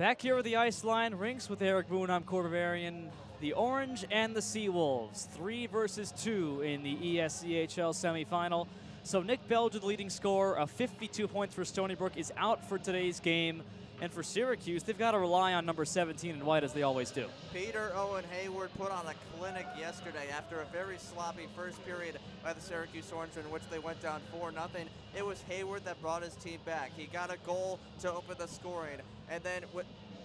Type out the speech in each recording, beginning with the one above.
Back here at the Ice Line rinks with Eric Boone, I'm Cory Berberian. The Orange and the Seawolves, 3 versus 2 in the ESCHL semifinal. So Nick Belger, the leading scorer of 52 points for Stony Brook, is out for today's game. And for Syracuse, they've got to rely on number 17 in white, as they always do. Peter Owen Hayward put on a clinic yesterday after a very sloppy first period by the Syracuse Orange, in which they went down 4-0. It was Hayward that brought his team back. He got a goal to open the scoring, and then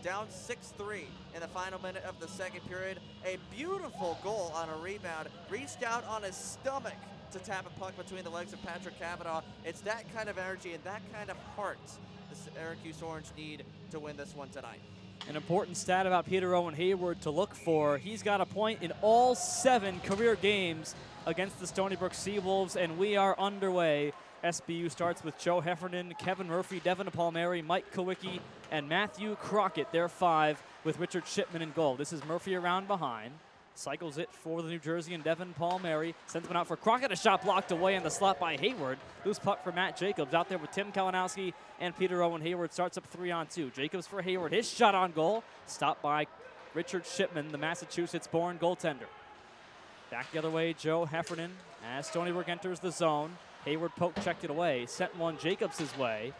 down 6-3 in the final minute of the second period, a beautiful goal on a rebound, reached out on his stomach to tap a puck between the legs of Patrick Cavanaugh. It's that kind of energy and that kind of heart the Syracuse Orange need to win this one tonight. An important stat about Peter Owen Hayward to look for: he's got a point in all 7 career games against the Stony Brook Seawolves, and we are underway. SBU starts with Joe Heffernan, Kevin Murphy, Devin Palmieri, Mike Kowicki, and Matthew Crockett. They're 5 with Richard Shipman in goal. This is Murphy around behind. Cycles it for the New Jersey and Devin Palmieri. Sends one out for Crockett. A shot blocked away in the slot by Hayward. Loose puck for Matt Jacobs out there with Tim Kalinowski and Peter Owen Hayward. Starts up 3-on-2. Jacobs for Hayward. His shot on goal. Stopped by Richard Shipman, the Massachusetts-born goaltender. Back the other way, Joe Heffernan as Stony Brook enters the zone. Hayward checked it away. Sent one Jacobs' way.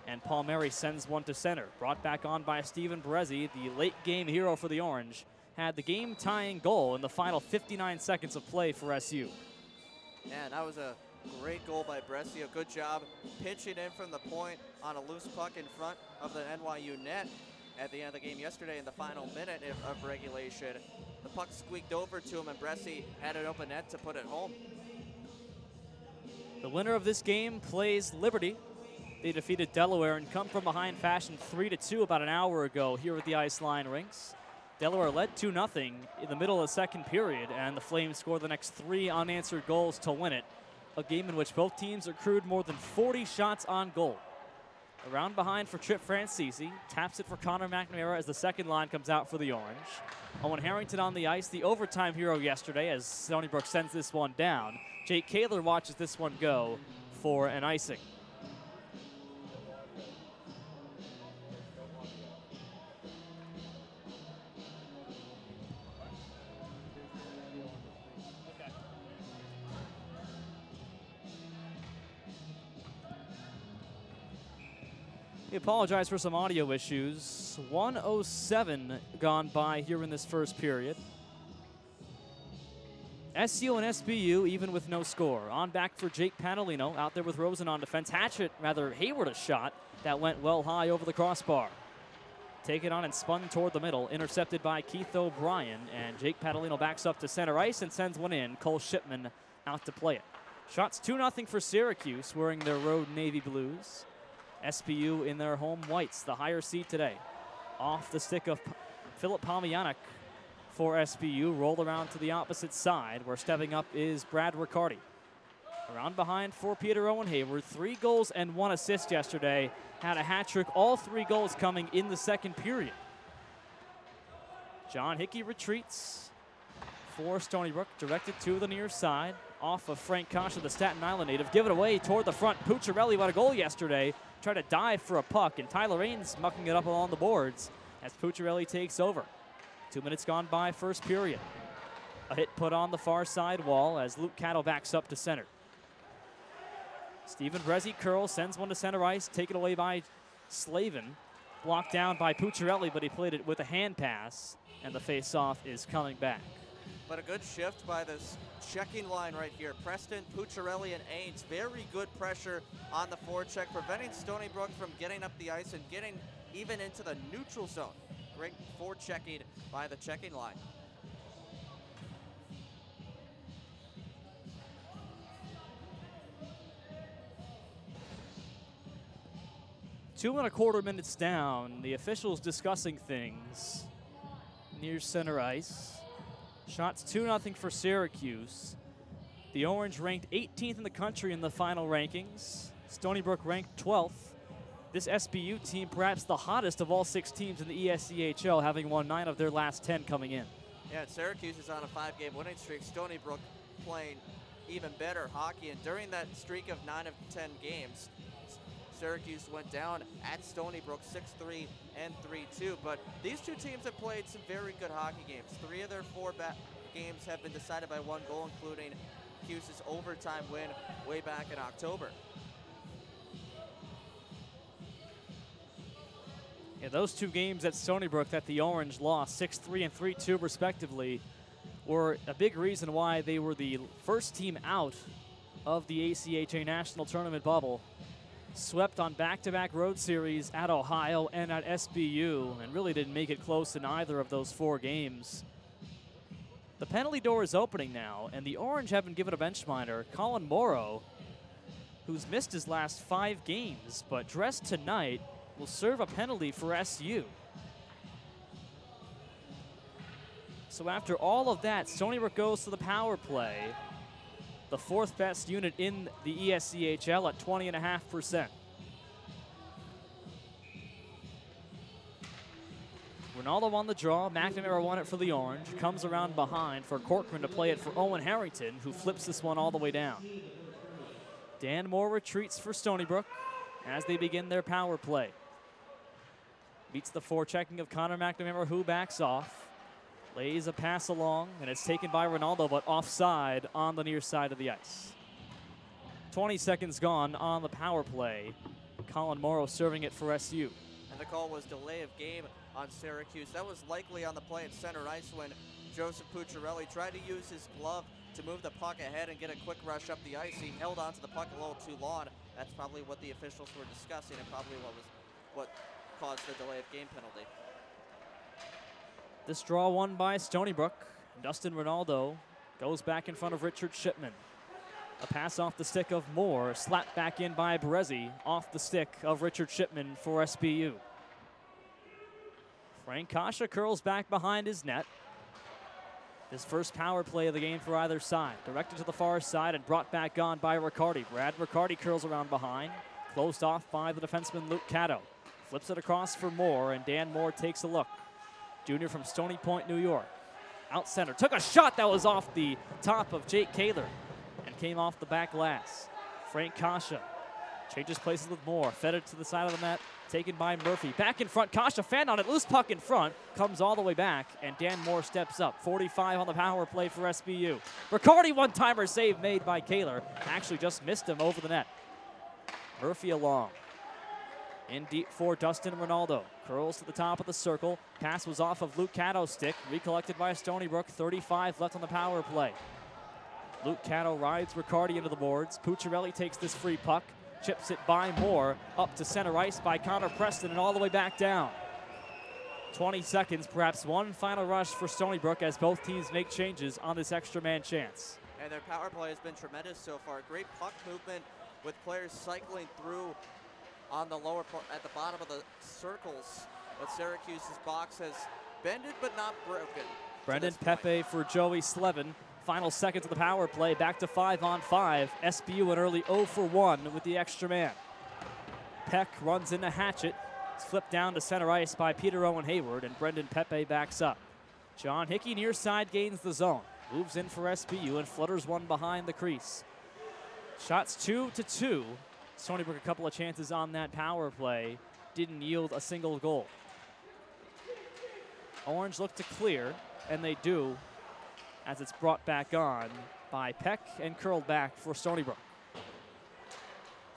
And Palmieri sends one to center. Brought back on by Steven Berezi, the late-game hero for the Orange. Had the game-tying goal in the final 59 seconds of play for SU. And that was a great goal by Berezi. A good job pitching in from the point on a loose puck in front of the NYU net at the end of the game yesterday in the final minute of regulation. The puck squeaked over to him, and Berezi had an open net to put it home. The winner of this game plays Liberty. They defeated Delaware in come-from-behind fashion 3-2 about an hour ago here at the Ice Line rinks. Delaware led 2-0 in the middle of the second period, and the Flames scored the next 3 unanswered goals to win it. A game in which both teams accrued more than 40 shots on goal. Around behind for Trip Francisi, taps it for Connor McNamara as the second line comes out for the Orange. Owen Harrington on the ice, the overtime hero yesterday, as Stony Brook sends this one down. Jake Kaler watches this one go for an icing. We apologize for some audio issues. 1:07 gone by here in this first period. SU and SBU even with no score. On back for Jake Panalino, out there with Rosen on defense. Hayward a shot that went well high over the crossbar. Taken on and spun toward the middle, intercepted by Keith O'Brien, and Jake Panalino backs up to center ice and sends one in. Cole Shipman out to play it. Shots 2-0 for Syracuse, wearing their road navy blues. SBU in their home whites, the higher seed today. Off the stick of Philip Palmianek for SBU. Roll around to the opposite side, where stepping up is Brad Riccardi. Around behind for Peter Owen Hayward. 3 goals and 1 assist yesterday. Had a hat trick, all 3 goals coming in the second period. John Hickey retreats for Stony Brook, directed to the near side. Off of Frank Kasha, the Staten Island native. Give it away toward the front. Pucciarelli got a goal yesterday. Tried to dive for a puck, and Tyler Raines mucking it up along the boards as Pucciarelli takes over. 2 minutes gone by first period. A hit put on the far side wall as Luke Cattle backs up to center. Steven Berezi curls, sends one to center ice, taken away by Slavin. Blocked down by Pucciarelli, but he played it with a hand pass, and the face-off is coming back. But a good shift by this checking line right here. Preston, Pucciarelli, and Ains. Very good pressure on the forecheck, preventing Stony Brook from getting up the ice and getting even into the neutral zone. Great forechecking by the checking line. Two and a quarter minutes down. The officials discussing things near center ice. Shots 2-0 for Syracuse. The Orange ranked 18th in the country in the final rankings. Stony Brook ranked 12th. This SBU team perhaps the hottest of all 6 teams in the ESCHL, having won 9 of their last 10 coming in. Yeah, Syracuse is on a 5-game winning streak. Stony Brook playing even better hockey, and during that streak of 9 of 10 games, Syracuse went down at Stony Brook 6-3 and 3-2. But these two teams have played some very good hockey games. 3 of their 4 games have been decided by 1 goal, including Syracuse's overtime win way back in October. Yeah, those 2 games at Stony Brook that the Orange lost, 6-3 and 3-2 respectively, were a big reason why they were the first team out of the ACHA National Tournament bubble. Swept on back-to-back road series at Ohio and at SBU, and really didn't make it close in either of those 4 games. The penalty door is opening now, and the Orange haven't given a benchmarker. Colin Morrow, who's missed his last 5 games, but dressed tonight, will serve a penalty for SU. So after all of that, Stony Brook goes to the power play, the 4th best unit in the ESCHL at 20.5%. Ronaldo on the draw. McNamara won it for the Orange. Comes around behind for Corcoran to play it for Owen Harrington, who flips this one all the way down. Dan Moore retreats for Stony Brook as they begin their power play. Beats the forechecking of Connor McNamara, who backs off. Lays a pass along, and it's taken by Ronaldo, but offside on the near side of the ice. 20 seconds gone on the power play. Colin Morrow serving it for SU. And the call was delay of game on Syracuse. That was likely on the play at center ice when Joseph Pucciarelli tried to use his glove to move the puck ahead and get a quick rush up the ice. He held onto the puck a little too long. That's probably what the officials were discussing and probably what caused the delay of game penalty. This draw won by Stony Brook. Dustin Ronaldo goes back in front of Richard Shipman. A pass off the stick of Moore, slapped back in by Berezi, off the stick of Richard Shipman for SBU. Frank Kasha curls back behind his net. His first power play of the game for either side. Directed to the far side and brought back on by Riccardi. Brad Riccardi curls around behind. Closed off by the defenseman Luke Cato. Flips it across for Moore, and Dan Moore takes a look. Junior from Stony Point, New York. Out center. Took a shot that was off the top of Jake Kaler and came off the back glass. Frank Kasha changes places with Moore. Fed it to the side of the net. Taken by Murphy. Back in front. Kasha fanned on it. Loose puck in front. Comes all the way back. And Dan Moore steps up. 45 on the power play for SBU. Riccardi one-timer save made by Kaler. Actually just missed him over the net. Murphy along. In deep for Dustin Ronaldo. Curls to the top of the circle. Pass was off of Luke Cato's stick. Recollected by Stony Brook. 35 left on the power play. Luke Cato rides Riccardi into the boards. Pucciarelli takes this free puck. Chips it by Moore. Up to center ice by Connor Preston and all the way back down. 20 seconds, perhaps one final rush for Stony Brook as both teams make changes on this extra man chance. And their power play has been tremendous so far. Great puck movement with players cycling through on the lower part, at the bottom of the circles. But Syracuse's box has bended but not broken. Brendan Pepe for Joey Slevin. Final seconds of the power play, back to 5-on-5. SBU an early 0 for 1 with the extra man. Peck runs into Hatchet. It's flipped down to center ice by Peter Owen Hayward, and Brendan Pepe backs up. John Hickey near side gains the zone. Moves in for SBU and flutters one behind the crease. Shots 2-2. Stony Brook a couple of chances on that power play. Didn't yield a single goal. Orange look to clear, and they do, as it's brought back on by Peck and curled back for Stony Brook.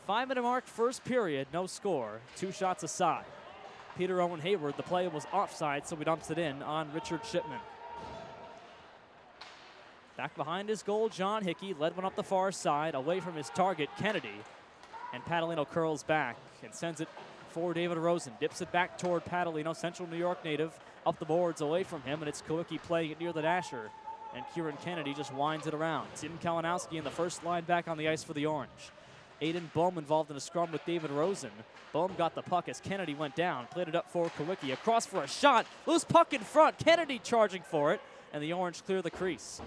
5-minute mark, first period, no score, 2 shots aside. Peter Owen Hayward, the play was offside, so he dumps it in on Richard Shipman. Back behind his goal, John Hickey led one up the far side, away from his target, Kennedy. And Padalino curls back and sends it for David Rosen. Dips it back toward Padalino, Central New York native, up the boards away from him, and it's Kowicki playing it near the dasher. And Kieran Kennedy just winds it around. Tim Kalinowski in the first line back on the ice for the Orange. Aiden Bohm involved in a scrum with David Rosen. Bohm got the puck as Kennedy went down, played it up for Kowicki. Across for a shot, loose puck in front, Kennedy charging for it, and the Orange clear the crease.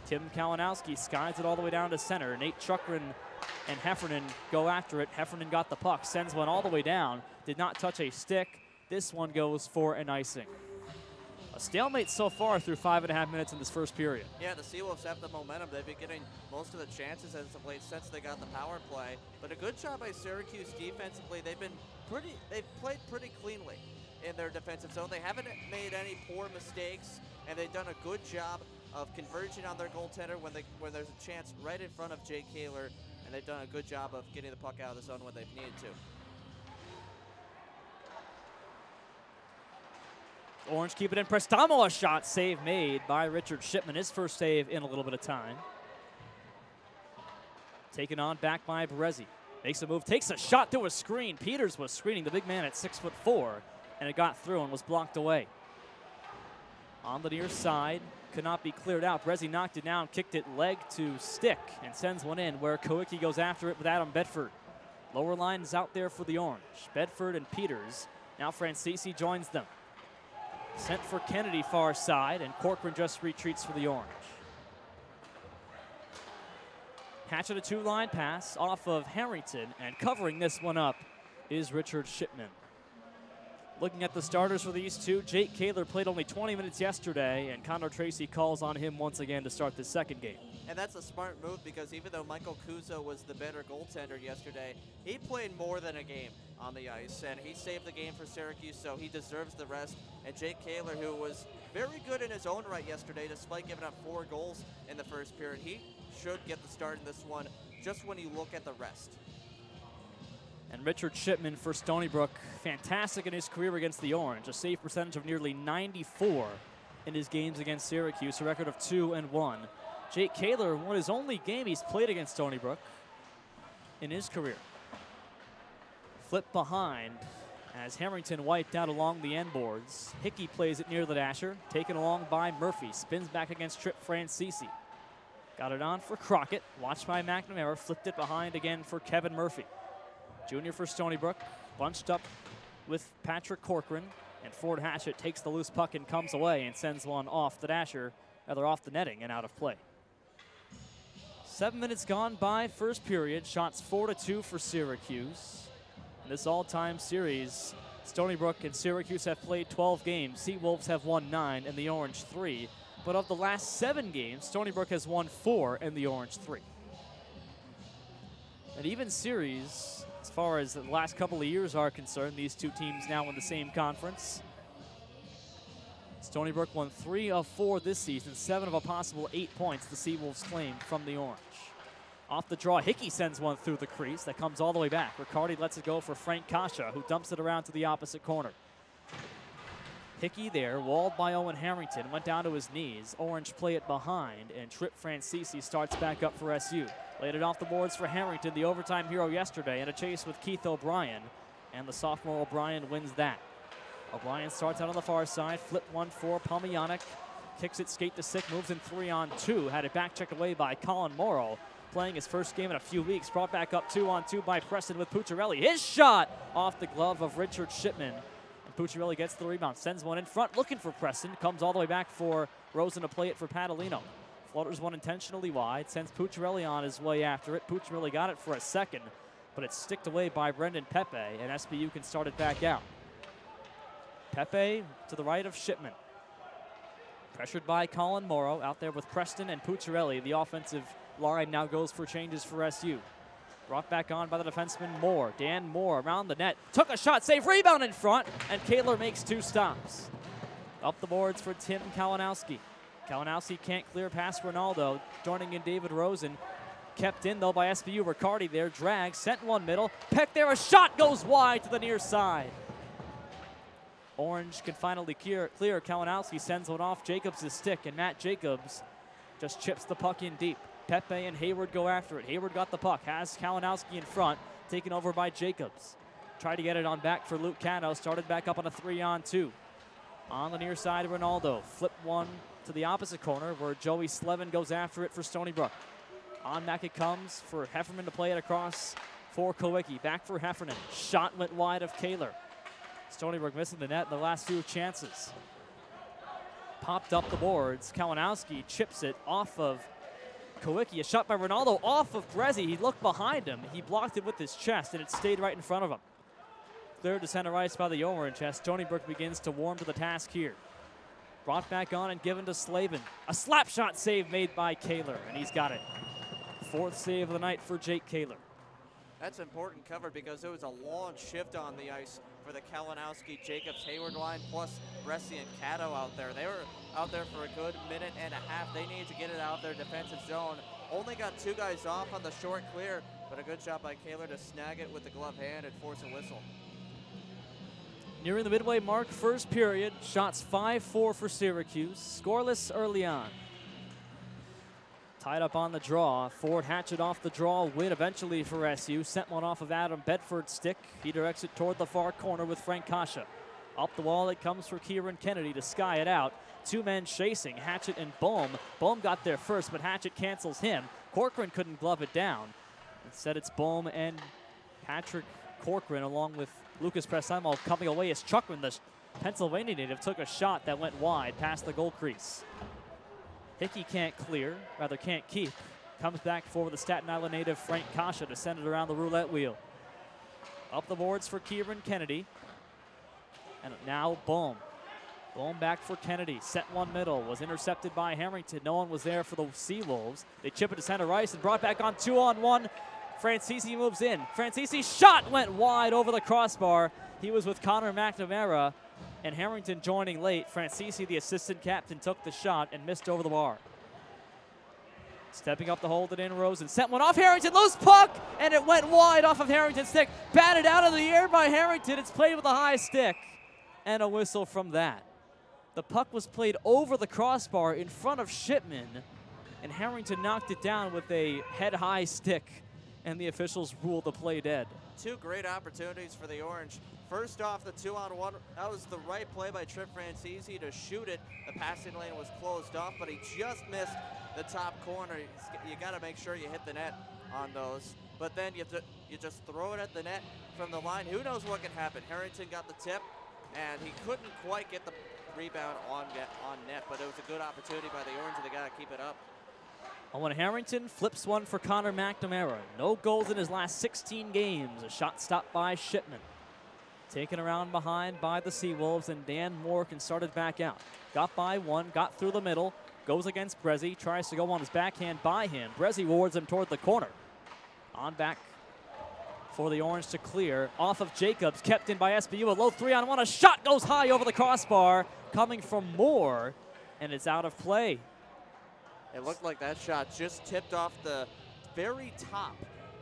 Tim Kalinowski skies it all the way down to center. Nate Chukrin and Heffernan go after it. Heffernan got the puck, sends one all the way down, did not touch a stick. This one goes for an icing. A A stalemate so far through 5.5 minutes in this first period. Yeah, the Seawolves have the momentum. They've been getting most of the chances as of late since they got the power play. But a good job by Syracuse defensively. They've played pretty cleanly in their defensive zone. They haven't made any poor mistakes, and they've done a good job of converging on their goaltender when there's a chance right in front of Jake Kaler, and they've done a good job of getting the puck out of the zone when they've needed to. Orange keep it in. Prestamo, a shot save made by Richard Shipman. His first save in a little bit of time. Taken on back by Berezi. Makes a move, takes a shot to a screen. Peters was screening the big man at 6'4", and it got through and was blocked away. On the near side, could not be cleared out. Berezi knocked it down, kicked it leg to stick, and sends one in where Kowicki goes after it with Adam Bedford. Lower line is out there for the Orange. Bedford and Peters. Now Francisi joins them. Sent for Kennedy far side, and Corcoran just retreats for the Orange. Hatchet a two-line pass off of Harrington, and covering this one up is Richard Shipman. Looking at the starters for these two, Jake Kaler played only 20 minutes yesterday, and Condor Tracy calls on him once again to start this second game. And that's a smart move because even though Michael Kuzo was the better goaltender yesterday, he played more than a game on the ice, and he saved the game for Syracuse, so he deserves the rest. And Jake Kaler, who was very good in his own right yesterday, despite giving up 4 goals in the first period, he should get the start in this one just when you look at the rest. And Richard Shipman for Stony Brook, fantastic in his career against the Orange. A save percentage of nearly 94 in his games against Syracuse, a record of 2-1. Jake Kaler won his only game he's played against Stony Brook in his career. Flip behind as Harrington wiped out along the end boards. Hickey plays it near the dasher, taken along by Murphy. Spins back against Trip Francisi. Got it on for Crockett, watched by McNamara, flipped it behind again for Kevin Murphy. Junior for Stony Brook, bunched up with Patrick Corcoran, and Ford Hatchett takes the loose puck and comes away and sends one off the dasher, rather off the netting and out of play. 7 minutes gone by first period, shots 4-2 for Syracuse. In this all-time series, Stony Brook and Syracuse have played 12 games. Seawolves have won 9 and the Orange 3. But of the last 7 games, Stony Brook has won 4 and the Orange 3. An even series, as far as the last couple of years are concerned, these two teams now in the same conference. Stony Brook won 3 of 4 this season, 7 of a possible 8 points the Seawolves claimed from the Orange. Off the draw, Hickey sends one through the crease that comes all the way back. Riccardi lets it go for Frank Kasha, who dumps it around to the opposite corner. Hickey there, walled by Owen Harrington, went down to his knees. Orange play it behind, and Trip Francisi starts back up for SU. Laid it off the boards for Harrington, the overtime hero yesterday, and a chase with Keith O'Brien, and the sophomore O'Brien wins that. O'Brien starts out on the far side, flip one for Palmianic, kicks it skate to stick, moves in 3-on-2, had it back checked away by Colin Morrow, playing his first game in a few weeks, brought back up 2-on-2 by Preston with Pucciarelli. His shot off the glove of Richard Shipman, and Pucciarelli gets the rebound, sends one in front, looking for Preston, comes all the way back for Rosen to play it for Padalino. Floaters one intentionally wide, sends Pucciarelli on his way after it. Pucciarelli got it for a second, but it's sticked away by Brendan Pepe, and SBU can start it back out. Pepe to the right of Shipman. Pressured by Colin Morrow, out there with Preston and Pucciarelli. The offensive line now goes for changes for SU. Brought back on by the defenseman Moore. Dan Moore around the net. Took a shot, save, rebound in front, and Kaler makes 2 stops. Up the boards for Tim Kalinowski. Kalinowski can't clear past Ronaldo. Joining in David Rosen. Kept in, though, by SBU. Riccardi there, drag, sent one middle. Peck there, a shot goes wide to the near side. Orange can finally clear. Kalinowski sends one off Jacobs' stick, and Matt Jacobs just chips the puck in deep. Pepe and Hayward go after it. Hayward got the puck, has Kalinowski in front, taken over by Jacobs. Tried to get it on back for Luke Cano, started back up on a 3-on-2. On the near side, Ronaldo flip one to the opposite corner where Joey Slevin goes after it for Stony Brook. On back it comes for Heffernan to play it across for Kowicki. Back for Heffernan. Shot went wide of Kaler. Stony Brook missing the net in the last few chances. Popped up the boards. Kalinowski chips it off of Kowicki. A shot by Ronaldo off of Berezi. He looked behind him. He blocked it with his chest, and it stayed right in front of him. Cleared to center ice by the Orange as Stony Brook begins to warm to the task here. Brought back on and given to Slavin. A slap shot save made by Kaler, and he's got it. 4th save of the night for Jake Kaler. That's important cover because it was a long shift on the ice for the Kalinowski, Jacobs, Hayward line, plus Bresci and Cato out there. They were out there for a good minute and a half. They needed to get it out their defensive zone. Only got 2 guys off on the short clear, but a good shot by Kaler to snag it with the glove hand and force a whistle. Nearing the midway mark, first period, shots 5-4 for Syracuse, scoreless early on. Tied up on the draw, Ford Hatchet off the draw, win eventually for SU. Sent one off of Adam Bedford's stick. He directs it toward the far corner with Frank Kasha. Up the wall it comes for Kieran Kennedy to sky it out. 2 men chasing, Hatchet and Bohm. Bohm got there first, but Hatchet cancels him. Corcoran couldn't glove it down. Instead it's Bohm and Patrick Corcoran along with Lucas Presimo coming away as Chuckman, the Pennsylvania native, took a shot that went wide past the goal crease. Hickey can't clear, rather can't keep. Comes back for the Staten Island native Frank Kasha to send it around the roulette wheel. Up the boards for Kieran Kennedy. And now Bohm. Bohm back for Kennedy. Set one middle. Was intercepted by Harrington. No one was there for the Seawolves. They chip it to center ice and brought back on 2-on-1. Francisi moves in. Francisi's shot went wide over the crossbar. He was with Connor McNamara. And Harrington joining late. Francisi, the assistant captain, took the shot and missed over the bar. Stepping up to hold it in, Rosen sent one off Harrington, loose puck, and it went wide off of Harrington's stick. Batted out of the air by Harrington. It's played with a high stick, and a whistle from that. The puck was played over the crossbar in front of Shipman, and Harrington knocked it down with a head-high stick, and the officials ruled the play dead. 2 great opportunities for the Orange. First off, the 2-on-1, that was the right play by Trip Francisi to shoot it. The passing lane was closed off, but he just missed the top corner. You got to make sure you hit the net on those. But then you just throw it at the net from the line. Who knows what can happen? Harrington got the tip, and he couldn't quite get the rebound on net, but it was a good opportunity by the Orange, and they got to keep it up. Owen Harrington flips one for Connor McNamara. No goals in his last 16 games. A shot stopped by Shipman. Taken around behind by the Seawolves, and Dan Moore can start it back out. Got by one, got through the middle, goes against Bresci, tries to go on his backhand by him. Bresci wards him toward the corner. On back for the Orange to clear. Off of Jacobs, kept in by SBU. A low 3-on-1. A shot goes high over the crossbar, coming from Moore, and it's out of play. It looked like that shot just tipped off the very top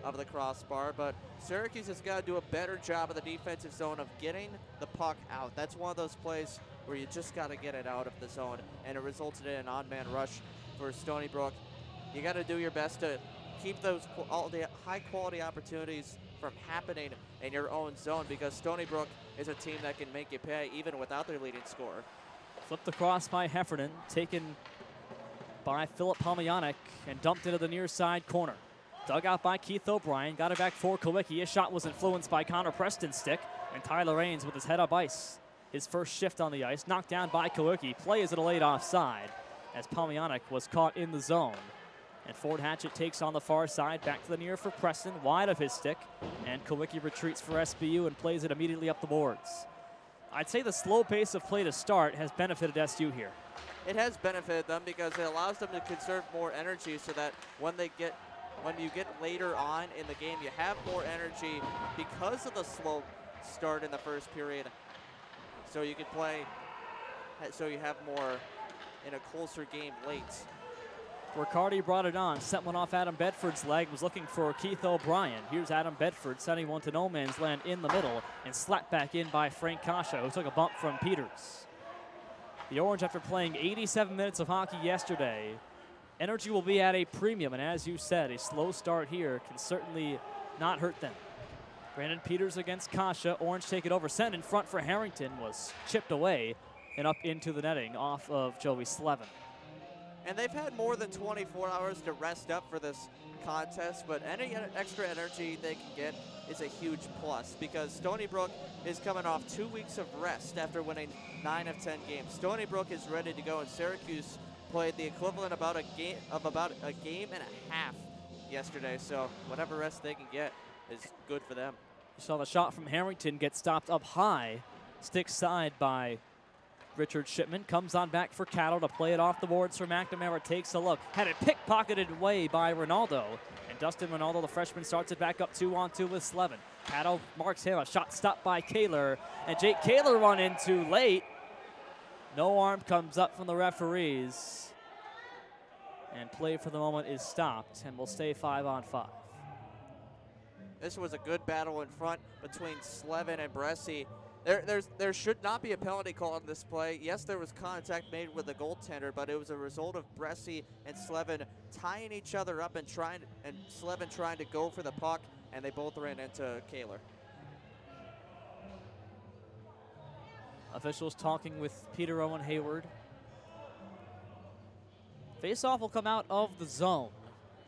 of the crossbar, but Syracuse has got to do a better job of the defensive zone of getting the puck out. That's one of those plays where you just got to get it out of the zone, and it resulted in an odd-man rush for Stony Brook. You got to do your best to keep all the high-quality opportunities from happening in your own zone, because Stony Brook is a team that can make you pay even without their leading scorer. Flipped across by Heffernan, taken by Philip Pomyanik and dumped into the near side corner. Dug out by Keith O'Brien, got it back for Kowicki. His shot was influenced by Connor Preston's stick, and Tyler Raines with his head up ice. His first shift on the ice, knocked down by Kowicki. Play is at a late offside as Pomyanik was caught in the zone. And Ford Hatchet takes on the far side, back to the near for Preston, wide of his stick, and Kowicki retreats for SBU and plays it immediately up the boards. I'd say the slow pace of play to start has benefited SU here. It has benefited them because it allows them to conserve more energy so that when you get later on in the game, you have more energy because of the slow start in the first period. So you can play, so you have more in a closer game late. Riccardi brought it on, sent one off Adam Bedford's leg, was looking for Keith O'Brien. Here's Adam Bedford sending one to no man's land in the middle and slapped back in by Frank Kasha, who took a bump from Peters. The Orange, after playing 87 minutes of hockey yesterday, energy will be at a premium, and as you said, a slow start here can certainly not hurt them. Brandon Peters against Kasha. Orange take it over. Sent in front for Harrington, was chipped away and up into the netting off of Joey Slevin. And they've had more than 24 hours to rest up for this contest, but any extra energy they can get is a huge plus because Stony Brook is coming off 2 weeks of rest after winning 9 of 10 games. Stony Brook is ready to go, and Syracuse played the equivalent of about a game and a half yesterday, so whatever rest they can get is good for them. You saw the shot from Harrington get stopped up high, stick side by Richard Shipman comes on back for Cattle to play it off the boards for McNamara. Takes a look. Had it pickpocketed away by Ronaldo. And Dustin Ronaldo, the freshman, starts it back up 2-on-2 with Slevin. Cattle marks him. A shot stopped by Kaler. And Jake Kaler run in too late. No arm comes up from the referees. And play for the moment is stopped and will stay 5-on-5. This was a good battle in front between Slevin and Bresci. There should not be a penalty call on this play. Yes, there was contact made with the goaltender, but it was a result of Bresci and Slevin tying each other up and Slevin trying to go for the puck, and they both ran into Kaler. Officials talking with Peter Owen Hayward. Face-off will come out of the zone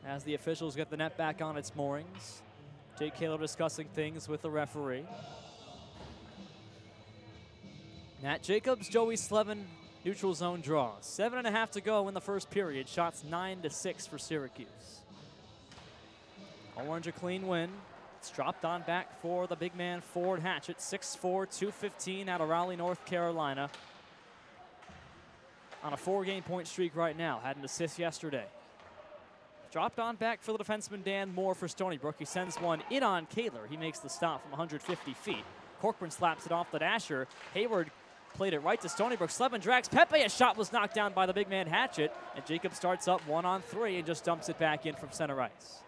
as the officials get the net back on its moorings. Jake Kaler discussing things with the referee. Matt Jacobs, Joey Slevin, neutral zone draw. 7.5 to go in the first period. Shots 9-6 for Syracuse. Orange a clean win. It's dropped on back for the big man Ford Hatchett. 6'4", 215 out of Raleigh, North Carolina. On a 4-game point streak right now. Had an assist yesterday. Dropped on back for the defenseman Dan Moore for Stony Brook. He sends one in on Kaler. He makes the stop from 150 feet. Corcoran slaps it off the dasher. Hayward played it right to Stony Brook. Slevin drags Pepe. A shot was knocked down by the big man Hatchett. And Jacob starts up 1-on-3 and just dumps it back in from center ice.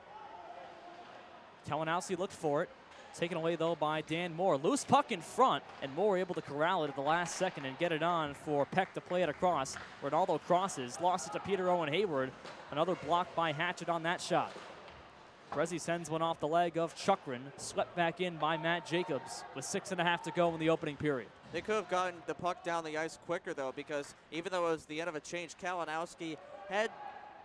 Kalinowski looked for it. Taken away, though, by Dan Moore. Loose puck in front, and Moore able to corral it at the last second and get it on for Peck to play it across. Ronaldo crosses, lost it to Peter Owen Hayward. Another block by Hatchett on that shot. Bresci sends one off the leg of Chukrin, swept back in by Matt Jacobs with 6.5 to go in the opening period. They could have gotten the puck down the ice quicker, though, because even though it was the end of a change, Kalinowski had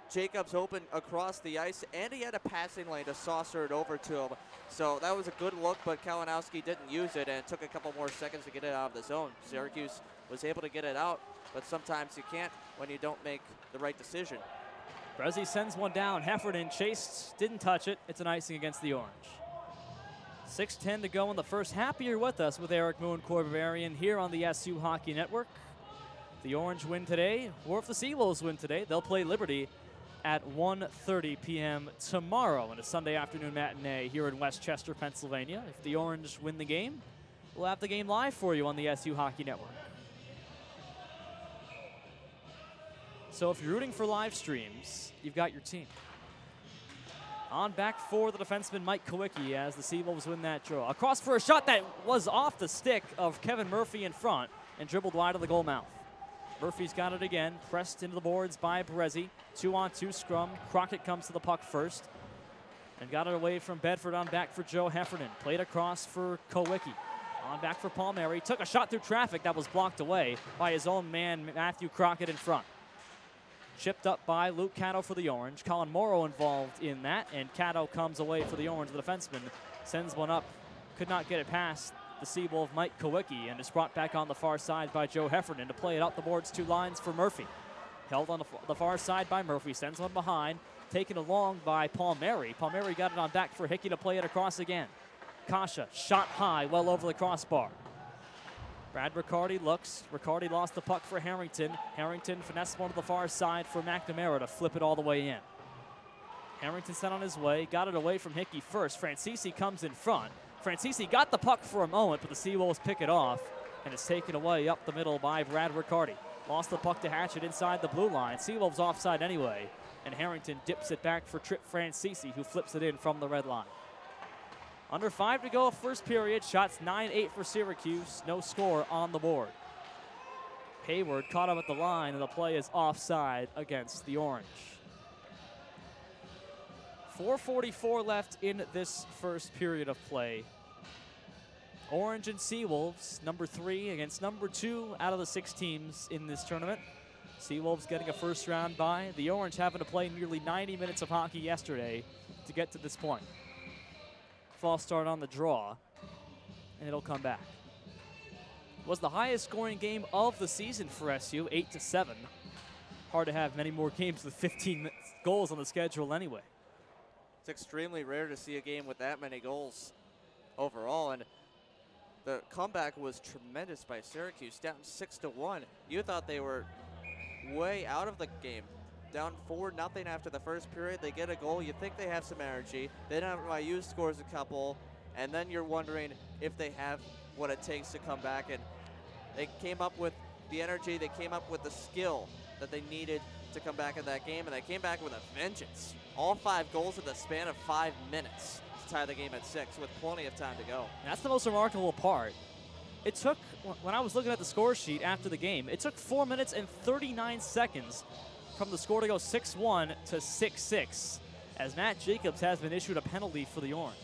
Jacobs open across the ice, and he had a passing lane to saucer it over to him. So that was a good look, but Kalinowski didn't use it, and it took a couple more seconds to get it out of the zone. Syracuse was able to get it out, but sometimes you can't when you don't make the right decision. Bresci sends one down. Heffernan chased, didn't touch it. It's an icing against the Orange. 6:10 to go in the first. Happier with us with Eric Moon, Cory Berberian here on the SU Hockey Network. If the Orange win today, or if the Seawolves win today, they'll play Liberty at 1:30 p.m. tomorrow in a Sunday afternoon matinee here in Westchester, Pennsylvania. If the Orange win the game, we'll have the game live for you on the SU Hockey Network. So if you're rooting for live streams, you've got your team. On back for the defenseman Mike Kowicki as the Seawolves win that draw. Across for a shot that was off the stick of Kevin Murphy in front and dribbled wide of the goal mouth. Murphy's got it again, pressed into the boards by Bresci. 2-on-2 scrum. Crockett comes to the puck first and got it away from Bedford. On back for Joe Heffernan. Played across for Kowicki. On back for Palmieri. Took a shot through traffic that was blocked away by his own man, Matthew Crockett, in front. Chipped up by Luke Cato for the Orange. Colin Morrow involved in that, and Cato comes away for the Orange. The defenseman sends one up. Could not get it past the Seawolf Mike Kowicki, and is brought back on the far side by Joe Heffernan to play it up the boards 2 lines for Murphy. Held on the far side by Murphy. Sends one behind. Taken along by Palmieri. Palmieri got it on back for Hickey to play it across again. Kasha shot high, well over the crossbar. Brad Riccardi looks. Riccardi lost the puck for Harrington. Harrington finessed one to the far side for McNamara to flip it all the way in. Harrington sent on his way. Got it away from Hickey first. Francisi comes in front. Francisi got the puck for a moment, but the Seawolves pick it off, and it's taken away up the middle by Brad Riccardi. Lost the puck to Hatchett inside the blue line. Seawolves offside anyway, and Harrington dips it back for Trip Francisi, who flips it in from the red line. Under 5 to go, first period. Shots 9-8 for Syracuse. No score on the board. Hayward caught him at the line, and the play is offside against the Orange. 4:44 left in this first period of play. Orange and Seawolves, number 3 against number 2 out of the 6 teams in this tournament. Seawolves getting a first round bye. The Orange having to play nearly 90 minutes of hockey yesterday to get to this point. False start on the draw, and it'll come back. It was the highest scoring game of the season for SU, 8-7. Hard to have many more games with 15 goals on the schedule anyway. It's extremely rare to see a game with that many goals overall, and the comeback was tremendous by Syracuse, down 6-1. You thought they were way out of the game. Down 4-0 after the first period, they get a goal. You think they have some energy. Then NYU scores a couple, and then you're wondering if they have what it takes to come back. And they came up with the energy, they came up with the skill that they needed to come back in that game, and they came back with a vengeance. All 5 goals in the span of 5 minutes to tie the game at 6 with plenty of time to go. That's the most remarkable part. It took, when I was looking at the score sheet after the game, it took 4 minutes and 39 seconds from the score to go 6-1 to 6-6, as Matt Jacobs has been issued a penalty for the Orange.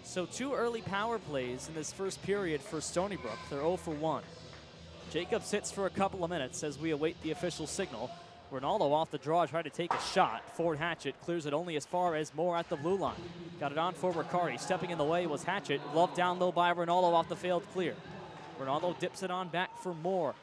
So 2 early power plays in this first period for Stony Brook. They're 0 for 1. Jacobs sits for a couple of minutes as we await the official signal. Ronaldo off the draw, tried to take a shot. Ford Hatchett clears it only as far as Moore at the blue line. Got it on for Riccardi. Stepping in the way was Hatchett. Gloved down low by Ronaldo off the failed clear. Ronaldo dips it on back for Moore.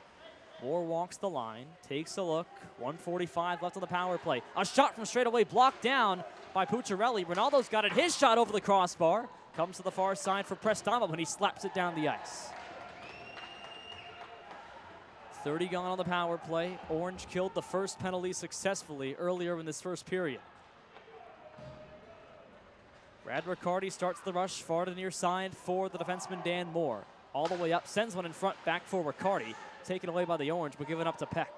Moore walks the line, takes a look. 1:45 left on the power play. A shot from straight away blocked down by Pucciarelli. Ronaldo's got it. His shot over the crossbar. Comes to the far side for Prestama when he slaps it down the ice. 30 gone on the power play. Orange killed the first penalty successfully earlier in this first period. Brad Riccardi starts the rush far to the near side for the defenseman Dan Moore. All the way up, sends one in front, back for Riccardi. Taken away by the Orange, but given up to Peck.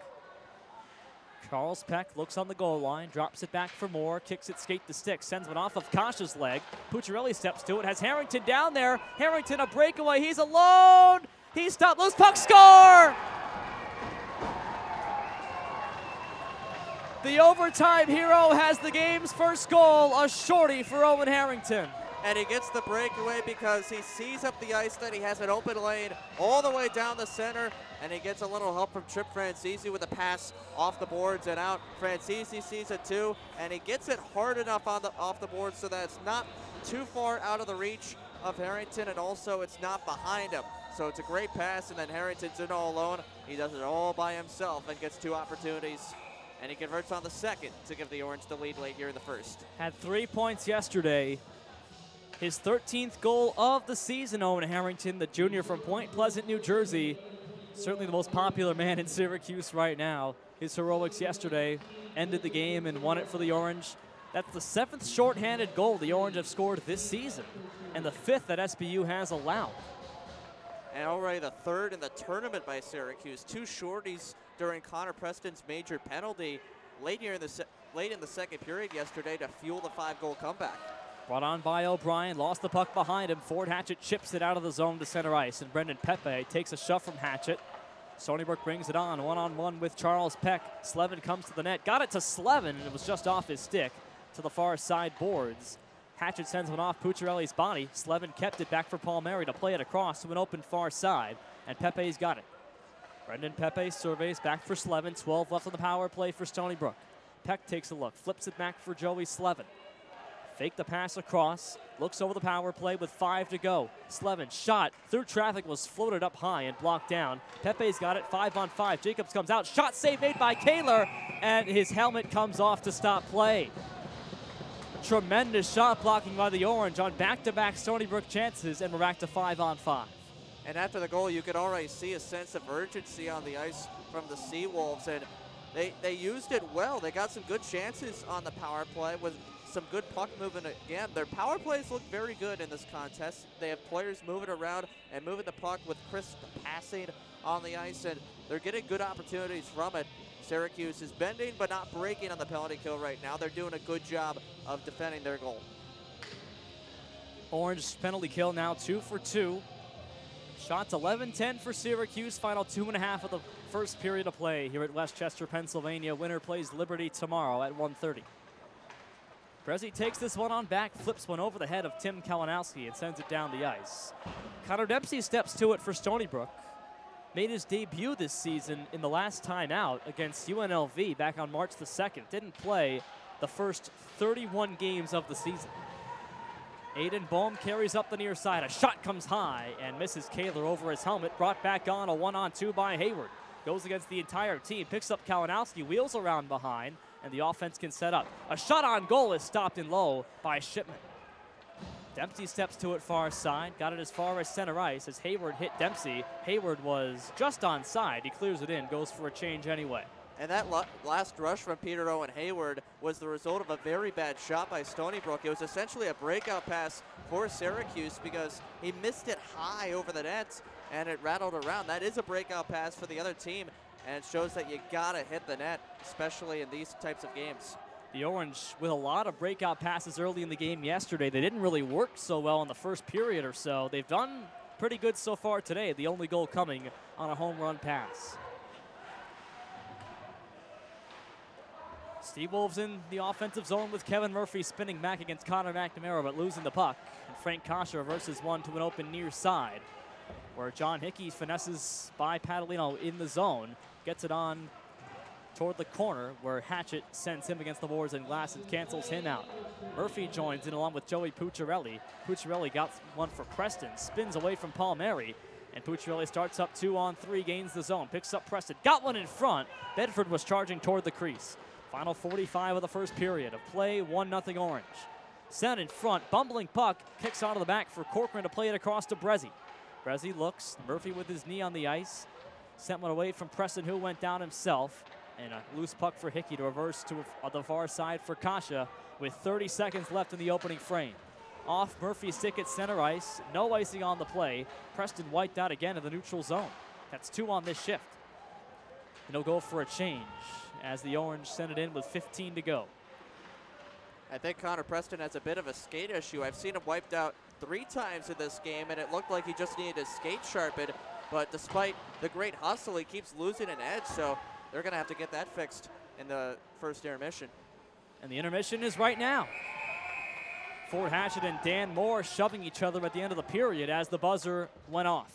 Charles Peck looks on the goal line, drops it back for Moore, kicks it skate to stick, sends one off of Kasha's leg. Pucciarelli steps to it, has Harrington down there. Harrington a breakaway, he's alone. He's stopped, loose puck, score! The overtime hero has the game's first goal, a shorty for Owen Harrington. And he gets the breakaway because he sees up the ice that he has an open lane all the way down the center, and he gets a little help from Trip Francisi with a pass off the boards and out. Francisi sees it too, and he gets it hard enough on off the boards so that it's not too far out of the reach of Harrington, and also it's not behind him. So it's a great pass, and then Harrington's in all alone. He does it all by himself and gets 2 opportunities. And he converts on the second to give the Orange the lead late here in the first. Had 3 points yesterday. His 13th goal of the season, Owen Harrington, the junior from Point Pleasant, New Jersey. Certainly the most popular man in Syracuse right now. His heroics yesterday ended the game and won it for the Orange. That's the 7th shorthanded goal the Orange have scored this season, and the 5th that SBU has allowed. And already the 3rd in the tournament by Syracuse. 2 shorties during Connor Preston's major penalty late in the second period yesterday to fuel the 5-goal comeback. Brought on by O'Brien, lost the puck behind him. Ford Hatchett chips it out of the zone to center ice, and Brendan Pepe takes a shove from Hatchett. Stony Brook brings it on, one-on-one with Charles Peck. Slevin comes to the net, got it to Slevin, and it was just off his stick to the far side boards. Hatchett sends one off Pucciarelli's body. Slevin kept it back for Palmieri to play it across to an open far side, and Pepe's got it. Brendan Pepe surveys back for Slevin. 12 left on the power play for Stony Brook. Peck takes a look, flips it back for Joey Slevin. Fake the pass across, looks over the power play with 5 to go. Slevin shot through traffic, was floated up high and blocked down. Pepe's got it, 5-on-5. Jacobs comes out, shot save made by Kaler, and his helmet comes off to stop play. Tremendous shot blocking by the Orange on back-to-back Stony Brook chances, and we're back to 5-on-5. And after the goal, you could already see a sense of urgency on the ice from the Seawolves, and they used it well. They got some good chances on the power play with some good puck movement again. Their power plays look very good in this contest. They have players moving around and moving the puck with crisp passing on the ice, and they're getting good opportunities from it. Syracuse is bending but not breaking on the penalty kill right now. They're doing a good job of defending their goal. Orange penalty kill now 2 for 2. Shots 11-10 for Syracuse. Final 2.5 of the first period of play here at Westchester, Pennsylvania. Winner plays Liberty tomorrow at 1:30. Prezi takes this one on back, flips one over the head of Tim Kalinowski and sends it down the ice. Connor Dempsey steps to it for Stony Brook. Made his debut this season in the last time out against UNLV back on March the 2nd. Didn't play the first 31 games of the season. Aiden Bohm carries up the near side. A shot comes high and misses Kaler over his helmet. Brought back on, a 1-on-2 by Hayward. Goes against the entire team, picks up Kalinowski, wheels around behind, and the offense can set up. A shot on goal is stopped in low by Shipman. Dempsey steps to it far side, got it as far as center ice as Hayward hit Dempsey. Hayward was just onside. He clears it in, goes for a change anyway. And that last rush from Peter Owen Hayward was the result of a very bad shot by Stony Brook. It was essentially a breakout pass for Syracuse because he missed it high over the net and it rattled around. That is a breakout pass for the other team, and it shows that you gotta hit the net, especially in these types of games. The Orange with a lot of breakout passes early in the game yesterday. They didn't really work so well in the first period or so. They've done pretty good so far today, the only goal coming on a home run pass. Seawolves in the offensive zone with Kevin Murphy spinning back against Connor McNamara, but losing the puck. And Frank Kasha reverses one to an open near side, where John Hickey finesses by Padalino in the zone. Gets it on toward the corner, where Hatchett sends him against the boards and glass and cancels him out. Murphy joins in along with Joey Pucciarelli. Pucciarelli got one for Preston, spins away from Palmieri, and Pucciarelli starts up 2-on-3, gains the zone, picks up Preston, got one in front. Bedford was charging toward the crease. Final 45 of the first period of play, 1-0 Orange. Sent in front, bumbling puck, kicks out of the back for Corcoran to play it across to Brezzi. Brezzi looks, Murphy with his knee on the ice, sent one away from Preston, who went down himself. And a loose puck for Hickey to reverse to the far side for Kasha with 30 seconds left in the opening frame. Off Murphy's stick at center ice, no icing on the play. Preston wiped out again in the neutral zone. That's 2 on this shift. And he'll go for a change as the Orange send it in with 15 to go. I think Connor Preston has a bit of a skate issue. I've seen him wiped out 3 times in this game, and it looked like he just needed his skate sharpened. But despite the great hustle, he keeps losing an edge, so they're going to have to get that fixed in the first intermission. And the intermission is right now. Ford Hatchett and Dan Moore shoving each other at the end of the period as the buzzer went off.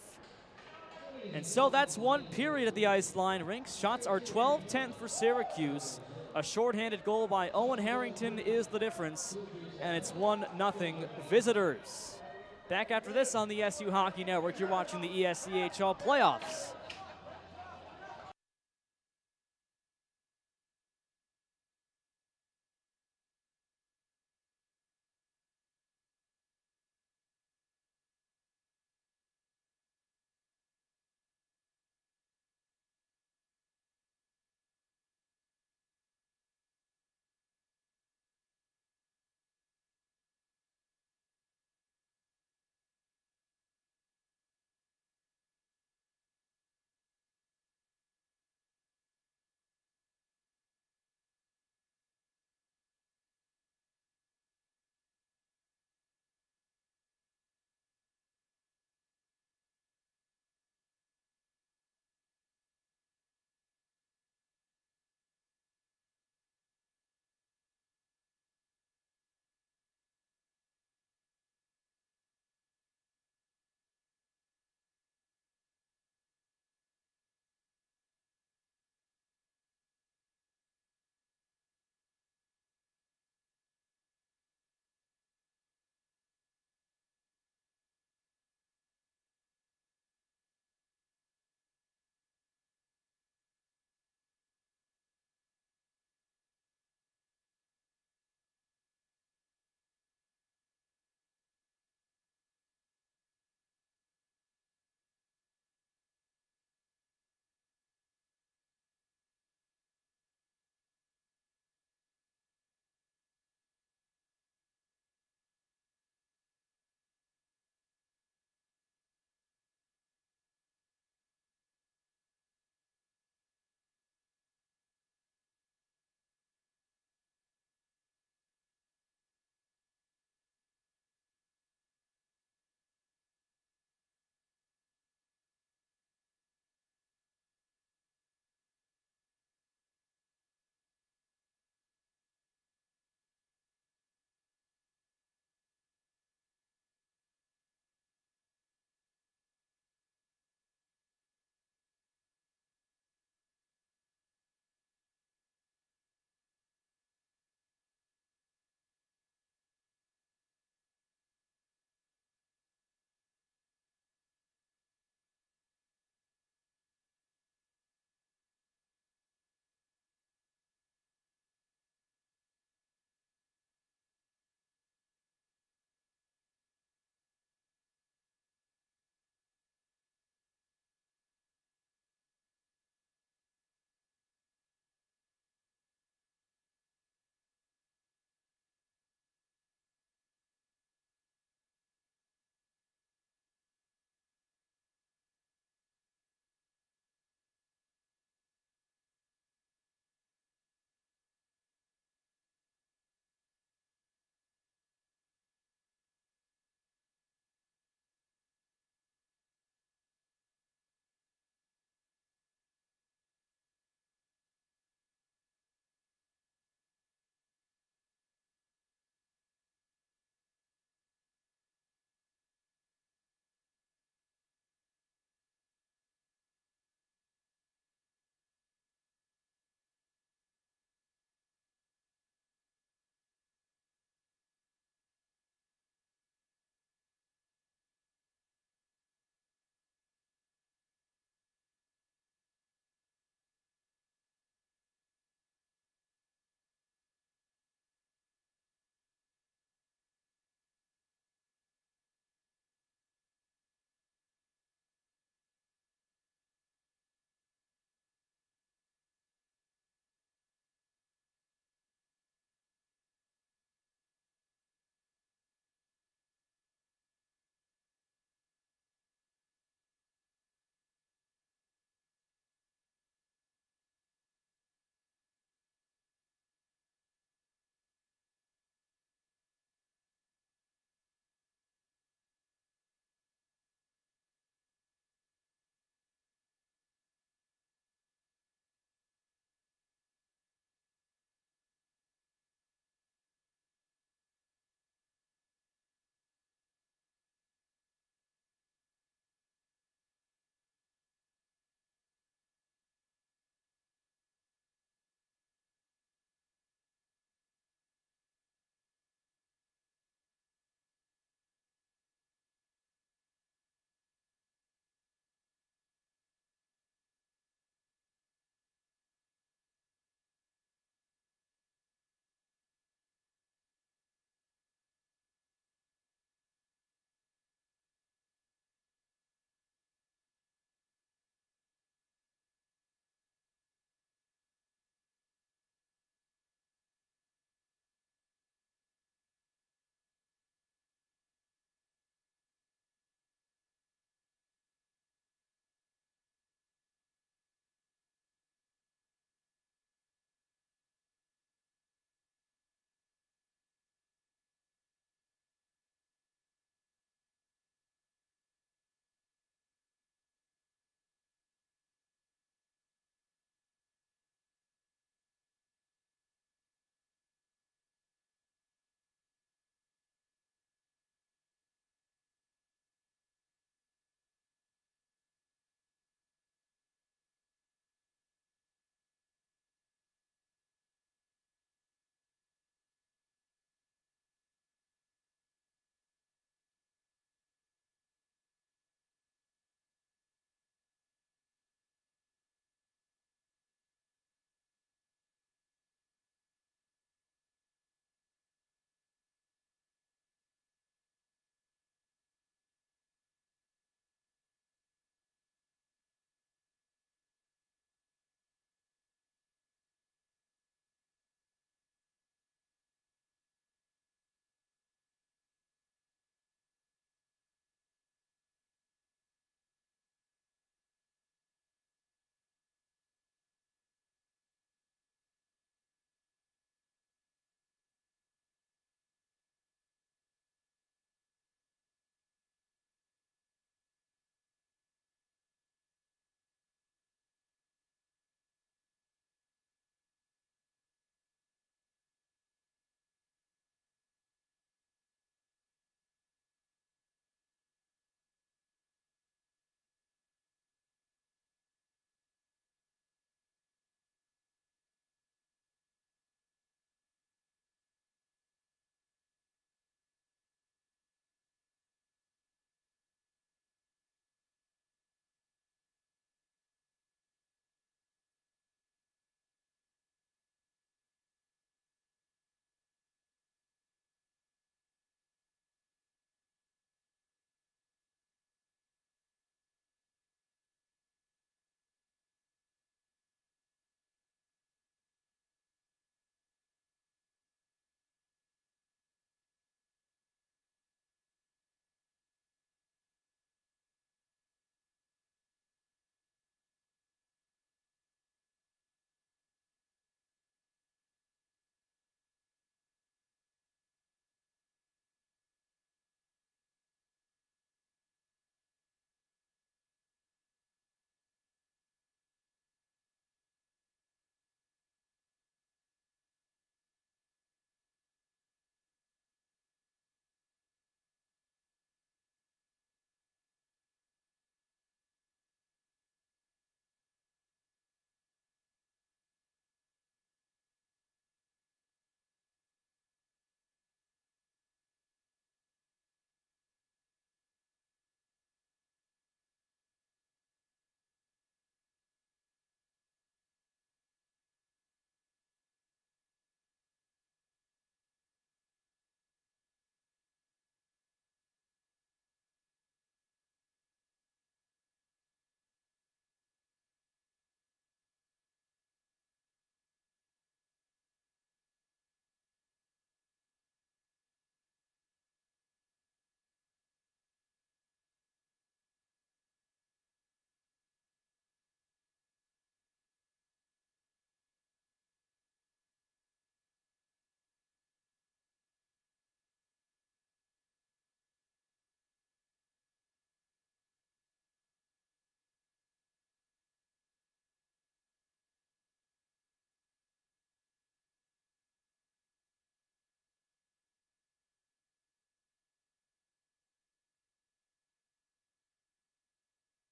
And so that's one period at the ice line. Rinks shots are 12-10 for Syracuse. A shorthanded goal by Owen Harrington is the difference, and it's 1-0 visitors. Back after this on the SU Hockey Network, you're watching the ESCHL playoffs.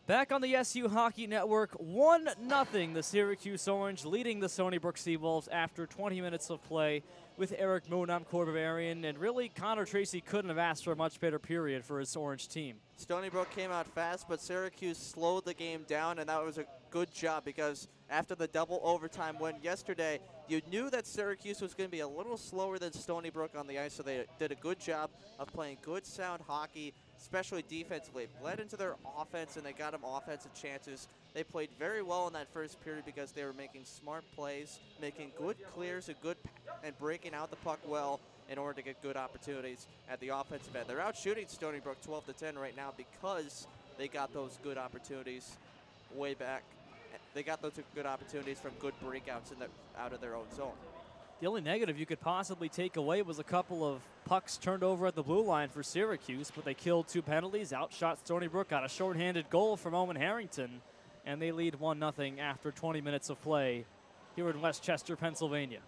Back on the SU Hockey Network, 1-0, the Syracuse Orange leading the Stony Brook Seawolves after 20 minutes of play with Eric Moon. I'm Cory Berberian, and really Connor Tracy couldn't have asked for a much better period for his Orange team. Stony Brook came out fast, but Syracuse slowed the game down, and that was a good job because after the double overtime win yesterday, you knew that Syracuse was going to be a little slower than Stony Brook on the ice, so they did a good job of playing good, sound hockey, especially defensively. Bled into their offense, and they got them offensive chances. They played very well in that first period because they were making smart plays, making good clears, and breaking out the puck well in order to get good opportunities at the offensive end. They're out shooting Stony Brook 12-10 right now because they got those good opportunities way back. They got those good opportunities from good breakouts out of their own zone. The only negative you could possibly take away was a couple of pucks turned over at the blue line for Syracuse, but they killed 2 penalties, outshot Stony Brook, got a shorthanded goal from Owen Harrington, and they lead 1-0 after 20 minutes of play here in Westchester, Pennsylvania.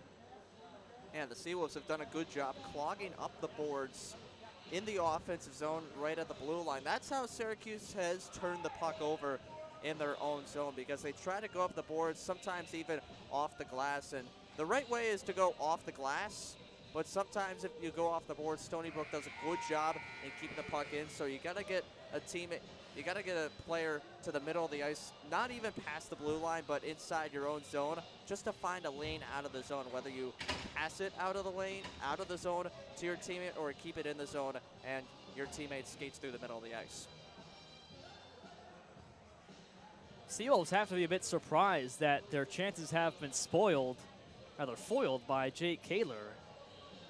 And the Seawolves have done a good job clogging up the boards in the offensive zone right at the blue line. That's how Syracuse has turned the puck over in their own zone, because they try to go up the boards, sometimes even off the glass. And the right way is to go off the glass, but sometimes if you go off the board, Stony Brook does a good job in keeping the puck in. So you got to get a teammate, you got to get a player to the middle of the ice, not even past the blue line, but inside your own zone, just to find a lane out of the zone, whether you pass it out of the lane, out of the zone to your teammate, or keep it in the zone and your teammate skates through the middle of the ice. Seawolves have to be a bit surprised that their chances have been foiled by Jake Kaler.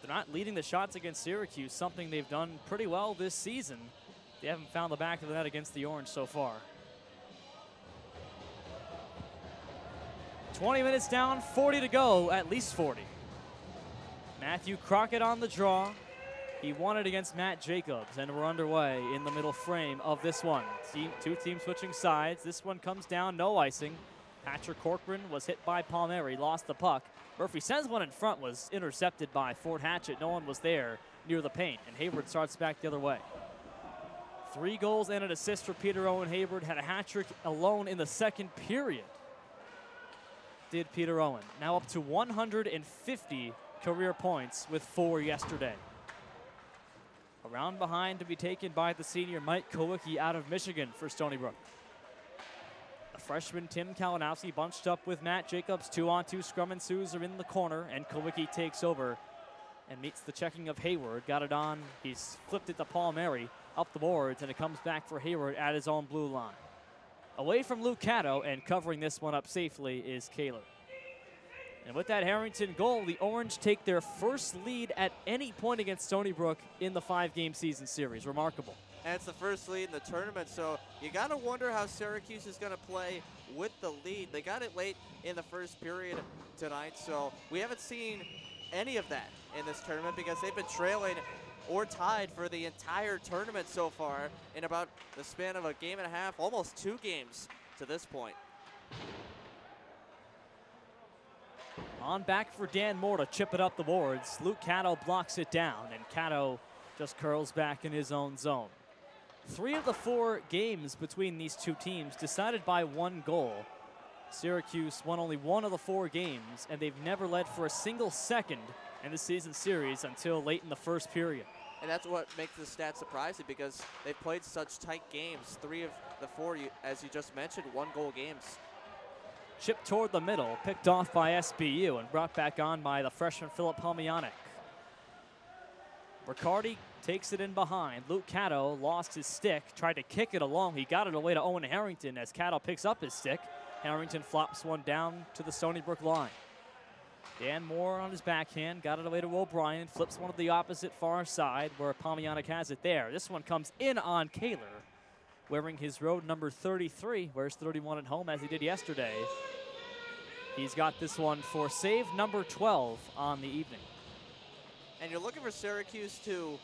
They're not leading the shots against Syracuse, something they've done pretty well this season. They haven't found the back of the net against the Orange so far. 20 minutes down, 40 to go, at least 40. Matthew Crockett on the draw. He won it against Matt Jacobs, and we're underway in the middle frame of this one. Two teams switching sides. This one comes down, no icing. Patrick Corcoran was hit by Palmieri, lost the puck. Murphy sends one in front, was intercepted by Fort Hatchett. No one was there near the paint, and Hayward starts back the other way. 3 goals and an assist for Peter Owen. Hayward had a hat trick alone in the second period. Did Peter Owen. Now up to 150 career points with 4 yesterday. Around behind to be taken by the senior Mike Kowicki out of Michigan for Stony Brook. The freshman Tim Kalinowski bunched up with Matt Jacobs. 2-on-2 scrum ensues are in the corner, and Kowicki takes over and meets the checking of Hayward. Got it on. He's flipped it to Palmieri up the boards, and it comes back for Hayward at his own blue line. Away from Luke Caddo, and covering this one up safely is Kaler. And with that Harrington goal, the Orange take their first lead at any point against Stony Brook in the 5-game season series. Remarkable. And it's the first lead in the tournament, so you got to wonder how Syracuse is going to play with the lead. They got it late in the first period tonight, so we haven't seen any of that in this tournament because they've been trailing or tied for the entire tournament so far in about the span of a game and a half, almost 2 games to this point. On back for Dan Moore to chip it up the boards. Luke Caddo blocks it down, and Caddo just curls back in his own zone. 3 of the 4 games between these two teams decided by 1 goal. Syracuse won only 1 of the 4 games, and they've never led for a single second in the season series until late in the first period. And that's what makes the stat surprising, because they've played such tight games. 3 of the 4, as you just mentioned, 1-goal games. Chipped toward the middle, picked off by SBU, and brought back on by the freshman Philip Palmianic. Riccardi takes it in behind. Luke Caddo lost his stick, tried to kick it along. He got it away to Owen Harrington as Caddo picks up his stick. Harrington flops one down to the Stony Brook line. Dan Moore on his backhand, got it away to O'Brien, flips one to the opposite far side where Palmianic has it there. This one comes in on Kaler, wearing his road number 33, wears 31 at home as he did yesterday. He's got this one for save number 12 on the evening. And you're looking for Syracuse to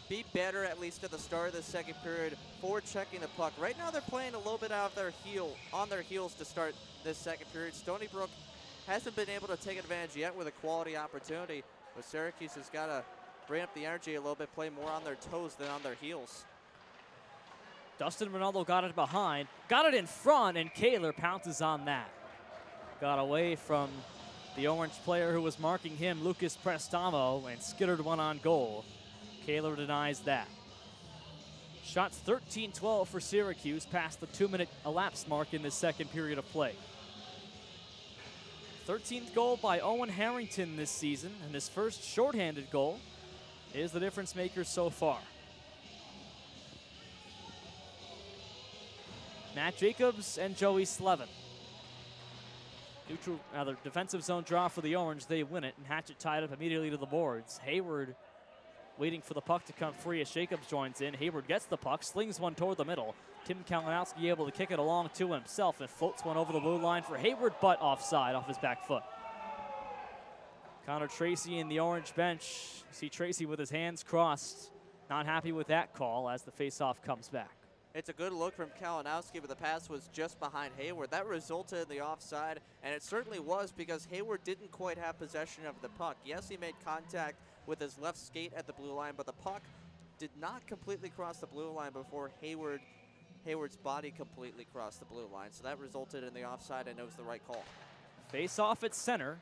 be better, at least at the start of the second period, for checking the puck. Right now they're playing a little bit out of their on their heels to start this second period. Stony Brook hasn't been able to take advantage yet with a quality opportunity, but Syracuse has got to bring up the energy a little bit, play more on their toes than on their heels. Dustin Ronaldo got it behind, got it in front, and Kaler pounces on that. Got away from the orange player who was marking him, Lucas Prestamo, and skittered one on goal. Kaler denies that. Shots 13-12 for Syracuse, past the 2-minute elapsed mark in the second period of play. 13th goal by Owen Harrington this season, and his first shorthanded goal is the difference maker so far. Matt Jacobs and Joey Slevin. Neutral, defensive zone draw for the Orange. They win it, and Hatchet tied up immediately to the boards. Hayward waiting for the puck to come free as Jacobs joins in. Hayward gets the puck, slings one toward the middle. Tim Kalinowski able to kick it along to himself and floats one over the blue line for Hayward, but offside off his back foot. Connor Tracy in the Orange bench. See Tracy with his hands crossed. Not happy with that call as the faceoff comes back. It's a good look from Kalinowski, but the pass was just behind Hayward. That resulted in the offside, and it certainly was because Hayward didn't quite have possession of the puck. Yes, he made contact with his left skate at the blue line, but the puck did not completely cross the blue line before Hayward's body completely crossed the blue line. So that resulted in the offside, and it was the right call. Face off at center.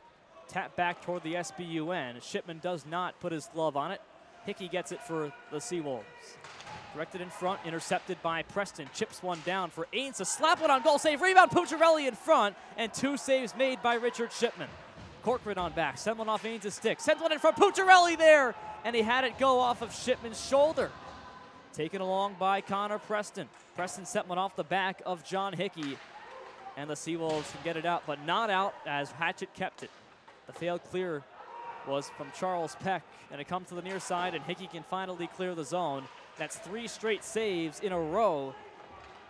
Tap back toward the SBU end. Shipman does not put his glove on it. Hickey gets it for the Seawolves. Directed in front, intercepted by Preston. Chips one down for Ains. A slap one on goal, save, rebound, Pucciarelli in front, and 2 saves made by Richard Shipman. Corcoran on back, send one off Ains' stick, sends one in front, Pucciarelli there, and he had it go off of Shipman's shoulder. Taken along by Connor Preston. Preston sent one off the back of John Hickey, and the Seawolves can get it out, but not out as Hatchet kept it. The failed clear was from Charles Peck, and it comes to the near side, and Hickey can finally clear the zone. That's 3 straight saves in a row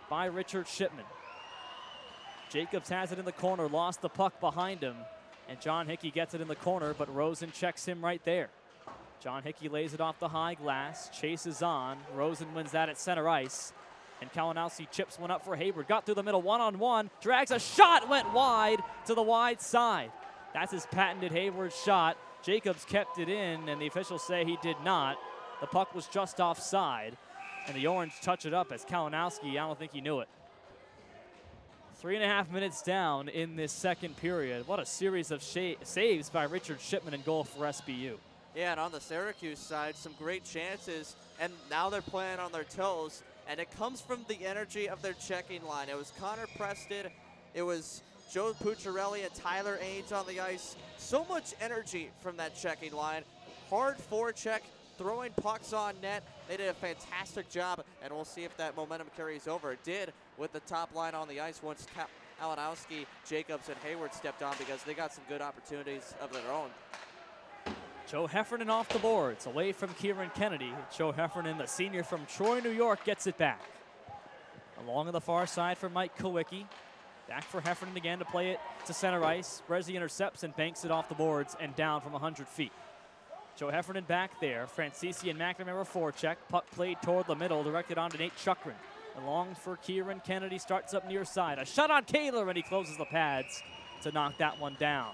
by Richard Shipman. Jacobs has it in the corner, lost the puck behind him, and John Hickey gets it in the corner, but Rosen checks him right there. John Hickey lays it off the high glass, chases on. Rosen wins that at center ice, and Kalinowski chips one up for Hayward. Got through the middle, one-on-one, drags a shot, went wide to the wide side. That's his patented Hayward shot. Jacobs kept it in, and the officials say he did not. The puck was just offside, and the Orange touch it up as Kalinowski, I don't think he knew it. 3.5 minutes down in this second period. What a series of saves by Richard Shipman in goal for SBU. Yeah, and on the Syracuse side, some great chances, and now they're playing on their toes, and it comes from the energy of their checking line. It was Connor Preston, it was Joe Pucciarelli and Tyler Ains on the ice. So much energy from that checking line. Hard forecheck, throwing pucks on net. They did a fantastic job, and we'll see if that momentum carries over. It did with the top line on the ice once Kalinowski, Jacobs, and Hayward stepped on because they got some good opportunities of their own. Joe Heffernan off the boards, away from Kieran Kennedy. Joe Heffernan, the senior from Troy, New York, gets it back. Along on the far side for Mike Kowicki. Back for Heffernan again to play it to center ice. Brezzi intercepts and banks it off the boards and down from 100 feet. Joe Heffernan back there. Francisi and McNamara forecheck. Puck played toward the middle, directed on to Nate Chukrin. Along for Kieran Kennedy, starts up near side. A shot on Kaler, and he closes the pads to knock that one down.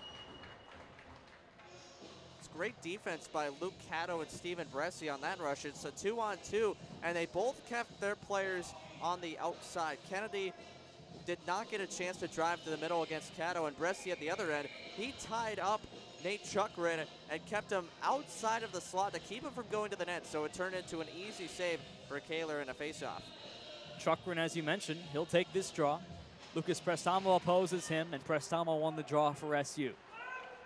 It's great defense by Luke Cato and Steven Brezzi on that rush. It's a 2-on-2, and they both kept their players on the outside. Kennedy did not get a chance to drive to the middle against Cato, and Brezzi at the other end, he tied up Nate Chukrin and kept him outside of the slot to keep him from going to the net, so it turned into an easy save for Kaler in a faceoff. Chukrin, as you mentioned, he'll take this draw. Lucas Prestamo opposes him, and Prestamo won the draw for SU.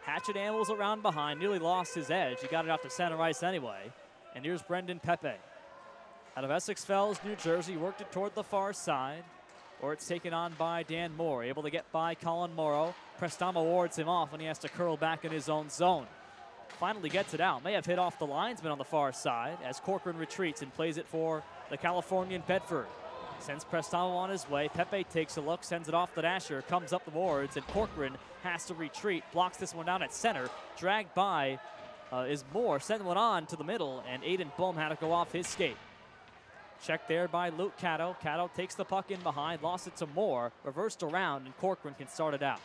Hatchet ambles around behind, nearly lost his edge. He got it out to center ice anyway. And here's Brendan Pepe. Out of Essex Fells, New Jersey, worked it toward the far side, or it's taken on by Dan Moore, able to get by Colin Morrow. Prestamo wards him off, and he has to curl back in his own zone. Finally gets it out. May have hit off the linesman on the far side as Corcoran retreats and plays it for the Californian Bedford. Sends Prestamo on his way. Pepe takes a look, sends it off the dasher, comes up the boards, and Corcoran has to retreat. Blocks this one down at center. Dragged by is Moore. Sends one on to the middle, and Aiden Bohm had to go off his skate. Check there by Luke Cato. Cato takes the puck in behind, lost it to Moore, reversed around, and Corcoran can start it out.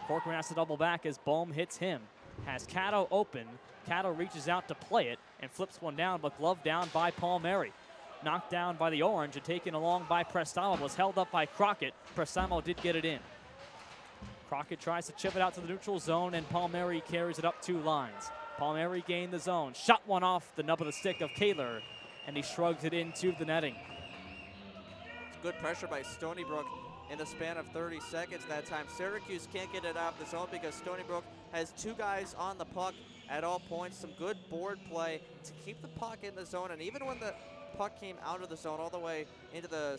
Corcoran has to double back as Bohm hits him. Has Cato open. Cato reaches out to play it and flips one down, but gloved down by Palmieri. knocked down by the Orange and taken along by Prestamo. Was held up by Crockett. Prestamo did get it in. Crockett tries to chip it out to the neutral zone, and Palmieri carries it up 2 lines. Palmieri gained the zone, shot one off the nub of the stick of Kaler, and he shrugged it into the netting. It's good pressure by Stony Brook in the span of 30 seconds that time. Syracuse can't get it out of the zone because Stony Brook has 2 guys on the puck at all points. Some good board play to keep the puck in the zone, and even when the puck came out of the zone all the way into the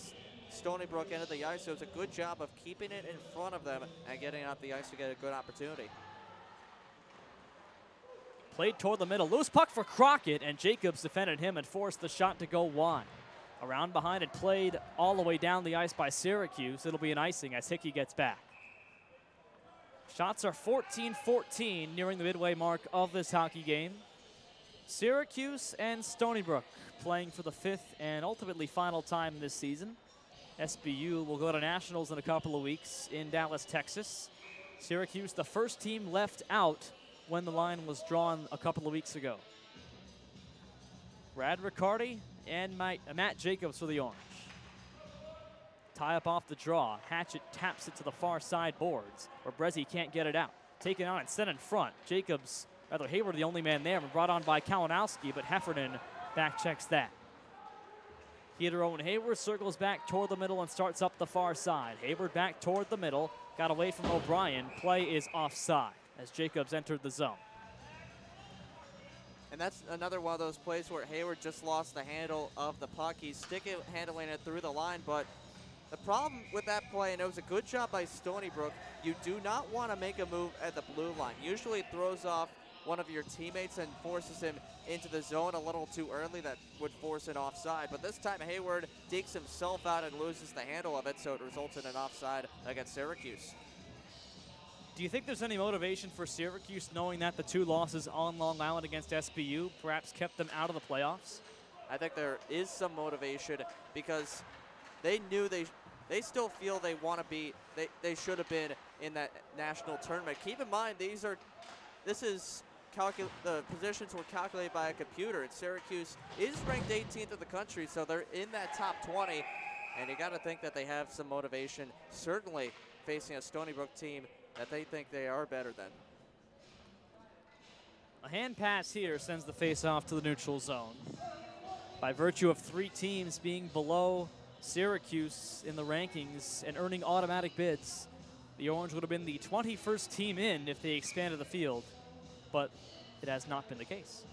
Stony Brook end of the ice, it was a good job of keeping it in front of them and getting out the ice to get a good opportunity. Played toward the middle, loose puck for Crockett, and Jacobs defended him and forced the shot to go wide. Around behind and played all the way down the ice by Syracuse. It'll be an icing as Hickey gets back. Shots are 14-14 nearing the midway mark of this hockey game. Syracuse and Stony Brook playing for the 5th and ultimately final time this season. SBU will go to Nationals in a couple of weeks in Dallas, Texas. Syracuse, the first team left out when the line was drawn a couple of weeks ago. Brad Riccardi and Matt Jacobs for the Orange. Tie up off the draw. Hatchett taps it to the far side boards where Brezzi can't get it out. Taken out and sent in front. Jacobs, rather Hayward the only man there, brought on by Kalinowski, but Heffernan back checks that. Hero and Hayward circles back toward the middle and starts up the far side. Hayward back toward the middle, got away from O'Brien. Play is offside as Jacobs entered the zone. And that's another one of those plays where Hayward just lost the handle of the puck. He's handling it through the line, but the problem with that play, and it was a good job by Stony Brook, you do not want to make a move at the blue line. Usually it throws off one of your teammates and forces him into the zone a little too early. That would force an offside. But this time Hayward digs himself out and loses the handle of it, so it results in an offside against Syracuse. Do you think there's any motivation for Syracuse knowing that the 2 losses on Long Island against SBU perhaps kept them out of the playoffs? I think there is some motivation because they knew they still feel they want to be, they should have been in that national tournament. Keep in mind, the positions were calculated by a computer, and Syracuse is ranked 18th in the country, so they're in that top 20, and you got to think that they have some motivation, certainly facing a Stony Brook team that they think they are better than. A hand pass here sends the face-off to the neutral zone. By virtue of 3 teams being below Syracuse in the rankings and earning automatic bids, the Orange would have been the 21st team in if they expanded the field, but it has not been the case.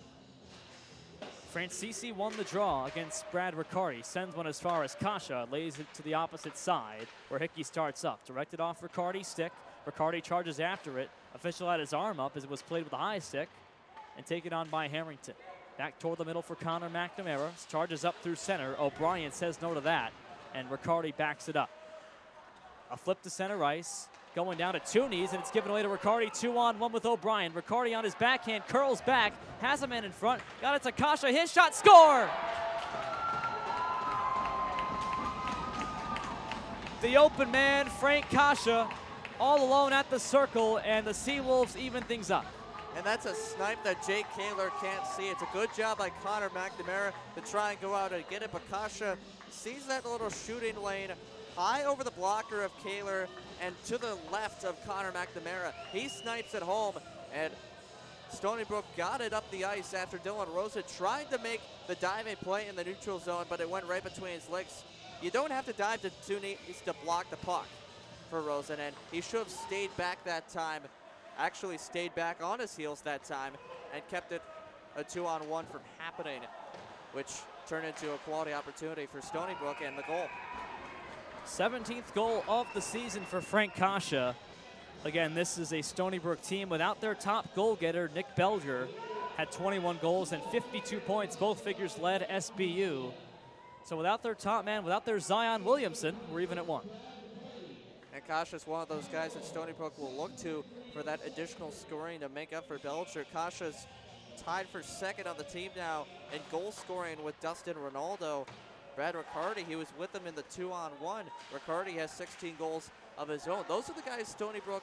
Francisi won the draw against Brad Riccardi, sends one as far as Kasha, lays it to the opposite side where Hickey starts up. Directed off Riccardi's stick. Riccardi charges after it. Official had his arm up as it was played with a high stick and taken on by Harrington. Back toward the middle for Connor McNamara. Charges up through center. O'Brien says no to that, and Riccardi backs it up. A flip to center ice. Going down to 2 knees, and it's given away to Riccardi. 2-on-1 with O'Brien. Riccardi on his backhand, curls back, has a man in front. Got it to Kasha. His shot, score! The open man, Frank Kasha, all alone at the circle, and the Seawolves even things up. And that's a snipe that Jake Kaler can't see. It's a good job by Connor McNamara to try and go out and get it, but Kasha sees that little shooting lane high over the blocker of Kaler and to the left of Connor McNamara. He snipes it home, and Stony Brook got it up the ice after Dylan Rosa tried to make the diving play in the neutral zone, but it went right between his legs. You don't have to dive to 2 knees to block the puck for Rosen, and he should have stayed back that time, actually stayed back on his heels that time, and kept it a 2-on-1 from happening, which turned into a quality opportunity for Stony Brook and the goal. 17th goal of the season for Frank Kasha. Again, this is a Stony Brook team without their top goal getter, Nick Belger. Had 21 goals and 52 points. Both figures led SBU. So without their top man, without their Zion Williamson, we're even at 1. And Kasha's one of those guys that Stony Brook will look to for that additional scoring to make up for Belcher. Kasha's tied for 2nd on the team now in goal scoring with Dustin Ronaldo. Brad Riccardi, he was with them in the 2-on-1. Riccardi has 16 goals of his own. Those are the guys Stony Brook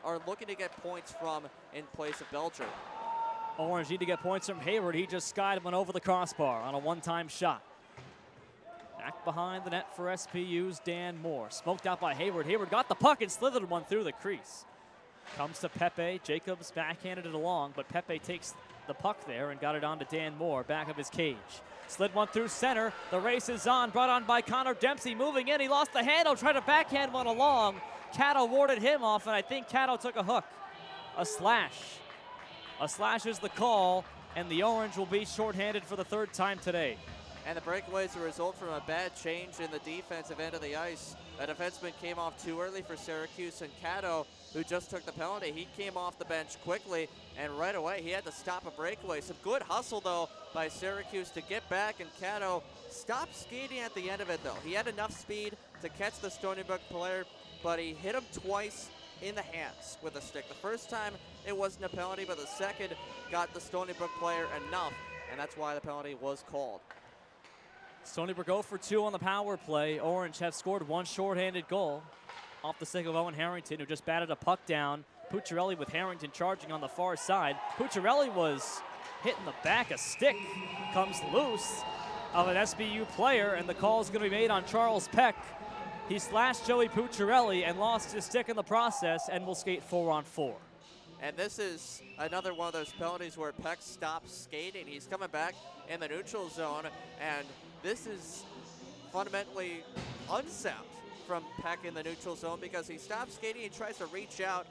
are looking to get points from in place of Belcher. Orange need to get points from Hayward. He just skied one over the crossbar on a one-time shot. Back behind the net for SPU's Dan Moore. Smoked out by Hayward. Hayward got the puck and slithered one through the crease. Comes to Pepe. Jacobs backhanded it along, but Pepe takes the puck there and got it on to Dan Moore, back of his cage. Slid one through center. The race is on. Brought on by Connor Dempsey. Moving in. He lost the handle. Tried to backhand one along. Cato warded him off, and I think Cato took a hook. A slash. A slash is the call, and the Orange will be shorthanded for the third time today. And the breakaway is a result from a bad change in the defensive end of the ice. A defenseman came off too early for Syracuse, and Cato, who just took the penalty, he came off the bench quickly, and right away he had to stop a breakaway. Some good hustle, though, by Syracuse to get back, and Cato stopped skating at the end of it, though. He had enough speed to catch the Stony Brook player, but he hit him twice in the hands with a stick. The first time it wasn't a penalty, but the second got the Stony Brook player enough, and that's why the penalty was called. Stony Brook 0 for 2 on the power play. Orange have scored one shorthanded goal off the stick of Owen Harrington, who just batted a puck down. Pucciarelli with Harrington charging on the far side. Pucciarelli was hitting the back. A stick comes loose of an SBU player, and the call is going to be made on Charles Peck. He slashed Joey Pucciarelli and lost his stick in the process, and will skate 4-on-4. And this is another one of those penalties where Peck stops skating. He's coming back in the neutral zone, and this is fundamentally unsound from Peck in the neutral zone because he stops skating. He tries to reach out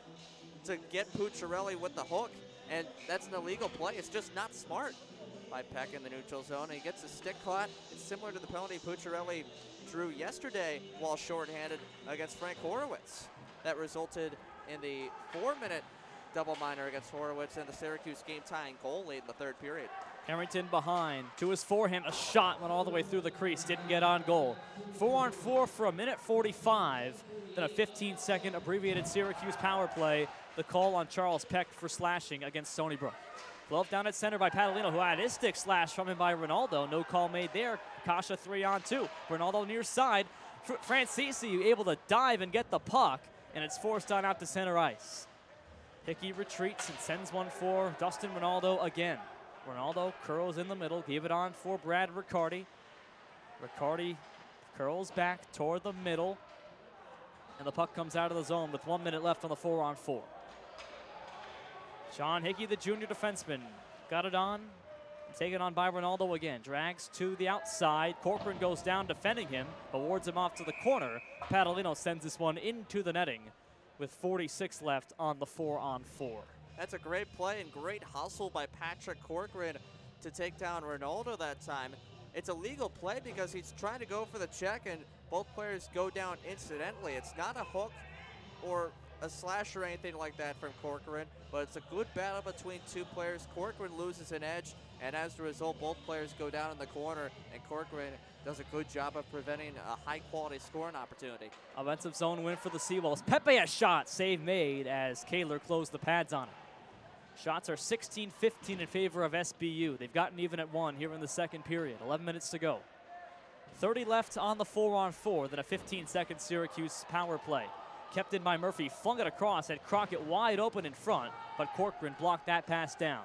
to get Pucciarelli with the hook, and that's an illegal play. It's just not smart by Peck in the neutral zone. And he gets his stick caught. It's similar to the penalty Pucciarelli drew yesterday while shorthanded against Frank Horowitz. That resulted in the 4-minute double minor against Horowitz and the Syracuse game-tying goal late in the third period. Harrington behind to his forehand. A shot went all the way through the crease. Didn't get on goal. 4-on-4 for a minute 45. Then a 15-second abbreviated Syracuse power play. The call on Charles Peck for slashing against Stony Brook. Glove down at center by Padalino, who had his stick slashed from him by Ronaldo. No call made there. Kasha 3-on-2. Ronaldo near side. Francisi able to dive and get the puck, and it's forced on out to center ice. Hickey retreats and sends one for Dustin Ronaldo again. Ronaldo curls in the middle, gave it on for Brad Riccardi. Riccardi curls back toward the middle, and the puck comes out of the zone with 1 minute left on the 4-on-4. Sean Hickey, the junior defenseman, got it on, taken on by Ronaldo again. Drags to the outside. Corcoran goes down defending him, awards him off to the corner. Padalino sends this one into the netting with 46 left on the 4-on-4. That's a great play and great hustle by Patrick Corcoran to take down Ronaldo that time. It's a legal play because he's trying to go for the check, and both players go down incidentally. It's not a hook or a slash or anything like that from Corcoran, but it's a good battle between two players. Corcoran loses an edge, and as a result, both players go down in the corner, and Corcoran does a good job of preventing a high-quality scoring opportunity. Offensive zone win for the Seawolves. Pepe a shot, save made as Kaler closed the pads on it. Shots are 16-15 in favor of SBU. They've gotten even at 1 here in the second period. 11 minutes to go. 30 left on the 4-on-4, then a 15-second Syracuse power play. Kept in by Murphy, flung it across, had Crockett wide open in front, but Corcoran blocked that pass down.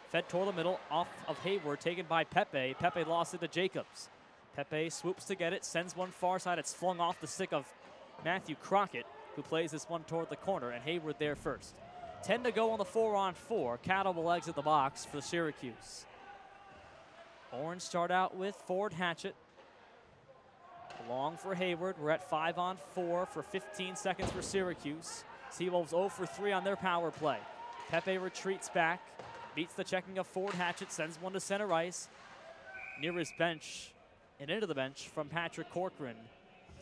Fed toward the middle, off of Hayward, taken by Pepe. Pepe lost it to Jacobs. Pepe swoops to get it, sends one far side. It's flung off the stick of Matthew Crockett, who plays this one toward the corner, and Hayward there first. 10 to go on the 4-on-4. Cattle will exit the box for Syracuse. Orange start out with Ford Hatchett. Long for Hayward. We're at 5-on-4 for 15 seconds for Syracuse. Seawolves 0 for 3 on their power play. Pepe retreats back, beats the checking of Ford Hatchett, sends one to center ice. Near his bench and into the bench from Patrick Corcoran.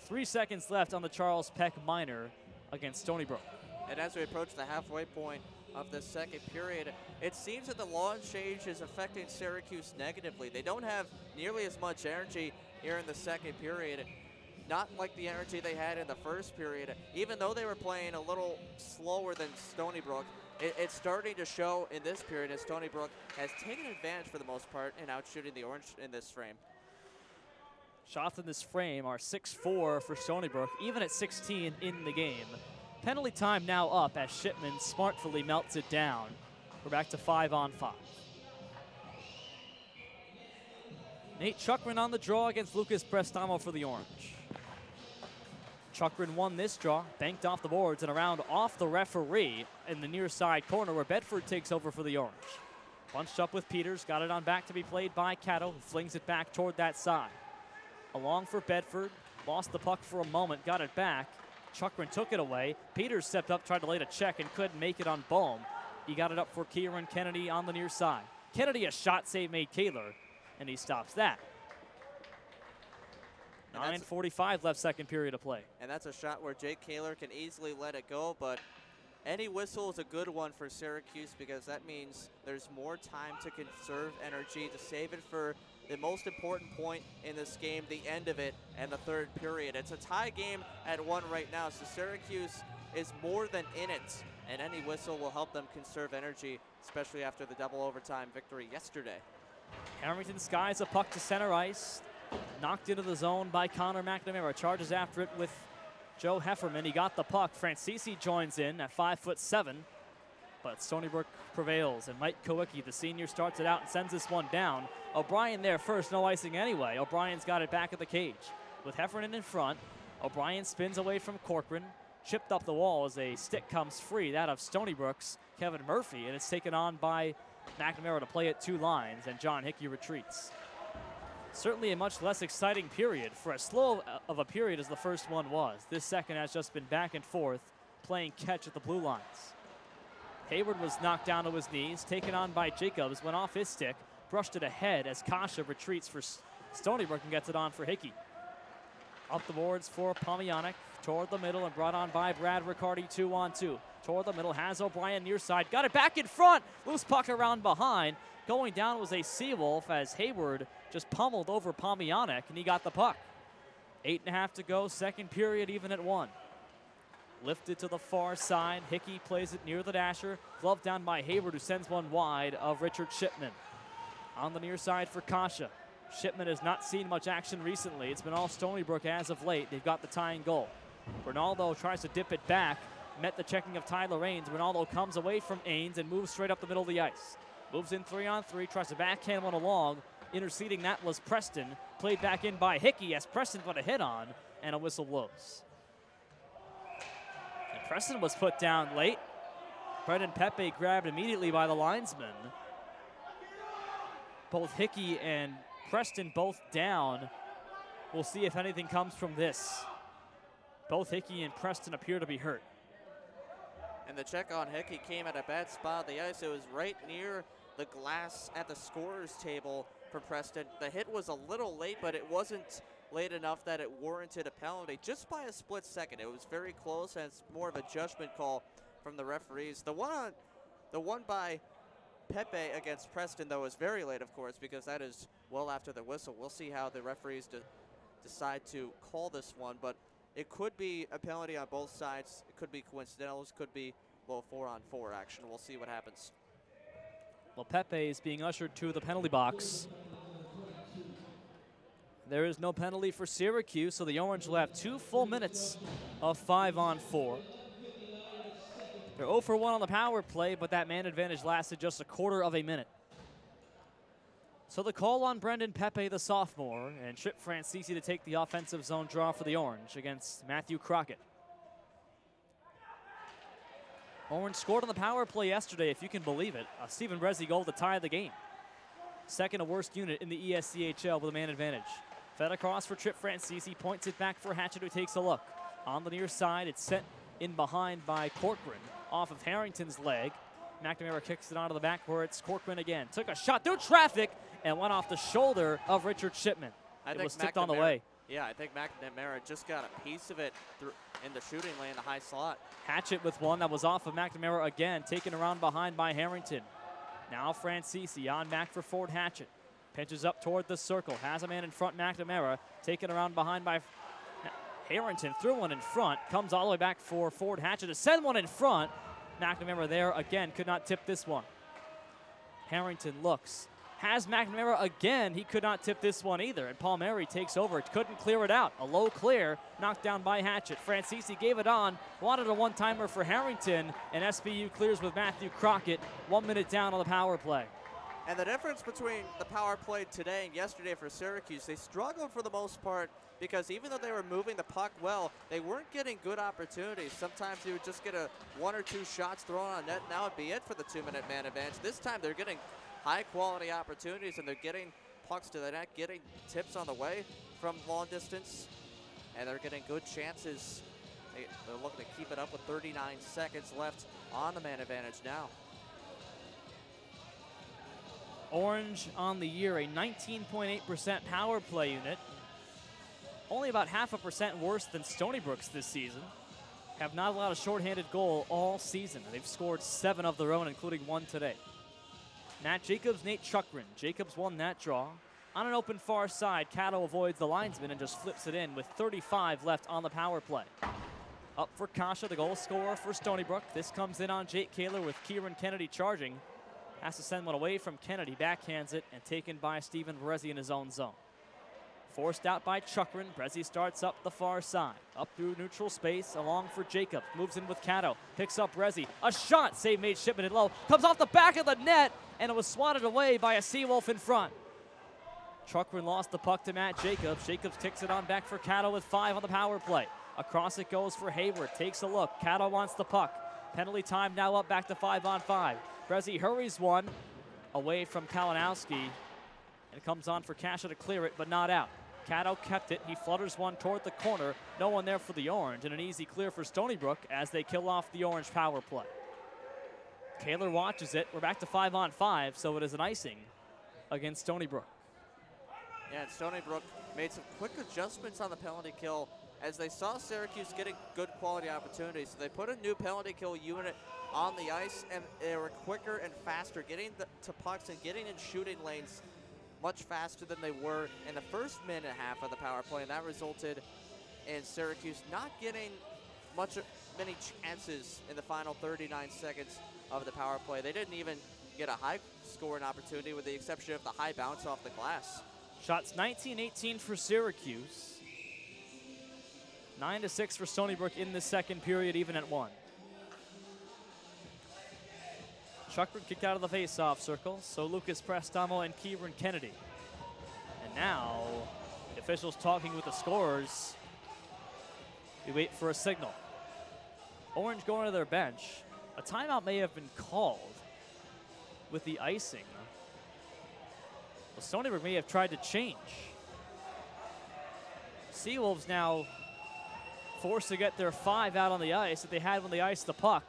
3 seconds left on the Charles Peck minor against Stony Brook. And as we approach the halfway point of the second period, it seems that the launch change is affecting Syracuse negatively. They don't have nearly as much energy here in the second period, not like the energy they had in the first period. Even though they were playing a little slower than Stony Brook, it's starting to show in this period as Stony Brook has taken advantage for the most part in outshooting the Orange in this frame. Shots in this frame are 6-4 for Stony Brook, even at 16 in the game. Penalty time now up as Shipman smartfully melts it down. We're back to 5-on-5. Nate Chuckman on the draw against Lucas Prestamo for the Orange. Chuckman won this draw, banked off the boards and around off the referee in the near side corner where Bedford takes over for the Orange. Bunched up with Peters, got it on back to be played by Cato, who flings it back toward that side. Along for Bedford, lost the puck for a moment, got it back. Chuckman took it away. Peters stepped up, tried to lay a check and couldn't make it on Bohm. He got it up for Kieran Kennedy on the near side. Kennedy, a shot save made Kaler, and he stops that. 9:45 left second period of play. And that's a shot where Jake Kaler can easily let it go, but any whistle is a good one for Syracuse because that means there's more time to conserve energy, to save it for the most important point in this game, the end of it, and the third period. It's a tie game at 1 right now, so Syracuse is more than in it, and any whistle will help them conserve energy, especially after the double overtime victory yesterday. Harrington skies a puck to center ice. Knocked into the zone by Connor McNamara. Charges after it with Joe Hefferman. He got the puck. Francisi joins in at 5'7", but Stony Brook prevails. And Mike Kowicki, the senior, starts it out and sends this one down. O'Brien there first, no icing anyway. O'Brien's got it back at the cage. With Heffernan in front, O'Brien spins away from Corcoran. Chipped up the wall as a stick comes free. That of Stony Brook's Kevin Murphy, and it's taken on by McNamara to play it 2 lines, and John Hickey retreats. Certainly a much less exciting period for as slow of a period as the first one was. This second has just been back and forth, playing catch at the blue lines. Hayward was knocked down to his knees, taken on by Jacobs, went off his stick, brushed it ahead as Kasha retreats for Stony Brook and gets it on for Hickey. Up the boards for Pomyanik, toward the middle and brought on by Brad Riccardi, 2-on-2. Toward the middle, has O'Brien near side, got it back in front, loose puck around behind. Going down was a Seawolf as Hayward just pummeled over Pomyanik, and he got the puck. 8.5 to go, second period, even at 1. Lifted to the far side. Hickey plays it near the dasher. Glove down by Hayward, who sends one wide of Richard Shipman. On the near side for Kasha. Shipman has not seen much action recently. It's been all Stony Brook as of late. They've got the tying goal. Ronaldo tries to dip it back. Met the checking of Tyler Ains. Ronaldo comes away from Ains and moves straight up the middle of the ice. Moves in 3-on-3, tries to backhand one along. Interceding that was Preston. Played back in by Hickey as Preston put a hit on, and a whistle blows. And Preston was put down late. Brendan Pepe grabbed immediately by the linesman. Both Hickey and Preston both down. We'll see if anything comes from this. Both Hickey and Preston appear to be hurt. And the check on Hickey came at a bad spot on the ice. It was right near the glass at the scorer's table for Preston. The hit was a little late, but it wasn't late enough that it warranted a penalty just by a split second. It was very close, and it's more of a judgment call from the referees. The one by Pepe against Preston, though, is very late, of course, because that is well after the whistle. We'll see how the referees decide to call this one, but it could be a penalty on both sides. It could be coincidental. It could be a little 4-on-4 action. We'll see what happens. Well, Pepe is being ushered to the penalty box. There is no penalty for Syracuse, so the Orange will have 2 full minutes of 5-on-4. They're 0 for 1 on the power play, but that man advantage lasted just a quarter of a minute. So the call on Brendan Pepe, the sophomore, and Trip Francisi to take the offensive zone draw for the Orange against Matthew Crockett. Orange scored on the power play yesterday, if you can believe it. A Stephen Brezzi goal to tie the game. Second worst unit in the ESCHL with a man advantage. Fed across for Trip Francisi, points it back for Hatchett, who takes a look. On the near side, it's sent in behind by Corcoran, off of Harrington's leg. McNamara kicks it onto the back where it's Corcoran again. Took a shot through traffic and went off the shoulder of Richard Shipman. It was tipped on the way. Yeah, I think McNamara just got a piece of it in the shooting lane, the high slot. Hatchett with one that was off of McNamara again, taken around behind by Harrington. Now Francisi on back for Ford Hatchett. Pinches up toward the circle, has a man in front, McNamara, taken around behind by Harrington, threw one in front, comes all the way back for Ford Hatchett to send one in front. McNamara there again, could not tip this one. Harrington looks, has McNamara again. He could not tip this one either, and Palmieri takes over. Couldn't clear it out. A low clear, knocked down by Hatchett. Francisi gave it on, wanted a one-timer for Harrington, and SBU clears with Matthew Crockett. 1 minute down on the power play. And the difference between the power play today and yesterday for Syracuse, they struggled for the most part because even though they were moving the puck well, they weren't getting good opportunities. Sometimes you would just get one or two shots thrown on net, and that would be it for the 2-minute man advantage. This time they're getting high-quality opportunities, and they're getting pucks to the net, getting tips on the way from long distance, and they're getting good chances. They're looking to keep it up with 39 seconds left on the man advantage now. Orange on the year, a 19.8% power play unit. Only about 0.5% worse than Stony Brook's this season. Have not allowed a shorthanded goal all season. They've scored 7 of their own, including 1 today. Matt Jacobs, Nate Chukrin. Jacobs won that draw. On an open far side, Cato avoids the linesman and just flips it in with 35 left on the power play. Up for Kasha, the goal scorer for Stony Brook. This comes in on Jake Kaler with Kieran Kennedy charging. Has to send one away from Kennedy, backhands it, and taken by Stephen Berberian in his own zone. Forced out by Chukrin. Brezzi starts up the far side. Up through neutral space, along for Jacobs. Moves in with Cato. Picks up Brezzi. A shot, save made Shipman in low. Comes off the back of the net, and it was swatted away by a Seawolf in front. Chukrin lost the puck to Matt Jacobs. Jacobs kicks it on back for Cato with 5 on the power play. Across it goes for Hayward. Takes a look. Cato wants the puck. Penalty time now up back to 5-on-5. Brezzi hurries one away from Kalinowski, and it comes on for Kasha to clear it, but not out. Cato kept it. He flutters one toward the corner. No one there for the Orange, and an easy clear for Stony Brook as they kill off the Orange power play. Kaler watches it. We're back to 5-on-5, so it is an icing against Stony Brook. Yeah, and Stony Brook made some quick adjustments on the penalty kill as they saw Syracuse getting good quality opportunities. So they put a new penalty kill unit on the ice, and they were quicker and faster, getting to pucks and getting in shooting lanes much faster than they were in the first minute and a half of the power play, and that resulted in Syracuse not getting many chances in the final 39 seconds of the power play. They didn't even get a high scoring opportunity with the exception of the high bounce off the glass. Shots 19-18 for Syracuse. 9-6 for Stony Brook in the second period, even at 1. Chukrin kicked out of the face-off circle, so Lucas Prestamo and Kieran Kennedy. And now, the officials talking with the scorers. We wait for a signal. Orange going to their bench. A timeout may have been called with the icing. Well, Stony Brook may have tried to change. Seawolves now forced to get their 5 out on the ice that they had when they iced the puck.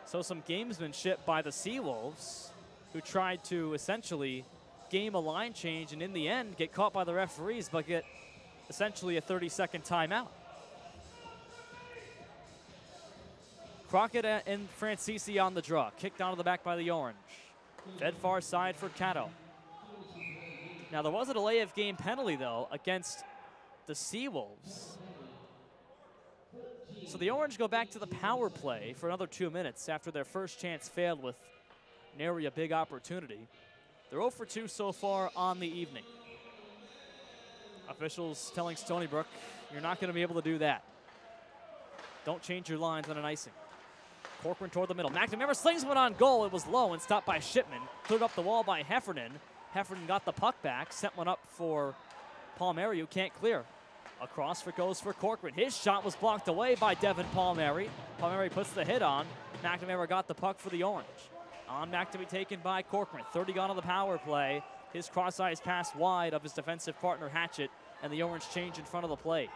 So some gamesmanship by the Seawolves, who tried to essentially game a line change and in the end get caught by the referees but get essentially a 30-second timeout. Crockett and Francisi on the draw. Kicked onto the back by the Orange. Fed far side for Cato. Now there was a delay of game penalty though against the Seawolves. So the Orange go back to the power play for another 2 minutes after their first chance failed with nary a big opportunity. They're 0 for 2 so far on the evening. Officials telling Stony Brook, you're not going to be able to do that. Don't change your lines on an icing. Corcoran toward the middle. McNamara slings one on goal. It was low and stopped by Shipman. Cleared up the wall by Heffernan. Heffernan got the puck back, sent one up for Palmieri, who can't clear. Across it goes for Corcoran. His shot was blocked away by Devin Palmieri. Palmieri puts the hit on. McNamara got the puck for the Orange. On back to be taken by Corcoran. 30 gone on the power play. His cross-ice pass wide of his defensive partner Hatchett, and the Orange change in front of the plate.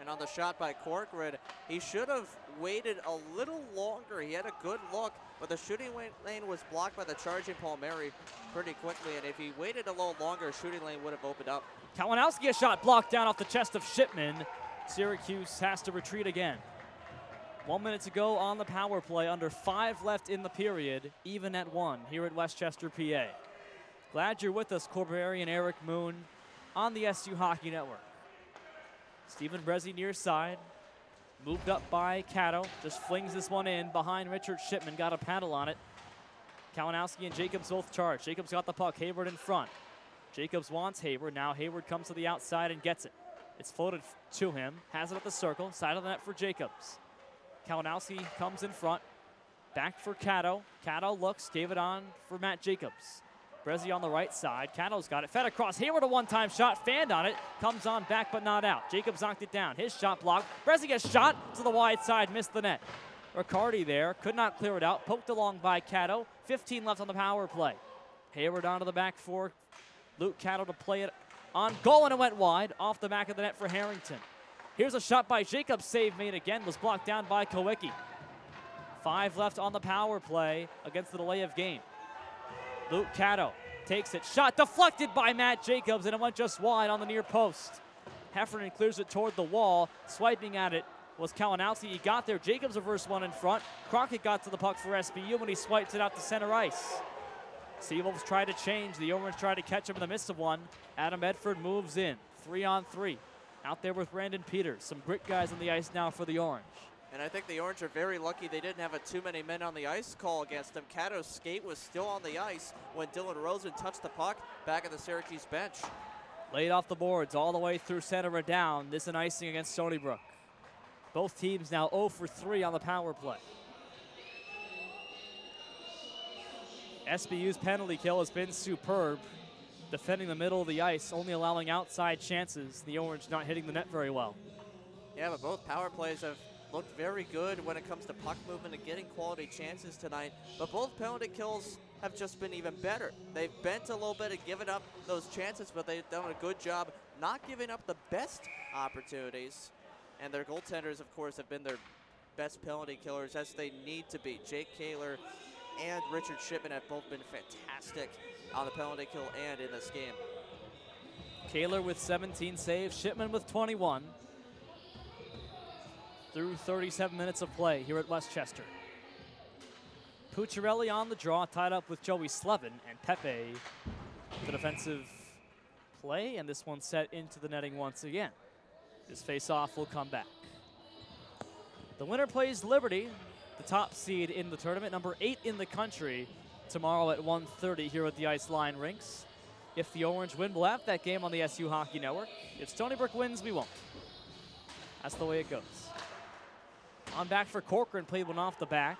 And on the shot by Corcoran, he should have waited a little longer. He had a good look, but the shooting lane was blocked by the charging Palmieri pretty quickly, and if he waited a little longer, shooting lane would have opened up. Kalinowski, a shot blocked down off the chest of Shipman. Syracuse has to retreat again. 1 minute to go on the power play, under 5 left in the period, even at 1 here at Westchester, PA. Glad you're with us, Cory and Eric Moon on the SU Hockey Network. Stephen Brezzi near side, moved up by Cato, just flings this one in behind Richard Shipman, got a paddle on it. Kalinowski and Jacobs both charged. Jacobs got the puck, Hayward in front. Jacobs wants Hayward, now Hayward comes to the outside and gets it. It's floated to him, has it at the circle, side of the net for Jacobs. Kalinowski comes in front, Back for Cato. Cato looks, gave it on for Matt Jacobs. Brezzi on the right side. Cato's got it. Fed across. Hayward a one-time shot. Fanned on it. Comes on back but not out. Jacobs knocked it down. His shot blocked. Brezzi gets shot to the wide side. Missed the net. Riccardi there. Could not clear it out. Poked along by Cato. 15 left on the power play. Hayward onto the back for Luke Cato to play it on goal, and it went wide. Off the back of the net for Harrington. Here's a shot by Jacobs. Save made again. Was blocked down by Kowicki. 5 left on the power play against the delay of game. Luke Cato takes it. Shot deflected by Matt Jacobs, and it went just wide on the near post. Heffernan clears it toward the wall. Swiping at it was Kalinowski. He got there. Jacobs reversed one in front. Crockett got to the puck for SBU when he swipes it out to center ice. Seawolves try to change. The Orange try to catch him in the midst of one. Adam Edford moves in. 3-on-3. Out there with Brandon Peters. Some grit guys on the ice now for the Orange. And I think the Orange are very lucky they didn't have too many men on the ice call against them. Cato's skate was still on the ice when Dylan Rosen touched the puck back at the Syracuse bench. Laid off the boards all the way through center and down. This an icing against Stony Brook. Both teams now 0 for 3 on the power play. SBU's penalty kill has been superb. Defending the middle of the ice, only allowing outside chances. The Orange not hitting the net very well. Yeah, but both power plays have looked very good when it comes to puck movement and getting quality chances tonight. But both penalty kills have just been even better. They've bent a little bit and given up those chances, but they've done a good job not giving up the best opportunities. And their goaltenders, of course, have been their best penalty killers, as they need to be. Jake Kaler and Richard Shipman have both been fantastic on the penalty kill and in this game. Kaler with 17 saves, Shipman with 21. Through 37 minutes of play here at Westchester. Pucciarelli on the draw, tied up with Joey Slevin, and Pepe the defensive play, and this one set into the netting once again. This face-off will come back. The winner plays Liberty, the top seed in the tournament, number 8 in the country, tomorrow at 1:30 here at the Ice Line Rinks. If the Orange win, we'll have that game on the SU Hockey Network. If Stony Brook wins, we won't. That's the way it goes. On back for Corcoran, played one off the back.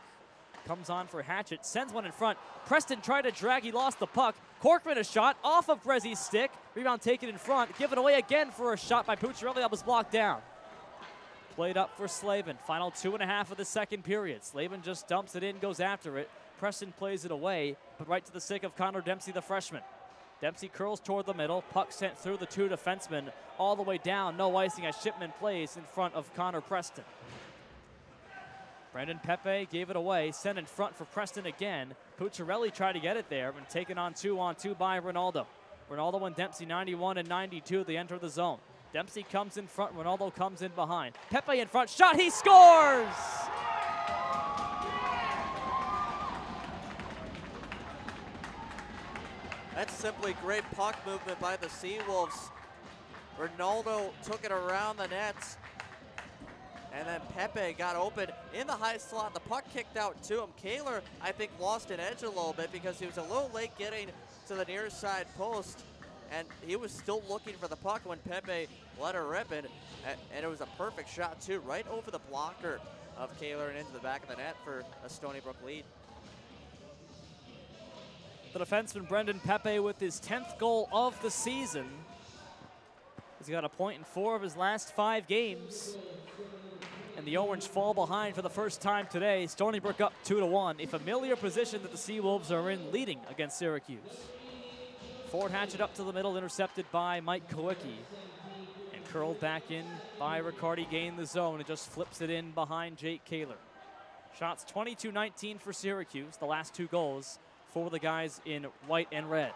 Comes on for Hatchett, sends one in front. Preston tried to drag, he lost the puck. Corcoran a shot off of Brezzi's stick. Rebound taken in front, given away again for a shot by Pucciarelli that was blocked down. Played up for Slavin. Final 2.5 of the second period. Slavin just dumps it in, goes after it. Preston plays it away, but right to the stick of Connor Dempsey, the freshman. Dempsey curls toward the middle. Puck sent through the 2 defensemen all the way down. No icing as Shipman plays in front of Connor Preston. Brendan Pepe gave it away, sent in front for Preston again. Pucciarelli tried to get it there, and taken on 2-on-2 by Ronaldo. Ronaldo and Dempsey 91 and 92, they enter the zone. Dempsey comes in front, Ronaldo comes in behind. Pepe in front, shot, he scores! That's simply great puck movement by the Seawolves. Ronaldo took it around the nets, and then Pepe got open in the high slot. The puck kicked out to him. Kaler, I think, lost an edge a little bit because he was a little late getting to the near side post, and he was still looking for the puck when Pepe let her rip it, and it was a perfect shot, too, right over the blocker of Kaler and into the back of the net for a Stony Brook lead. The defenseman Brendan Pepe with his 10th goal of the season. He's got a point in 4 of his last 5 games. And the Orange fall behind for the first time today. Stony Brook up 2-1. A familiar position that the Seawolves are in, leading against Syracuse. Ford Hatchet up to the middle, intercepted by Mike Kowicki. And curled back in by Riccardi, gained the zone and just flips it in behind Jake Kaler. Shots 22-19 for Syracuse, the last 2 goals for the guys in white and red.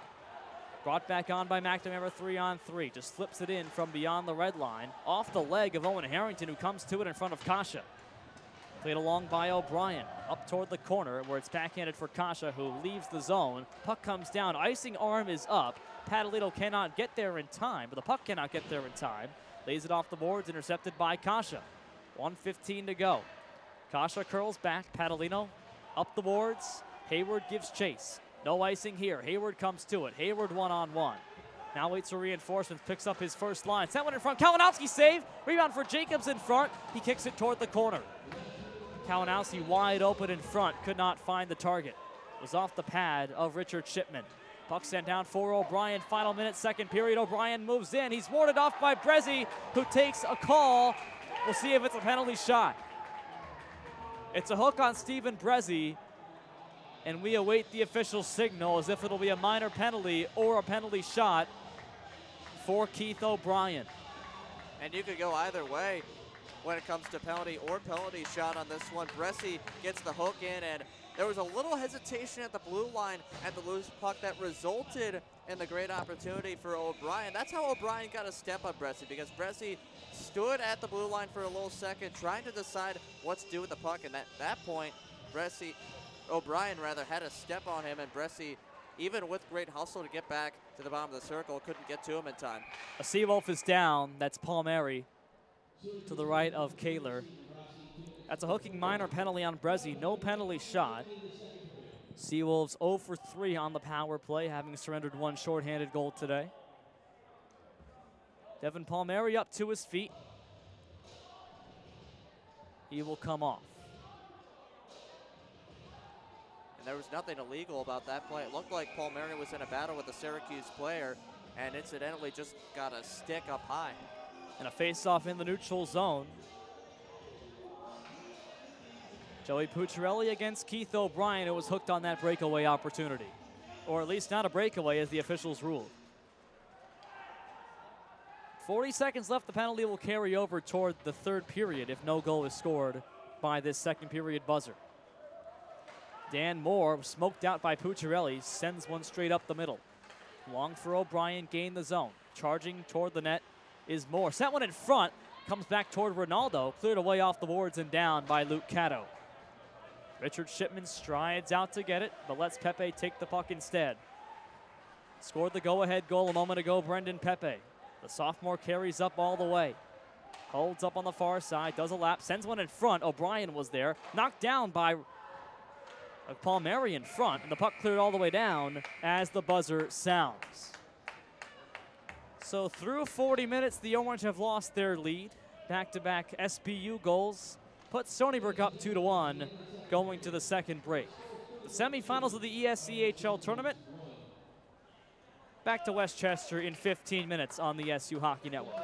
Brought back on by McNamara, 3-on-3. Just flips it in from beyond the red line. Off the leg of Owen Harrington, who comes to it in front of Kasha. Played along by O'Brien. Up toward the corner, where it's backhanded for Kasha, who leaves the zone. Puck comes down. Icing arm is up. Padalino cannot get there in time, but the puck cannot get there in time. Lays it off the boards, intercepted by Kasha. 1:15 to go. Kasha curls back. Padalino up the boards. Hayward gives chase. No icing here. Hayward comes to it. Hayward 1-on-1. Now waits for reinforcements. Picks up his first line. Sent one in front. Kalinowski save. Rebound for Jacobs in front. He kicks it toward the corner. Kalinowski wide open in front, could not find the target. It was off the pad of Richard Shipman. Puck sent down for O'Brien. Final minute, second period. O'Brien moves in. He's warded off by Brezzi, who takes a call. We'll see if it's a penalty shot. It's a hook on Stephen Brezzi, and we await the official signal as if it'll be a minor penalty or a penalty shot for Keith O'Brien. And you could go either way when it comes to penalty or penalty shot on this one. Brezzi gets the hook in, and there was a little hesitation at the blue line at the loose puck that resulted in the great opportunity for O'Brien. That's how O'Brien got a step on Brezzi, because Brezzi stood at the blue line for a little second trying to decide what to do with the puck, and at that point, O'Brien had a step on him, and Brezzi, even with great hustle to get back to the bottom of the circle, couldn't get to him in time. A Seawolf is down. That's Palmieri to the right of Kaler. That's a hooking minor penalty on Brezzi. No penalty shot. Seawolves 0 for 3 on the power play, having surrendered one shorthanded goal today. Devin Palmieri up to his feet. He will come off. And there was nothing illegal about that play. It looked like Palmieri was in a battle with a Syracuse player and incidentally just got a stick up high. And a face-off in the neutral zone. Joey Pucciarelli against Keith O'Brien, who was hooked on that breakaway opportunity. Or at least not a breakaway, as the officials ruled. 40 seconds left. The penalty will carry over toward the third period if no goal is scored by this second period buzzer. Dan Moore, smoked out by Pucciarelli, sends one straight up the middle. Long for O'Brien, gain the zone. Charging toward the net is Moore. Sent one in front, comes back toward Ronaldo, cleared away off the boards and down by Luke Cato. Richard Shipman strides out to get it, but lets Pepe take the puck instead. Scored the go-ahead goal a moment ago, Brendan Pepe. The sophomore carries up all the way. Holds up on the far side, does a lap, sends one in front. O'Brien was there, knocked down by Palmieri in front, and the puck cleared all the way down as the buzzer sounds. So through 40 minutes, the Orange have lost their lead. Back-to-back SBU goals put Stony Brook up 2-1 going to the second break. The semifinals of the ESCHL tournament back to Westchester in 15 minutes on the SU Hockey Network.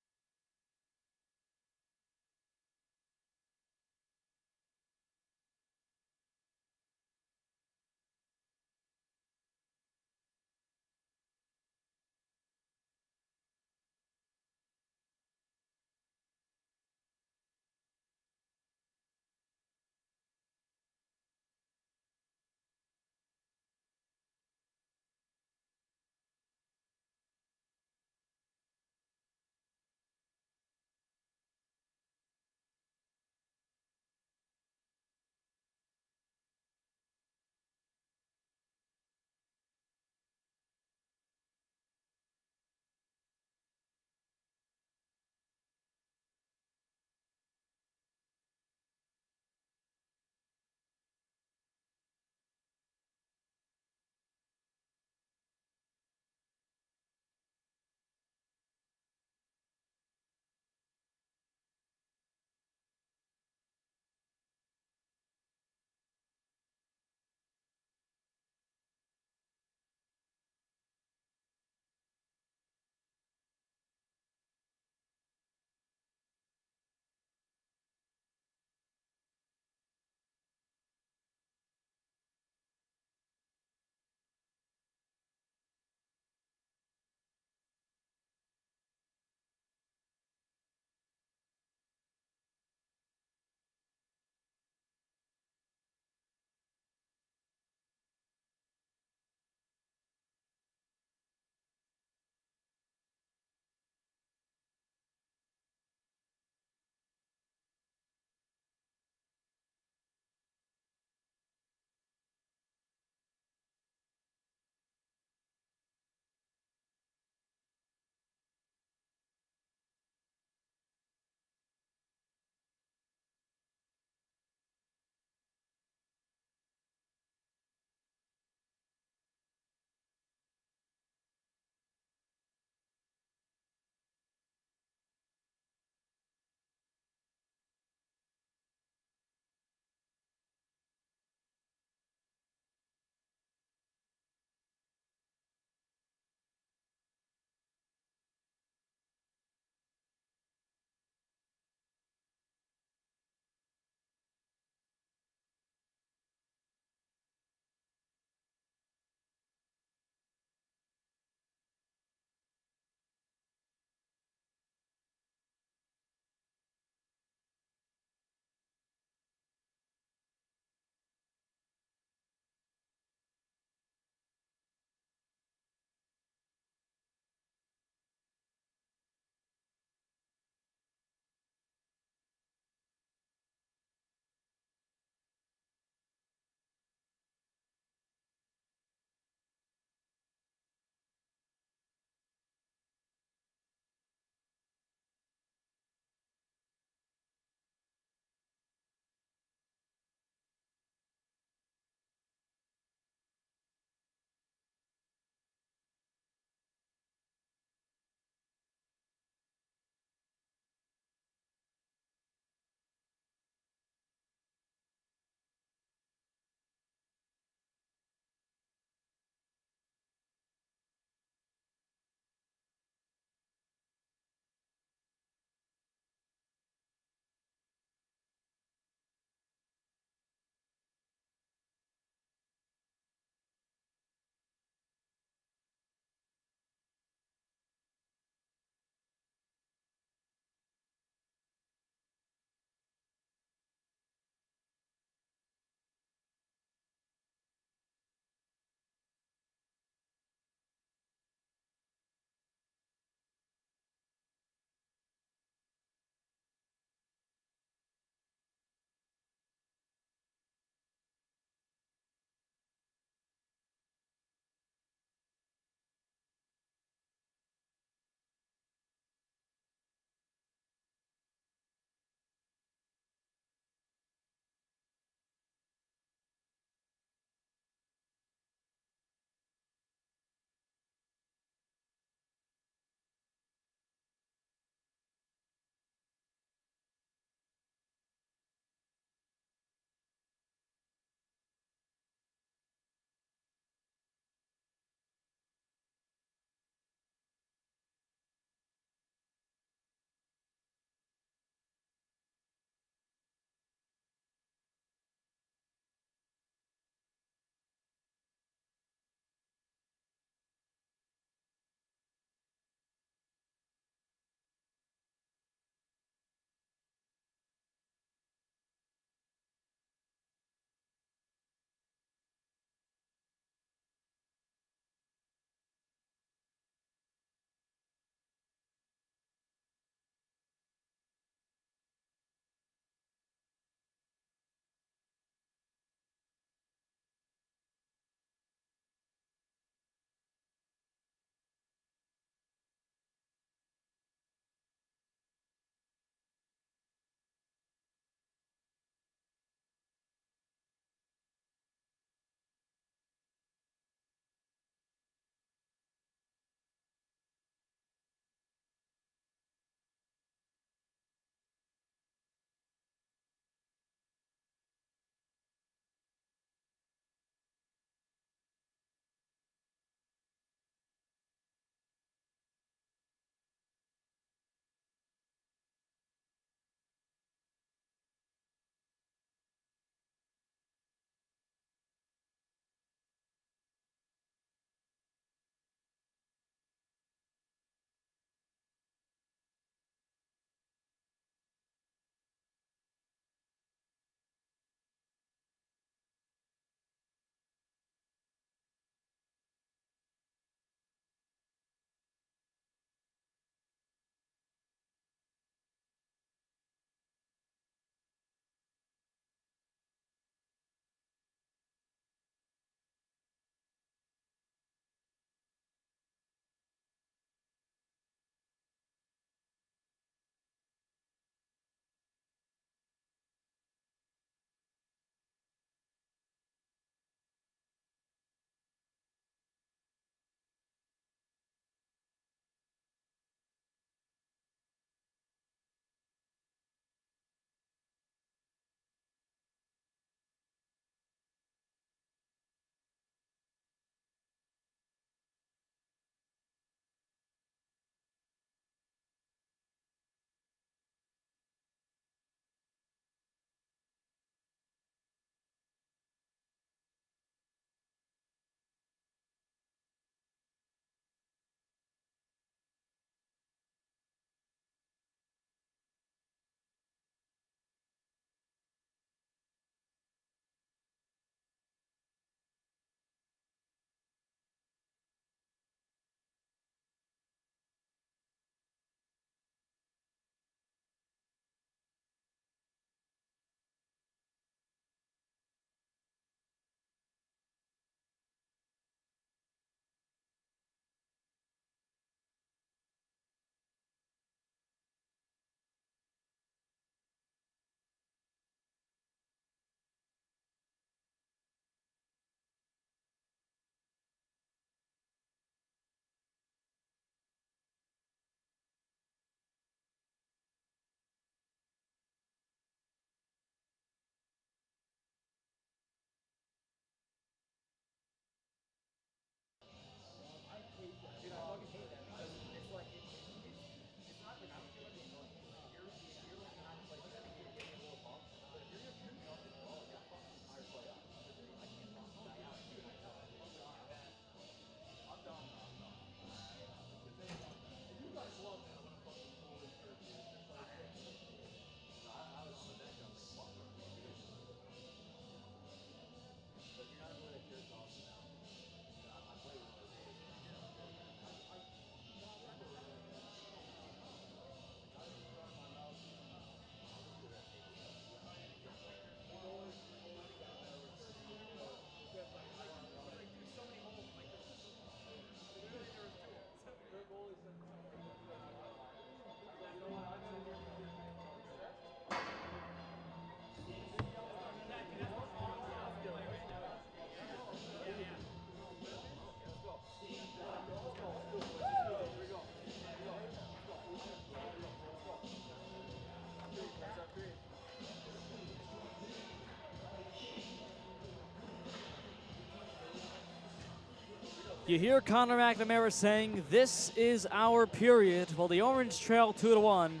You hear Connor McNamara saying, "This is our period." Well, the Orange trail 2-1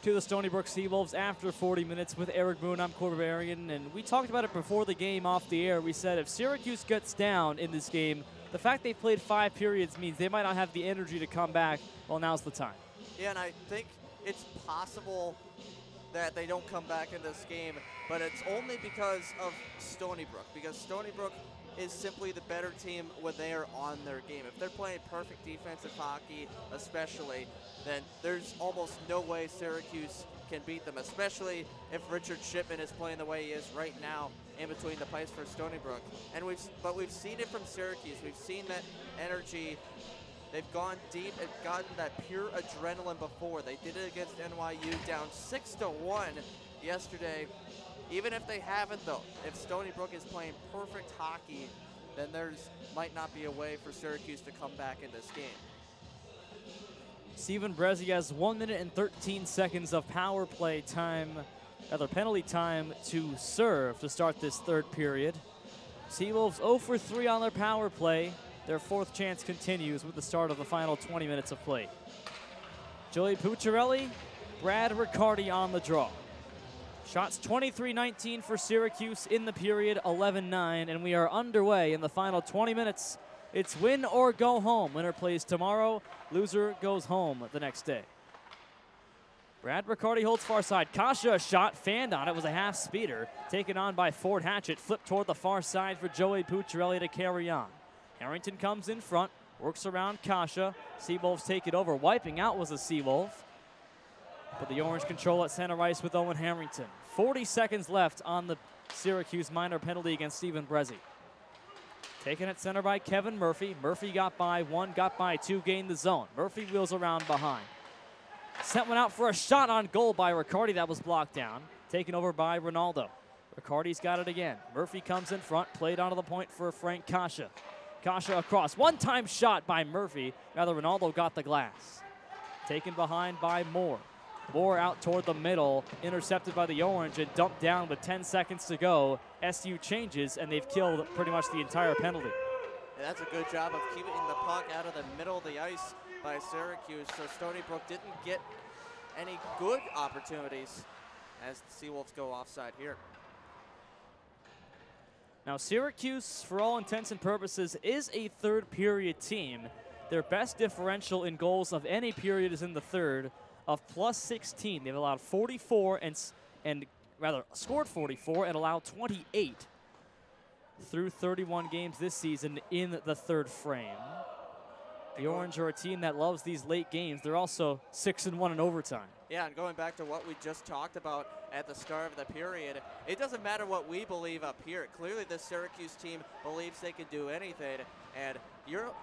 to the Stony Brook Seawolves after 40 minutes with Eric Moon. I'm Cory Berberian, and we talked about it before the game off the air. We said if Syracuse gets down in this game, the fact they've played 5 periods means they might not have the energy to come back. Well, now's the time. Yeah, and I think it's possible that they don't come back in this game, but it's only because of Stony Brook, because Stony Brook is simply the better team when they are on their game. If they're playing perfect defensive hockey, especially, then there's almost no way Syracuse can beat them, especially if Richard Shipman is playing the way he is right now in between the pipes for Stony Brook. And we've seen it from Syracuse. We've seen that energy. They've gone deep and gotten that pure adrenaline before. They did it against NYU, down 6-1 yesterday. Even if they haven't, though, if Stony Brook is playing perfect hockey, then there's might not be a way for Syracuse to come back in this game. Steven Brezzi has 1 minute and 13 seconds of power play time, rather penalty time to serve to start this third period. Seawolves 0 for 3 on their power play. Their 4th chance continues with the start of the final 20 minutes of play. Joey Pucciarelli, Brad Riccardi on the draw. Shots 23-19 for Syracuse in the period, 11-9, and we are underway in the final 20 minutes. It's win or go home. Winner plays tomorrow, loser goes home the next day. Brad Riccardi holds far side. Kasha, a shot, fanned on it, was a half speeder. Taken on by Ford Hatchett, flipped toward the far side for Joey Pucciarelli to carry on. Harrington comes in front, works around Kasha. Seawolves take it over. Wiping out was a Seawolf. But the Orange control at center ice with Owen Harrington. 40 seconds left on the Syracuse minor penalty against Steven Brezzi. Taken at center by Kevin Murphy. Murphy got by 1, got by 2, gained the zone. Murphy wheels around behind. Sent one out for a shot on goal by Riccardi. That was blocked down. Taken over by Ronaldo. Riccardi's got it again. Murphy comes in front, played onto the point for Frank Kasha. Kasha across. One-time shot by Murphy. Rather, Ronaldo got the glass. Taken behind by Moore. Moore out toward the middle, intercepted by the Orange and dumped down with 10 seconds to go. SU changes, and they've killed pretty much the entire penalty. Yeah, that's a good job of keeping the puck out of the middle of the ice by Syracuse, so Stony Brook didn't get any good opportunities as the Seawolves go offside here. Now, Syracuse, for all intents and purposes, is a third period team. Their best differential in goals of any period is in the third, of +16. They've allowed 44 and rather scored 44 and allowed 28 through 31 games this season in the third frame. The Orange are a team that loves these late games. They're also 6-1 in overtime. Yeah, and going back to what we just talked about at the start of the period, it doesn't matter what we believe up here. Clearly the Syracuse team believes they can do anything, and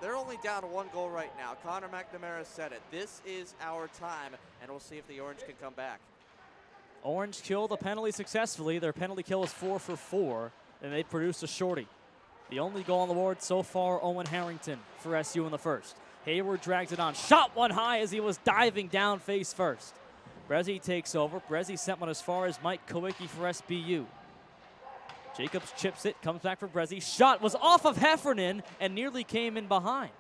they're only down 1 goal right now. Connor McNamara said it. This is our time, and we'll see if the Orange can come back. Orange killed a penalty successfully. Their penalty kill is 4 for 4, and they produced a shorty. The only goal on the board so far, Owen Harrington for SU in the first. Hayward drags it on. Shot one high as he was diving down face first. Brezzi takes over. Brezzi sent one as far as Mike Kowicki for SBU. Jacobs chips it, comes back for Brezzi. Shot was off of Heffernan and nearly came in behind.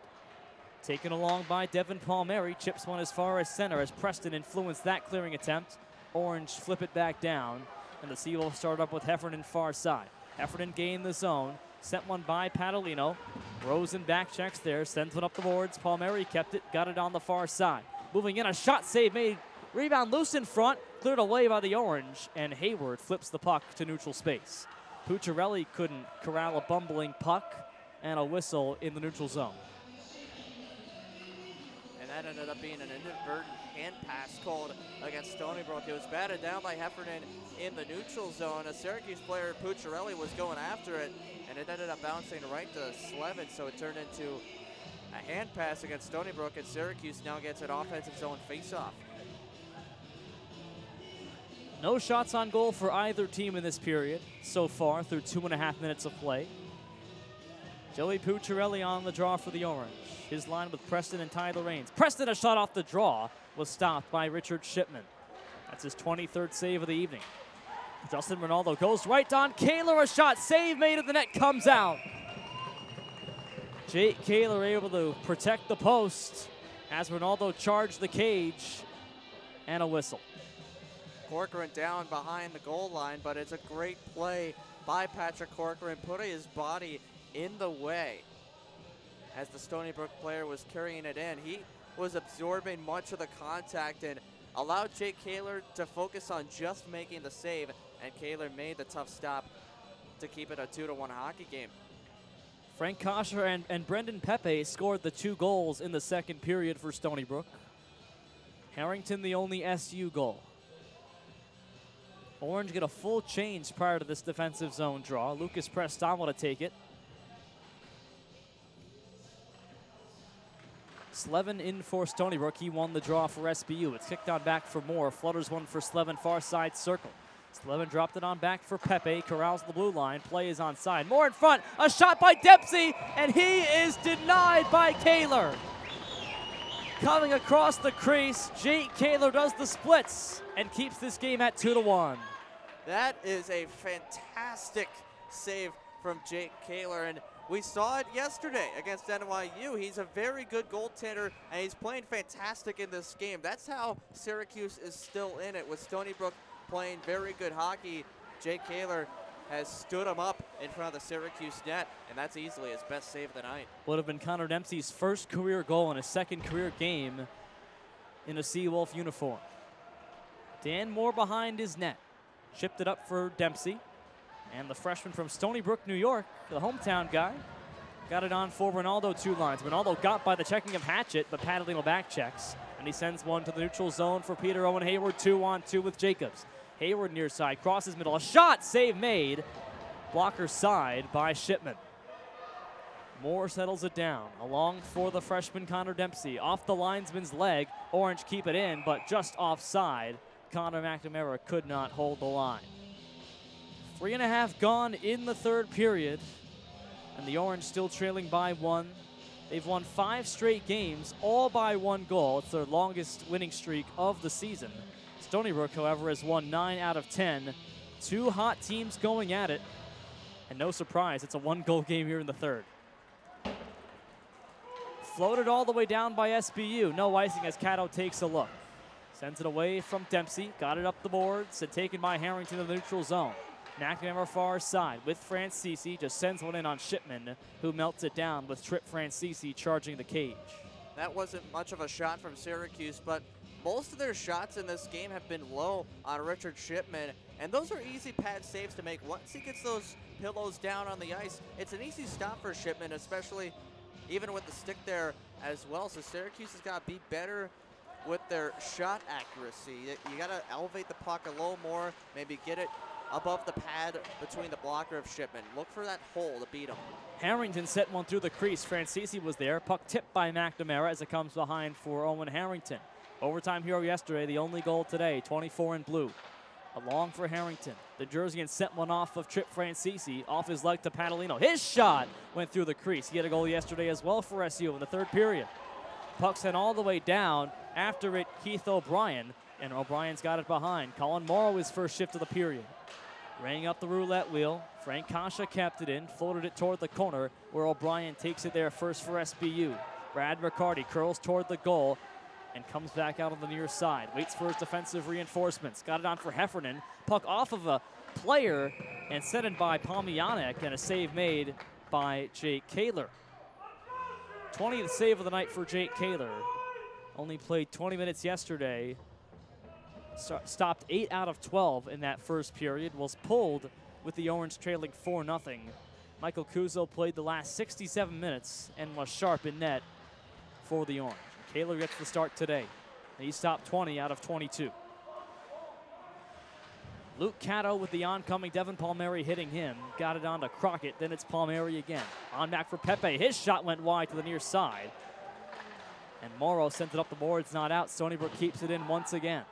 Taken along by Devin Palmieri, chips one as far as center as Preston influenced that clearing attempt. Orange flip it back down, and the Seawolves start up with Heffernan far side. Heffernan gained the zone, sent one by Padalino. Rosen back checks there, sends one up the boards. Palmieri kept it, got it on the far side. Moving in, a shot save made. Rebound loose in front, cleared away by the Orange, and Hayward flips the puck to neutral space. Pucciarelli couldn't corral a bumbling puck, and a whistle in the neutral zone. And that ended up being an inadvertent hand pass called against Stony Brook. It was batted down by Heffernan in the neutral zone. A Syracuse player, Pucciarelli, was going after it, and it ended up bouncing right to Slevin, so it turned into a hand pass against Stony Brook, and Syracuse now gets an offensive zone face-off. No shots on goal for either team in this period so far through 2.5 minutes of play. Joey Pucciarelli on the draw for the Orange. His line with Preston and Tyler Raines. Preston, a shot off the draw, was stopped by Richard Shipman. That's his 23rd save of the evening. Justin Ronaldo goes right on Kaler, a shot, save made at the net, comes out. Jake Kaler able to protect the post as Ronaldo charged the cage, and a whistle. Corcoran down behind the goal line, but it's a great play by Patrick Corcoran, putting his body in the way as the Stony Brook player was carrying it in. He was absorbing much of the contact and allowed Jake Kaler to focus on just making the save, and Kaler made the tough stop to keep it a 2-1 hockey game. Frank Kosher and Brendan Pepe scored the 2 goals in the second period for Stony Brook. Harrington the only SU goal. Orange get a full change prior to this defensive zone draw. Lucas Prestamo to take it. Slevin in for Stony Brook. He won the draw for SBU. It's kicked on back for Moore. Flutters one for Slevin, far side circle. Slevin dropped it on back for Pepe. Corrals the blue line. Play is onside. Moore in front. A shot by Dempsey, and he is denied by Kaler. Coming across the crease, Jake Kaler does the splits and keeps this game at 2-1. That is a fantastic save from Jake Kaler, and we saw it yesterday against NYU. He's a very good goaltender, and he's playing fantastic in this game. That's how Syracuse is still in it, with Stony Brook playing very good hockey. Jake Kaler has stood him up in front of the Syracuse net, and that's easily his best save of the night. Would have been Connor Dempsey's first career goal in his second career game in a Seawolf uniform. Dan Moore behind his net. Chipped it up for Dempsey. And the freshman from Stony Brook, New York, the hometown guy, got it on for Ronaldo 2 lines. Ronaldo got by the checking of Hatchett, but Padalino back checks. And he sends one to the neutral zone for Peter Owen Hayward, 2-on-2 with Jacobs. Hayward near side, crosses middle, a shot, save made. Blocker side by Shipman. Moore settles it down, along for the freshman Connor Dempsey. Off the linesman's leg, Orange keep it in, but just offside. Connor McNamara could not hold the line. 3.5 gone in the third period, and the Orange still trailing by 1. They've won 5 straight games, all by 1 goal. It's their longest winning streak of the season. Stony Brook, however, has won 9 out of 10. 2 hot teams going at it, and no surprise, it's a 1-goal game here in the third. Floated all the way down by SBU. No icing as Cato takes a look. Sends it away from Dempsey. Got it up the boards and taken by Harrington in the neutral zone. McNamara far side with Francisi. Just sends one in on Shipman, who melts it down with Trip Francisi charging the cage. That wasn't much of a shot from Syracuse, but most of their shots in this game have been low on Richard Shipman, and those are easy pad saves to make. Once he gets those pillows down on the ice, it's an easy stop for Shipman, especially even with the stick there as well. So Syracuse has got to be better with their shot accuracy. You got to elevate the puck a little more, maybe get it above the pad between the blocker of Shipman. Look for that hole to beat him. Harrington set one through the crease. Francisi was there. Puck tipped by McNamara as it comes behind for Owen Harrington. Overtime hero yesterday, the only goal today, 24 in blue. Along for Harrington. The Jerseyan sent one off of Trip Francisi, off his leg to Padalino. His shot went through the crease. He had a goal yesterday as well for SU in the third period. Puck sent all the way down. After it, Keith O'Brien, and O'Brien's got it behind. Colin Morrow his first shift of the period. Rang up the roulette wheel. Frank Kasha kept it in, floated it toward the corner, where O'Brien takes it there first for SBU. Brad McCarty curls toward the goal and comes back out on the near side. Waits for his defensive reinforcements. Got it on for Heffernan. Puck off of a player and sent in by Pomyanek, and a save made by Jake Kaler. 20th save of the night for Jake Kaler. Only played 20 minutes yesterday. Stopped 8 out of 12 in that first period. Was pulled with the Orange trailing 4-0. Michael Kuzo played the last 67 minutes and was sharp in net for the Orange. Kaler gets the start today. He stopped 20 out of 22. Luke Cato with the oncoming Devin Palmieri hitting him. Got it on to Crockett, then it's Palmieri again. On back for Pepe. His shot went wide to the near side. And Morrow sent it up the boards, not out. Stony Brook keeps it in once again.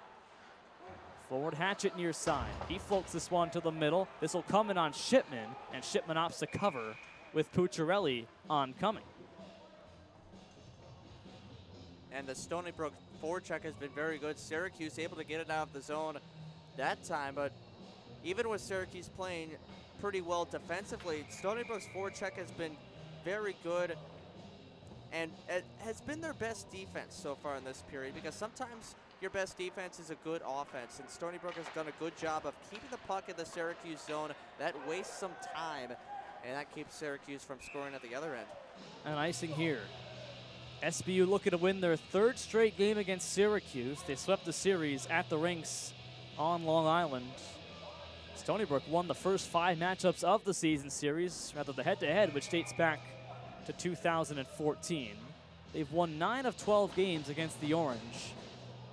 Forward Hatchett near side. He floats this one to the middle. This will come in on Shipman, and Shipman opts to cover with Pucciarelli oncoming. And the Stony Brook forecheck has been very good. Syracuse able to get it out of the zone that time, but even with Syracuse playing pretty well defensively, Stony Brook's forecheck has been very good And it has been their best defense so far in this period, because sometimes your best defense is a good offense, and Stony Brook has done a good job of keeping the puck in the Syracuse zone. That wastes some time, and that keeps Syracuse from scoring at the other end. And icing here. SBU looking to win their 3rd straight game against Syracuse. They swept the series at the rinks on Long Island. Stony Brook won the first 5 matchups of the season series, rather the head-to-head, which dates back to 2014. They've won 9 of 12 games against the Orange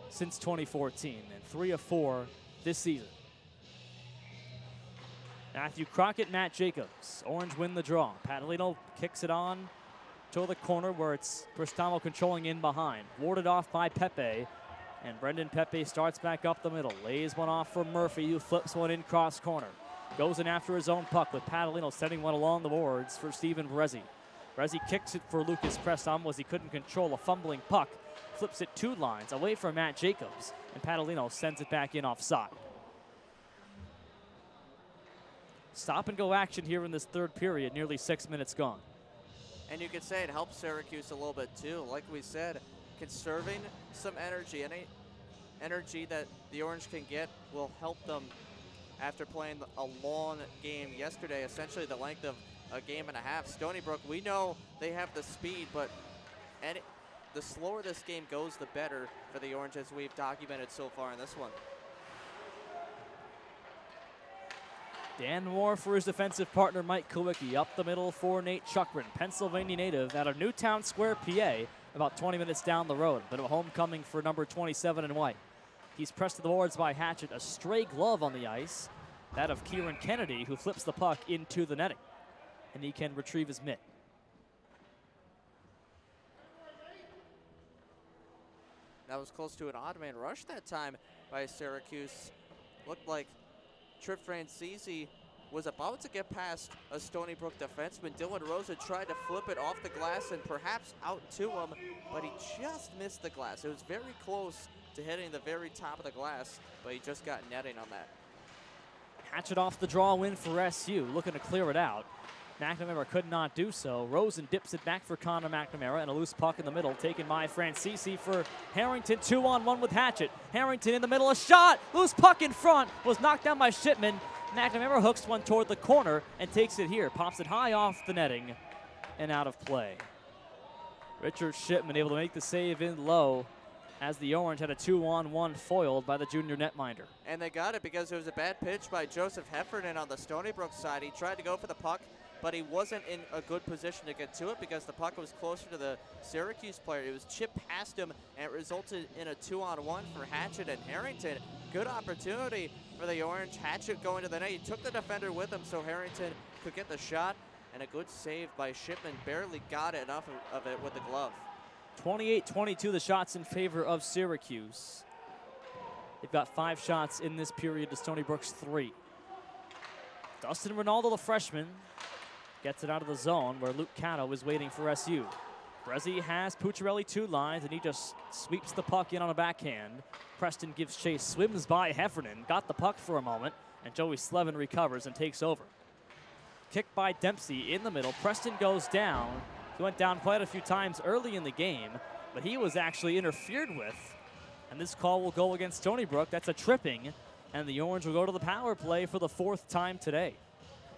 since 2014, and 3 of 4 this season. Matthew Crockett, Matt Jacobs. Orange win the draw. Patalino kicks it on to the corner where it's Cristamo controlling in behind. Warded off by Pepe, and Brendan Pepe starts back up the middle. Lays one off for Murphy, who flips one in cross corner. Goes in after his own puck with Patalino sending one along the boards for Steven Brezzi. Brezzi kicks it for Lucas Preston as he couldn't control a fumbling puck. Flips it 2 lines away from Matt Jacobs, and Patalino sends it back in offside. Stop and go action here in this 3rd period, nearly 6 minutes gone. And you could say it helps Syracuse a little bit too. Like we said, conserving some energy. Any energy that the Orange can get will help them after playing a long game yesterday, essentially the length of a game and a half. Stony Brook, we know they have the speed, but the slower this game goes, the better for the Orange, as we've documented so far in this one. Dan Moore for his defensive partner, Mike Kowicki. Up the middle for Nate Chuckman, Pennsylvania native out of Newtown Square, PA, about 20 minutes down the road. Bit of a homecoming for number 27 in white. He's pressed to the boards by Hatchett. A stray glove on the ice, that of Kieran Kennedy, who flips the puck into the netting. And he can retrieve his mitt. That was close to an odd man rush that time by Syracuse. Looked like Trip Francisi was about to get past a Stony Brook defenseman. Dylan Rosa tried to flip it off the glass and perhaps out to him, but he just missed the glass. It was very close to hitting the very top of the glass, but he just got netting on that. Hatchet off the draw win for SU, looking to clear it out. McNamara could not do so. Rosen dips it back for Connor McNamara, and a loose puck in the middle taken by Francisi for Harrington. 2-on-1 with Hatchet. Harrington in the middle, a shot! Loose puck in front, was knocked down by Shipman. McNamara hooks one toward the corner and takes it here. Pops it high off the netting and out of play. Richard Shipman able to make the save in low as the Orange had a 2-on-1 foiled by the junior netminder. And they got it because it was a bad pitch by Joseph Heffernan on the Stony Brook side. He tried to go for the puck, but he wasn't in a good position to get to it because the puck was closer to the Syracuse player. It was chipped past him, and it resulted in a 2-on-1 for Hatchet and Harrington. Good opportunity for the Orange. Hatchet going to the net. He took the defender with him so Harrington could get the shot, and a good save by Shipman. Barely got enough of it with the glove. 28-22 the shots in favor of Syracuse. They've got 5 shots in this period to Stony Brook's 3. Dustin Ronaldo, the freshman, gets it out of the zone where Luke Cato is waiting for SU. Brezzi has Pucciarelli 2 lines, and he just sweeps the puck in on a backhand. Preston gives chase, swims by Heffernan, got the puck for a moment, and Joey Slevin recovers and takes over. Kicked by Dempsey in the middle. Preston goes down. He went down quite a few times early in the game, but he was actually interfered with. And this call will go against Stony Brook. That's a tripping, and the Orange will go to the power play for the 4th time today.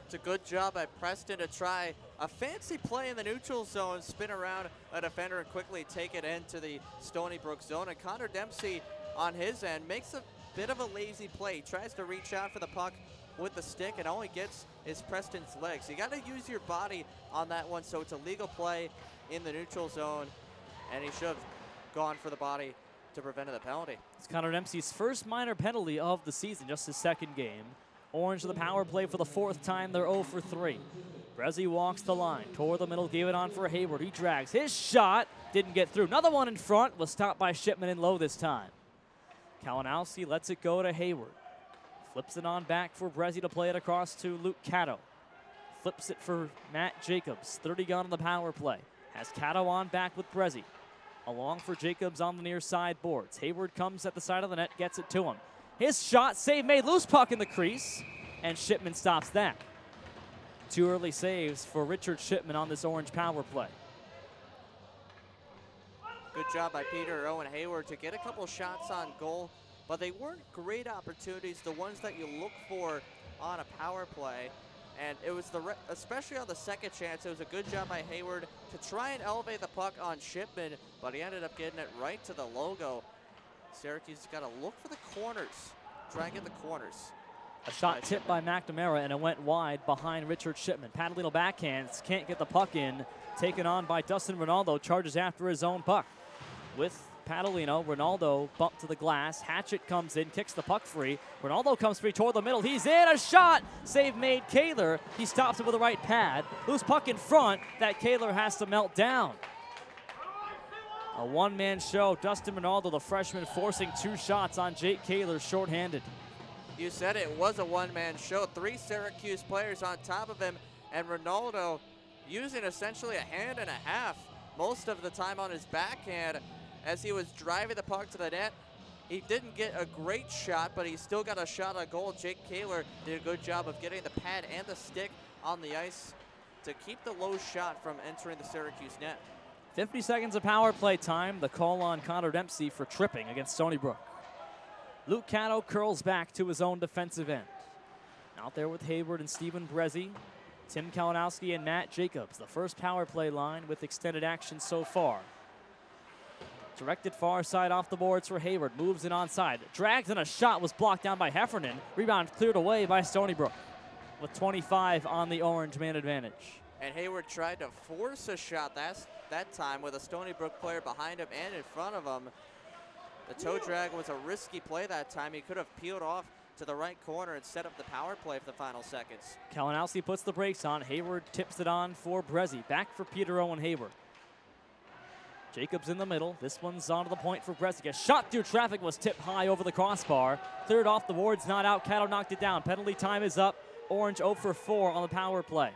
It's a good job by Preston to try a fancy play in the neutral zone, spin around a defender and quickly take it into the Stony Brook zone. And Connor Dempsey on his end makes a bit of a lazy play. He tries to reach out for the puck with the stick and all he gets is Preston's legs. You got to use your body on that one, so it's a legal play in the neutral zone, and he should have gone for the body to prevent the penalty. It's Connor Dempsey's first minor penalty of the season, just his 2nd game. Orange to the power play for the 4th time. They're 0 for 3. Brezzi walks the line toward the middle, gave it on for Hayward. He drags his shot, didn't get through. Another one in front was stopped by Shipman in low this time. Kalinowski lets it go to Hayward. Flips it on back for Brezzi to play it across to Luke Cato. Flips it for Matt Jacobs. 30 gone on the power play. Has Cato on back with Brezzi. Along for Jacobs on the near side boards. Hayward comes at the side of the net, gets it to him. His shot, save made, loose puck in the crease, and Shipman stops that. 2 early saves for Richard Shipman on this Orange power play. Good job by Peter Owen Hayward to get a couple shots on goal, but they weren't great opportunities, the ones that you look for on a power play. And it was especially on the second chance, it was a good job by Hayward to try and elevate the puck on Shipman, but he ended up getting it right to the logo. Syracuse has got to look for the corners, try and get the corners. A shot tipped by McNamara, and it went wide behind Richard Shipman. Padalino backhands, can't get the puck in. Taken on by Dustin Ronaldo, charges after his own puck. With Padalino, Ronaldo bumped to the glass. Hatchet comes in, kicks the puck free. Ronaldo comes free toward the middle. He's in, a shot! Save made Kaler. He stops it with the right pad. Loose puck in front that Kaler has to melt down. A one-man show. Dustin Ronaldo, the freshman, forcing 2 shots on Jake Kaler, shorthanded. You said it was a one-man show. 3 Syracuse players on top of him, and Ronaldo using essentially a hand and a half most of the time on his backhand as he was driving the puck to the net. He didn't get a great shot, but he still got a shot on goal. Jake Kaler did a good job of getting the pad and the stick on the ice to keep the low shot from entering the Syracuse net. 50 seconds of power play time. The call on Connor Dempsey for tripping against Stony Brook. Luke Caddo curls back to his own defensive end. Out there with Hayward and Stephen Brezzi, Tim Kalinowski and Matt Jacobs. The first power play line with extended action so far. Directed far side off the boards for Hayward. Moves it onside. Drags, and a shot was blocked down by Heffernan. Rebound cleared away by Stony Brook with 25 on the Orange man advantage. And Hayward tried to force a shot that time with a Stony Brook player behind him and in front of him. The toe drag was a risky play that time. He could have peeled off to the right corner and set up the power play for the final seconds. Kalinowski puts the brakes on. Hayward tips it on for Brezzi. Back for Peter Owen Hayward. Jacobs in the middle. This one's onto the point for Brezzi. A shot through traffic was tipped high over the crossbar. Cleared off the boards, not out. Caddo knocked it down. Penalty time is up. Orange 0 for 4 on the power play.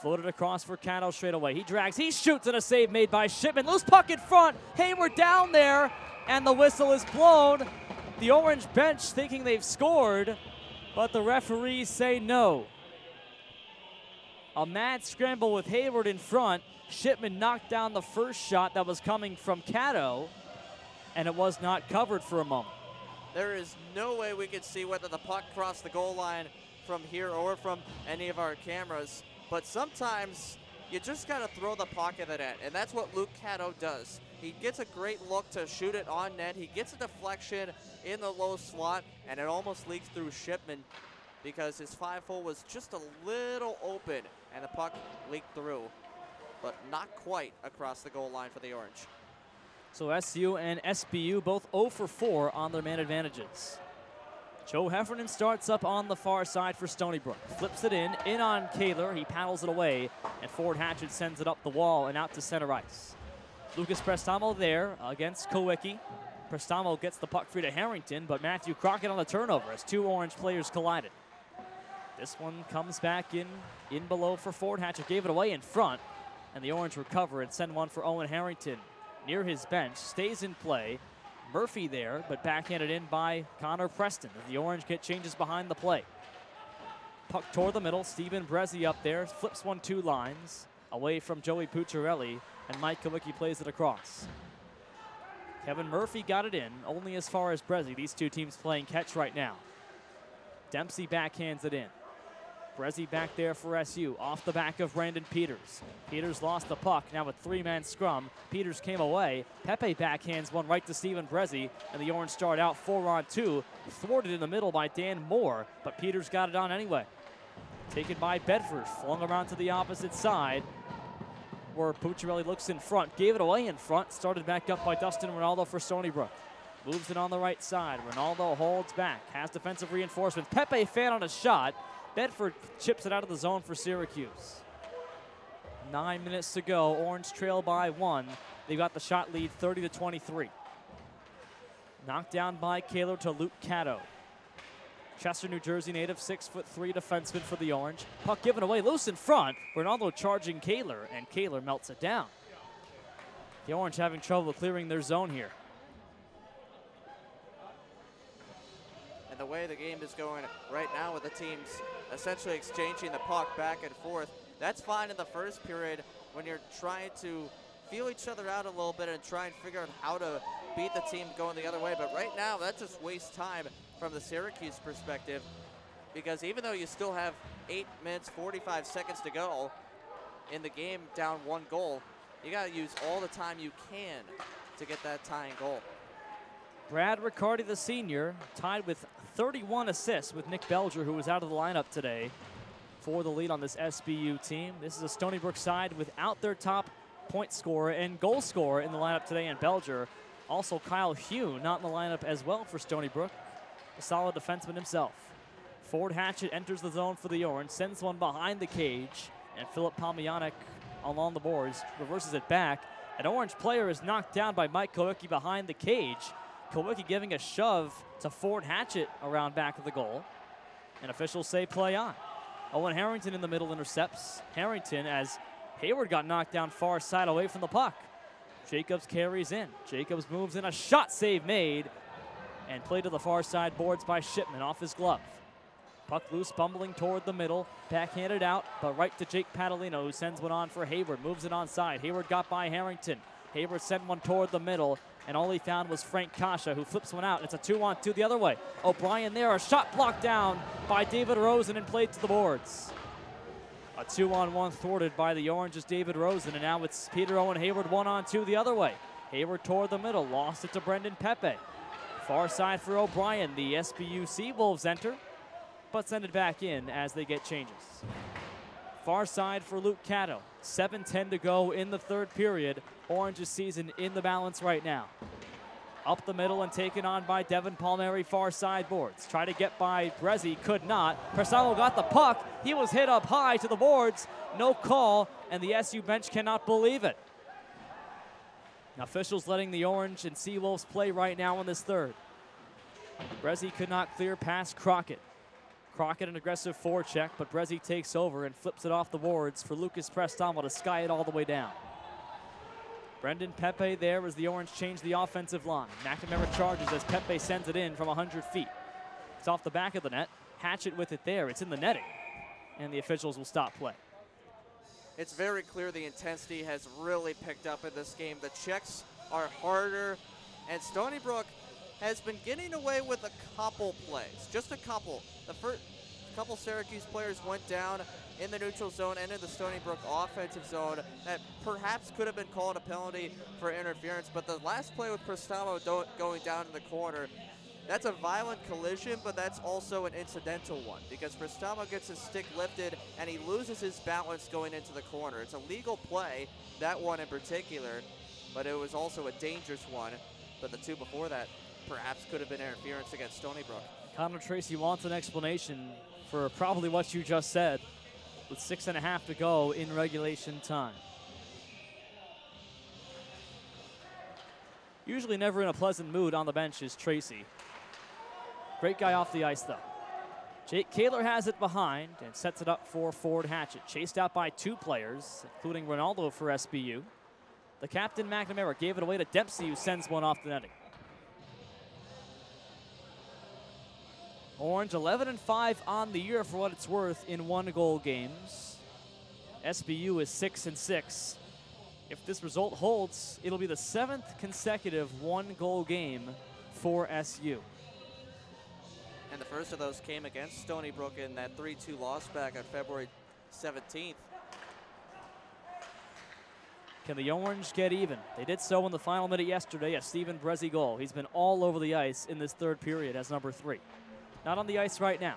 Floated across for Caddo straight away. He drags, he shoots, and a save made by Shipman. Loose puck in front. Hayward down there, and the whistle is blown. The Orange bench thinking they've scored, but the referees say no. A mad scramble with Hayward in front. Shipman knocked down the first shot that was coming from Caddo, and it was not covered for a moment. There is no way we could see whether the puck crossed the goal line from here or from any of our cameras, but sometimes you just got to throw the puck in the net, and that's what Luke Caddo does. He gets a great look to shoot it on net. He gets a deflection in the low slot, and it almost leaks through Shipman because his 5-hole was just a little open, and the puck leaked through, but not quite across the goal line for the Orange. So SU and SBU both 0 for 4 on their man advantages. Joe Heffernan starts up on the far side for Stony Brook. Flips it in on Kaler. He paddles it away, and Ford Hatchet sends it up the wall and out to center ice. Lucas Prestamo there against Kowicki. Prestamo gets the puck free to Harrington, but Matthew Crockett on the turnover as 2 Orange players collided. This one comes back in below for Ford Hatchet. Gave it away in front, and the Orange recover and send one for Owen Harrington near his bench. Stays in play. Murphy there, but backhanded in by Connor Preston. The Orange get changes behind the play. Puck toward the middle. Stephen Brezzi up there. Flips 1-2 lines away from Joey Pucciarelli, and Mike Kowicki plays it across. Kevin Murphy got it in, only as far as Brezzi. These 2 teams playing catch right now. Dempsey backhands it in. Brezzi back there for SU, off the back of Brandon Peters. Peters lost the puck, now a 3-man scrum. Peters came away. Pepe backhands one right to Stephen Brezzi, and the Orange start out 4-on-2. Thwarted in the middle by Dan Moore, but Peters got it on anyway. Taken by Bedford, flung around to the opposite side, where Pucciarelli looks in front, gave it away in front, started back up by Dustin Ronaldo for Stony Brook. Moves it on the right side. Ronaldo holds back, has defensive reinforcements. Pepe fan on a shot. Bedford chips it out of the zone for Syracuse. 9 minutes to go. Orange trail by 1. They got the shot lead 30-23. Knocked down by Kaler to Luke Caddo. Chester, New Jersey native, 6'3" defenseman for the Orange. Puck given away loose in front. Ronaldo charging Kaler, and Kaler melts it down. The Orange having trouble clearing their zone here. And the way the game is going right now with the teams essentially exchanging the puck back and forth, that's fine in the first period when you're trying to feel each other out a little bit and try and figure out how to beat the team going the other way. But right now, that just wastes time from the Syracuse perspective, because even though you still have 8 minutes, 45 seconds to go in the game down 1 goal, you got to use all the time you can to get that tying goal. Brad Riccardi, the senior, tied with 31 assists with Nick Belger, who was out of the lineup today, for the lead on this SBU team. This is a Stony Brook side without their top point scorer and goal scorer in the lineup today in Belger. Also Kyle Hugh not in the lineup as well for Stony Brook, a solid defenseman himself. Ford Hatchett enters the zone for the Orange, sends one behind the cage, and Philip Palmianic along the boards reverses it back. An Orange player is knocked down by Mike Kowicki behind the cage. Kowicki giving a shove to Ford Hatchett around back of the goal. And officials say play on. Owen Harrington in the middle intercepts. Harrington, as Hayward got knocked down far side away from the puck. Jacobs carries in. Jacobs moves in, a shot save made, and played to the far side boards by Shipman off his glove. Puck loose, bumbling toward the middle, backhanded out, but right to Jake Padalino, who sends one on for Hayward, moves it onside. Hayward got by Harrington. Hayward sent one toward the middle, and all he found was Frank Kasha, who flips one out. It's a 2-on-2 the other way. O'Brien there, a shot blocked down by David Rosen and played to the boards. A 2-on-1 thwarted by the Orange's David Rosen, and now it's Peter Owen Hayward 1-on-2 the other way. Hayward toward the middle, lost it to Brendan Pepe. Far side for O'Brien. The SBU Seawolves enter, but send it back in as they get changes. Far side for Luke Cato. 7:10 to go in the third period. Orange's season in the balance right now. Up the middle and taken on by Devin Palmieri, far side boards. Try to get by Brezzi, could not. Persano got the puck. He was hit up high to the boards. No call, and the SU bench cannot believe it. Officials letting the Orange and Seawolves play right now in this third. Brezzi could not clear past Crockett. Crockett an aggressive forecheck, but Brezzi takes over and flips it off the boards for Lucas Prestamo to sky it all the way down. Brendan Pepe there as the Orange change the offensive line. McNamara charges as Pepe sends it in from 100 feet. It's off the back of the net. Hatchett with it there. It's in the netting, and the officials will stop play. It's very clear the intensity has really picked up in this game. The checks are harder, and Stony Brook has been getting away with a couple plays, just a couple. The first couple Syracuse players went down in the neutral zone and in the Stony Brook offensive zone that perhaps could have been called a penalty for interference, but the last play with Prestamo going down in the corner, that's a violent collision, but that's also an incidental one because Prestamo gets his stick lifted and he loses his balance going into the corner. It's a legal play, that one in particular, but it was also a dangerous one. But the two before that perhaps could have been interference against Stony Brook. Connor Tracy wants an explanation for probably what you just said, with 6.5 to go in regulation time. Usually never in a pleasant mood on the bench is Tracy. Great guy off the ice, though. Jake Kaler has it behind and sets it up for Ford Hatchett. Chased out by 2 players, including Ronaldo for SBU. The captain, McNamara, gave it away to Dempsey, who sends one off the netting. Orange 11-5 on the year for what it's worth in 1-goal games. SBU is 6-6. If this result holds, it'll be the 7th consecutive 1-goal game for SU. And the first of those came against Stony Brook in that 3-2 loss back on February 17th. Can the Orange get even? They did so in the final minute yesterday, a Steven Brezzi goal. He's been all over the ice in this third period as number 3. Not on the ice right now.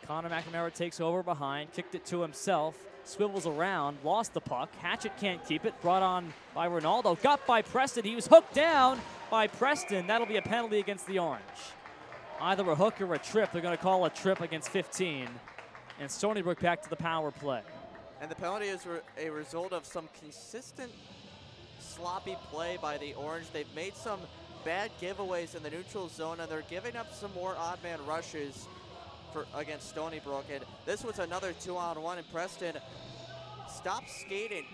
Connor McNamara takes over behind, kicked it to himself, swivels around, lost the puck. Hatchett can't keep it, brought on by Ronaldo, got by Preston. He was hooked down by Preston. That'll be a penalty against the Orange. Either a hook or a trip. They're going to call a trip against 15. And Stony Brook back to the power play. And the penalty is a result of some consistent sloppy play by the Orange. They've made some bad giveaways in the neutral zone, and they're giving up some more odd man rushes against Stony Brook. And this was another 2-on-1, and Preston stopped skating.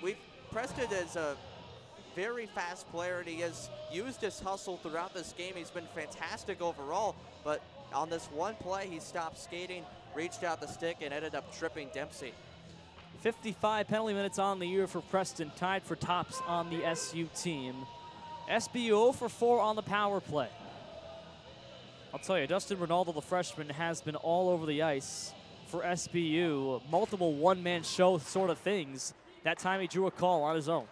Preston is a very fast player, and he has used his hustle throughout this game. He's been fantastic overall, but on this one play, he stopped skating, reached out the stick, and ended up tripping Dempsey. 55 penalty minutes on the year for Preston, tied for tops on the SU team. SBU 0 for 4 on the power play. I'll tell you, Justin Ronaldo, the freshman, has been all over the ice for SBU. Multiple one-man show sort of things. That time he drew a call on his own.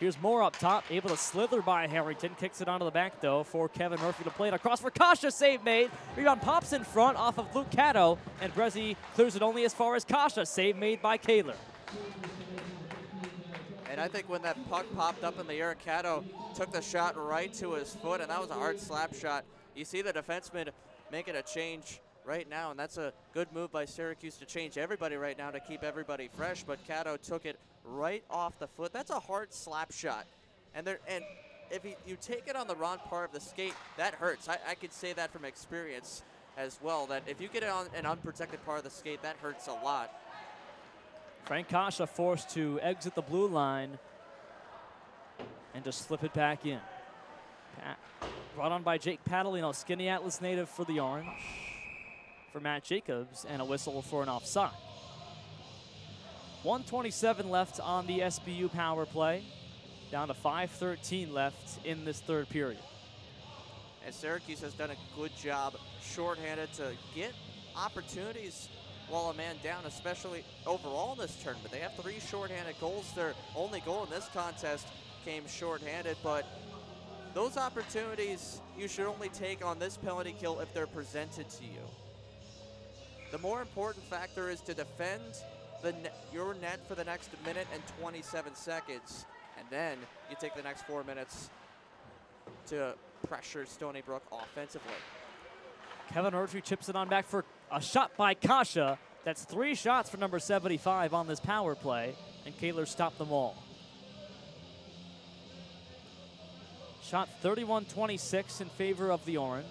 Here's Moore up top, able to slither by Harrington. Kicks it onto the back, though, for Kevin Murphy to play it across for Kasha. Save made. Rebound pops in front off of Luke Cato, and Brezzi clears it only as far as Kasha. Save made by Kaler. And I think when that puck popped up in the air, Cato took the shot right to his foot, and that was a hard slap shot. You see the defenseman making a change right now, and that's a good move by Syracuse to change everybody right now to keep everybody fresh, but Cato took it right off the foot. That's a hard slap shot. And if you take it on the wrong part of the skate, that hurts. I could say that from experience as well, that if you get it on an unprotected part of the skate, that hurts a lot. Frank Kasha forced to exit the blue line and just slip it back in. Brought on by Jake Padalino, Skinny Atlas native for the Orange. For Matt Jacobs, and a whistle for an offside. 1:27 left on the SBU power play. Down to 5:13 left in this third period. And Syracuse has done a good job shorthanded to get opportunities while a man down, especially overall in this tournament. They have 3 shorthanded goals. Their only goal in this contest came shorthanded, but those opportunities you should only take on this penalty kill if they're presented to you. The more important factor is to defend your net for the next minute and 27 seconds, and then you take the next 4 minutes to pressure Stony Brook offensively. Kevin Murphy chips it on back for a shot by Kasha. That's 3 shots for number 75 on this power play, and Kaler stopped them all. Shot 31-26 in favor of the Orange.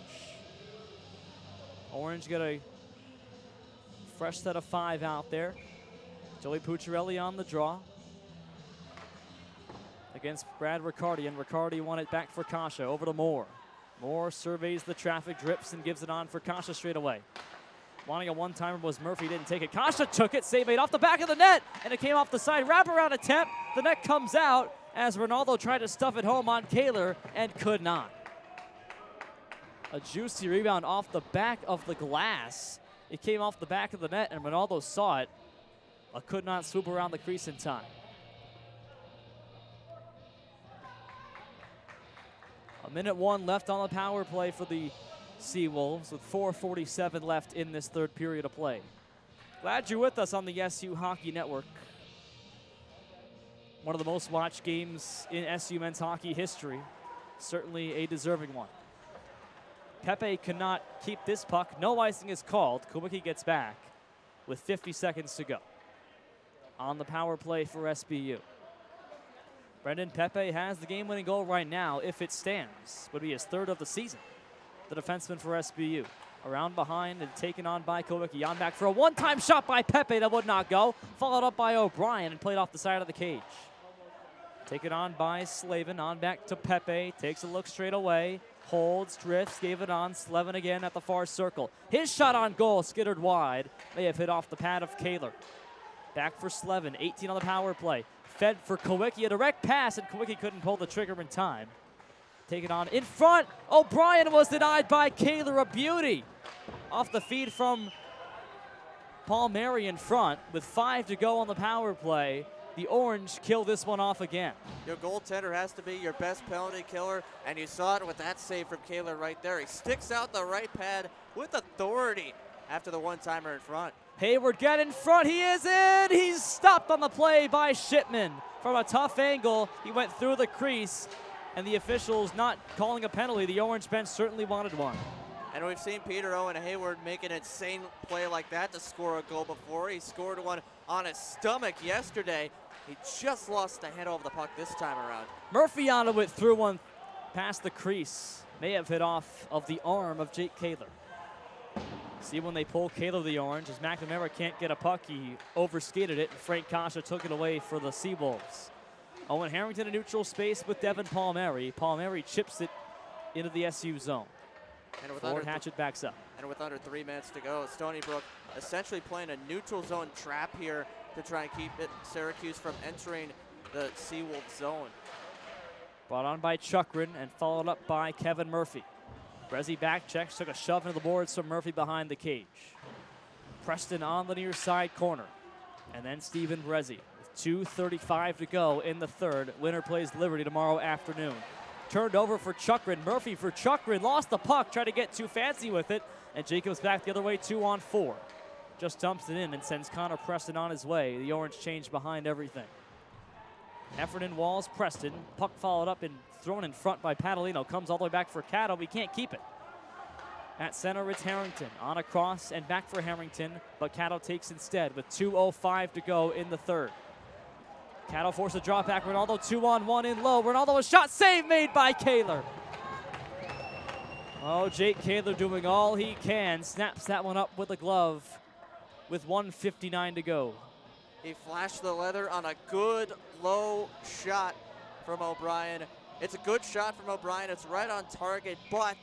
Orange got a fresh set of 5 out there. Joey Pucciarelli on the draw against Brad Riccardi, and Riccardi won it back for Kasha. Over to Moore. Moore surveys the traffic, drips, and gives it on for Kasha straight away. Wanting a one-timer was Murphy, didn't take it. Kasha took it, save made off the back of the net, and it came off the side. Wraparound attempt, the net comes out as Ronaldo tried to stuff it home on Kaler and could not. A juicy rebound off the back of the glass. It came off the back of the net, and Ronaldo saw it, but could not swoop around the crease in time. A minute 1 left on the power play for the Seawolves with 4:47 left in this third period of play. Glad you're with us on the SU Hockey Network. One of the most watched games in SU men's hockey history. Certainly a deserving one. Pepe cannot keep this puck. No icing is called. Kowicki gets back with 50 seconds to go on the power play for SBU. Brendan Pepe has the game-winning goal right now. If it stands, would be his 3rd of the season. The defenseman for SBU. Around behind and taken on by Kowicki. On back for a one-time shot by Pepe that would not go. Followed up by O'Brien and played off the side of the cage. Taken on by Slavin. On back to Pepe. Takes a look straight away. Holds, drifts, gave it on. Slevin again at the far circle. His shot on goal skittered wide. May have hit off the pad of Kaler. Back for Slevin. 18 on the power play. Fed for Kowicki. A direct pass, and Kowicki couldn't pull the trigger in time. Take it on in front. O'Brien was denied by Kaler. A beauty. Off the feed from Palmieri in front with 5 to go on the power play. The Orange kill this one off again. Your goaltender has to be your best penalty killer, and you saw it with that save from Kaler right there. He sticks out the right pad with authority after the one-timer in front. Hayward get in front. He is in. He's stopped on the play by Shipman. From a tough angle, he went through the crease, and the officials not calling a penalty. The Orange bench certainly wanted one. And we've seen Peter Owen Hayward make an insane play like that to score a goal before. He scored one on his stomach yesterday. He just lost the handle of the puck this time around. Murphy on it through one past the crease. May have hit off of the arm of Jake Kaler. See when they pull Kaler the Orange, as McNamara can't get a puck, he overskated it, and Frank Kasha took it away for the Seawolves. Owen Harrington in neutral space with Devin Palmieri. Palmieri chips it into the SU zone. And with Ford Hatchet backs up. And with under 3 minutes to go, Stony Brook essentially playing a neutral zone trap here to try and keep Syracuse from entering the Seawolves zone. Brought on by Chukrin and followed up by Kevin Murphy. Brezzi back checks, took a shove into the boards from Murphy behind the cage. Preston on the near side corner. And then Stephen Brezzi with 2:35 to go in the third. Winner plays Liberty tomorrow afternoon. Turned over for Chukrin. Murphy for Chukrin. Lost the puck, tried to get too fancy with it. And Jacobs back the other way, 2-on-4. Just dumps it in and sends Connor Preston on his way. The orange change behind everything. Heffernan walls Preston. Puck followed up and thrown in front by Padalino. Comes all the way back for Caddo. We can't keep it. At center, it's Harrington. On a cross and back for Harrington, but Caddo takes instead with 2:05 to go in the third. Caddo forced a drop back. Ronaldo 2-on-1 in low. Ronaldo, a shot save made by Kaler. Oh, Jake Kaler doing all he can. Snaps that one up with a glove with 1:59 to go. He flashed the leather on a good low shot from O'Brien. It's a good shot from O'Brien. It's right on target, but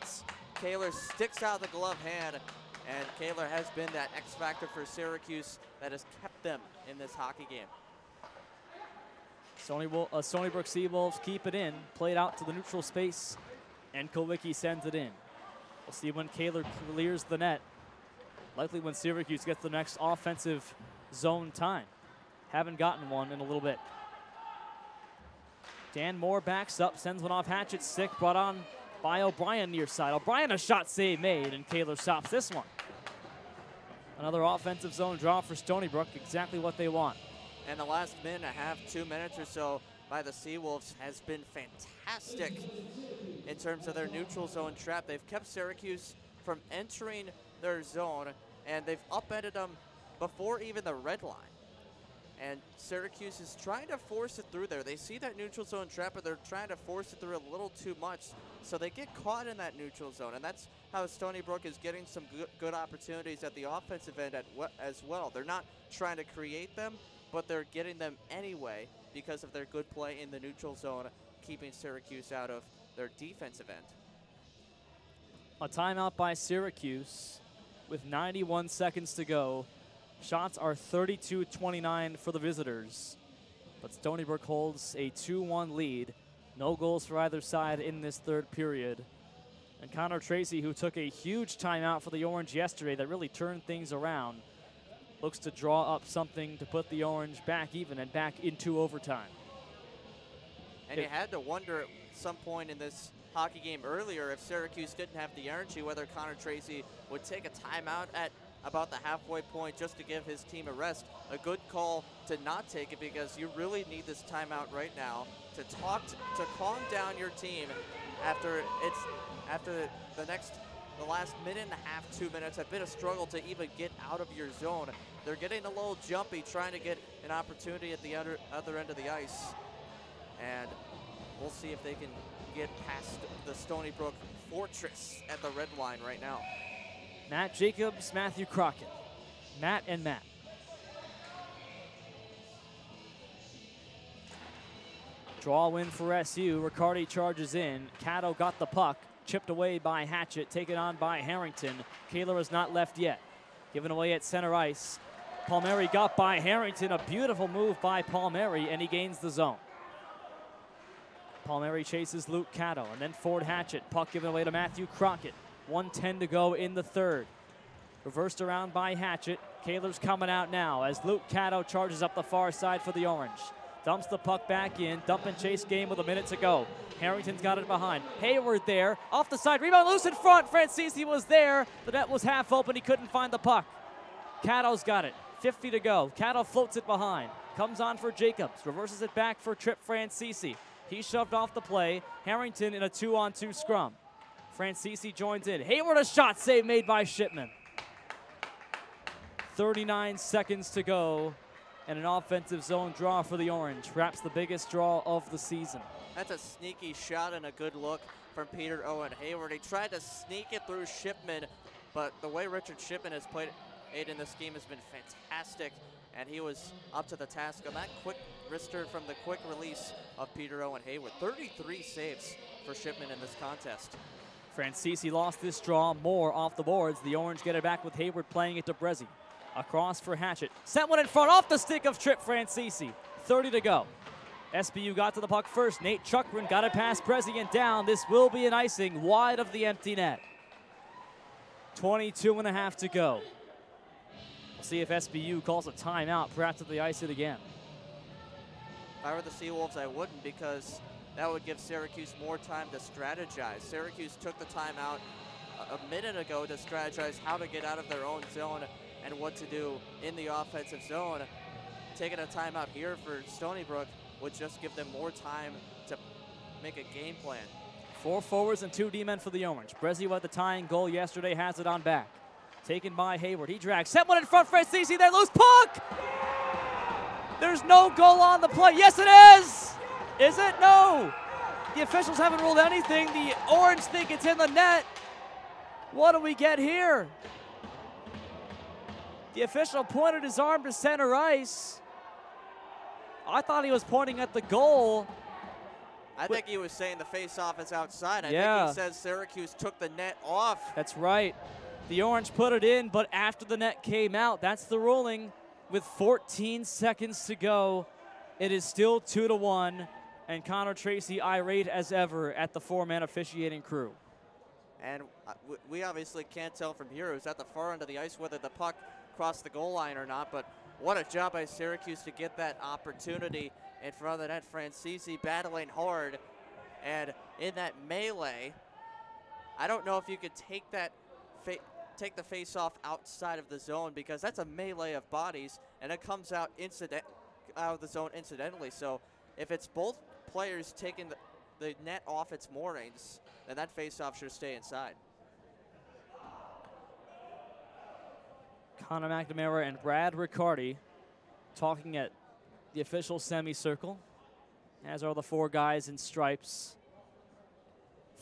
Kaler sticks out the glove hand, and Kaler has been that X factor for Syracuse that has kept them in this hockey game. Stony Brook Seawolves keep it in, played out to the neutral space, and Kowicki sends it in. We'll see when Kaler clears the net. Likely when Syracuse gets the next offensive zone time. Haven't gotten one in a little bit. Dan Moore backs up, sends one off Hatchet's stick, brought on by O'Brien near side. O'Brien, a shot save made, and Kaler stops this one. Another offensive zone draw for Stony Brook, exactly what they want. And the last minute and a half, 2 minutes or so by the Seawolves has been fantastic in terms of their neutral zone trap. They've kept Syracuse from entering their zone, and they've upended them before even the red line. And Syracuse is trying to force it through there. They see that neutral zone trap, but they're trying to force it through a little too much. So they get caught in that neutral zone. And that's how Stony Brook is getting some good opportunities at the offensive end as well. They're not trying to create them, but they're getting them anyway because of their good play in the neutral zone, keeping Syracuse out of their defensive end. A timeout by Syracuse with 91 seconds to go. Shots are 32-29 for the visitors, but Stony Brook holds a 2-1 lead. No goals for either side in this third period. And Connor Tracy, who took a huge timeout for the Orange yesterday that really turned things around, looks to draw up something to put the Orange back even and back into overtime. And you had to wonder at some point in this hockey game earlier if Syracuse didn't have the energy, whether Connor Tracy would take a timeout at about the halfway point just to give his team a rest. A good call to not take it because you really need this timeout right now to calm down your team after the last minute and a half, 2 minutes have been a struggle to even get out of your zone. They're getting a little jumpy, trying to get an opportunity at the other end of the ice. And we'll see if they can get past the Stony Brook fortress at the red line right now. Matt Jacobs, Matthew Crockett. Matt and Matt. Draw win for SU. Riccardi charges in. Caddo got the puck. Chipped away by Hatchet. Taken on by Harrington. Kaler is not left yet. Given away at center ice. Palmieri got by Harrington. A beautiful move by Palmieri, and he gains the zone. Palmieri chases Luke Caddo, and then Ford Hatchet. Puck given away to Matthew Crockett. 1:10 to go in the third. Reversed around by Hatchet. Kaler's coming out now as Luke Caddo charges up the far side for the Orange. Dumps the puck back in. Dump and chase game with a minute to go. Harrington's got it behind. Hayward there. Off the side. Rebound loose in front. Francisi was there. The net was half open. He couldn't find the puck. Caddo's got it. 50 to go. Caddo floats it behind. Comes on for Jacobs. Reverses it back for Trip Francisi. He shoved off the play. Harrington in a 2-on-2 scrum. Francisi joins in. Hayward, a shot save made by Shipman. 39 seconds to go, and an offensive zone draw for the Orange. Perhaps the biggest draw of the season. That's a sneaky shot and a good look from Peter Owen Hayward. He tried to sneak it through Shipman, but the way Richard Shipman has played in this game has been fantastic, and he was up to the task on that quick wrister from the quick release of Peter Owen Hayward. 33 saves for Shipman in this contest. Francisi lost this draw. More off the boards. The Orange get it back with Hayward playing it to Brezzi. Across for Hatchet. Sent one in front off the stick of Trip Francisi. 30 to go. SBU got to the puck first. Nate Chuckman got it past Berberian down. This will be an icing wide of the empty net. 22.5 to go. We'll see if SBU calls a timeout. Perhaps if they ice it again. If I were the Seawolves, I wouldn't, because that would give Syracuse more time to strategize. Syracuse took the timeout a minute ago to strategize how to get out of their own zone and what to do in the offensive zone. Taking a timeout here for Stony Brook would just give them more time to make a game plan. 4 forwards and 2 D-men for the Orange. Berberian with the tying goal yesterday, has it on back. Taken by Hayward. He drags. Set one in front. Francisi there. Loose puck! There's no goal on the play. Yes, it is! Is it? No! The officials haven't ruled anything. The Orange think it's in the net. What do we get here? The official pointed his arm to center ice. I thought he was pointing at the goal. I think he was saying the face-off is outside. I Yeah. think he says Syracuse took the net off. That's right. The Orange put it in, but after the net came out, that's the ruling. With 14 seconds to go, it is still 2-1, and Connor Tracy irate as ever at the 4-man officiating crew. And we obviously can't tell from here who's at the far end of the ice whether the puck crossed the goal line or not, but what a job by Syracuse to get that opportunity in front of the net. Francisi battling hard, and in that melee, I don't know if you could take that take the face-off outside of the zone, because that's a melee of bodies, and it comes out out of the zone incidentally. So if it's both players taking the net off its moorings, then that face-off should stay inside. Connor McNamara and Brad Riccardi talking at the official semicircle, as are the 4 guys in stripes.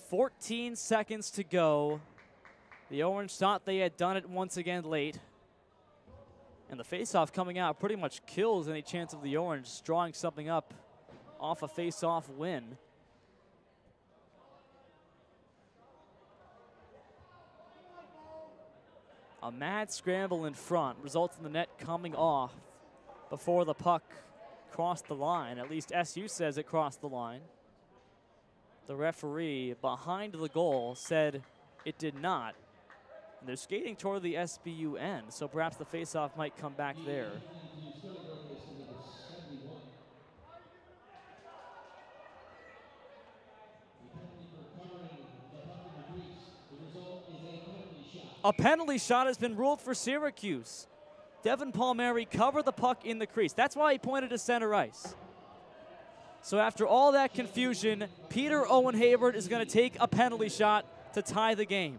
14 seconds to go. The Orange thought they had done it once again late. And the faceoff coming out pretty much kills any chance of the Orange drawing something up off a face-off win. A mad scramble in front results in the net coming off before the puck crossed the line. At least SU says it crossed the line. The referee behind the goal said it did not. And they're skating toward the SBU end, so perhaps the faceoff might come back there. A penalty shot has been ruled for Syracuse. Devin Palmieri covered the puck in the crease. That's why he pointed to center ice. So after all that confusion, Peter Owen Hayward is going to take a penalty shot to tie the game.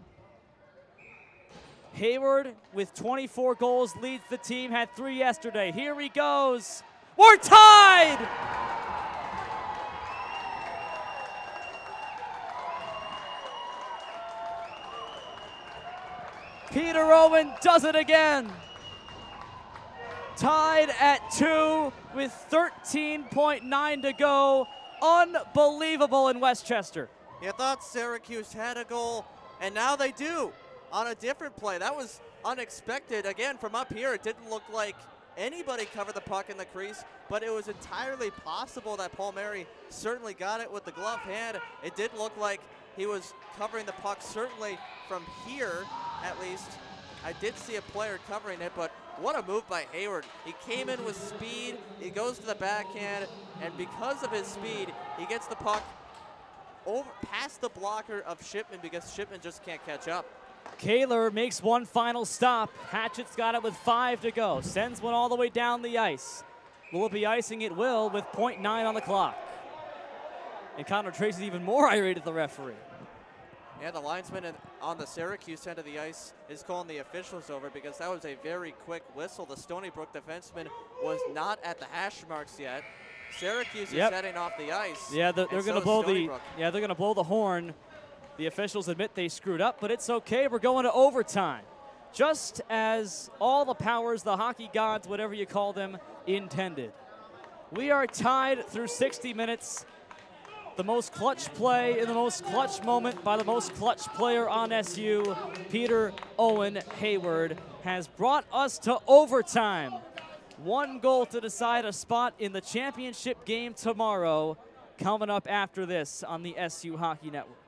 Hayward, with 24 goals, leads the team, had 3 yesterday. Here he goes. We're tied! Peter Owen does it again. Tied at 2 with 13.9 to go. Unbelievable in Westchester. You thought Syracuse had a goal, and now they do on a different play. That was unexpected. Again, from up here, it didn't look like anybody covered the puck in the crease, but it was entirely possible that Palmieri certainly got it with the glove hand. It did look like he was covering the puck, certainly from here, at least. I did see a player covering it, but what a move by Hayward. He came in with speed, he goes to the backhand, and because of his speed, he gets the puck over past the blocker of Shipman, because Shipman just can't catch up. Kaler makes one final stop. Hatchet's got it with 5 to go. Sends one all the way down the ice. Will it be icing? It will, with .9 on the clock. And Connor Tracy's even more irate at the referee. Yeah, the linesman on the Syracuse end of the ice is calling the officials over, because that was a very quick whistle. The Stony Brook defenseman was not at the hash marks yet. Syracuse is heading off the ice. Yeah, they're going to blow they're going to blow the horn. The officials admit they screwed up, but it's okay. We're going to overtime, just as all the powers, the hockey gods, whatever you call them, intended. We are tied through 60 minutes. The most clutch play in the most clutch moment by the most clutch player on SU, Peter Owen Hayward, has brought us to overtime. 1 goal to decide a spot in the championship game tomorrow, coming up after this on the SU Hockey Network.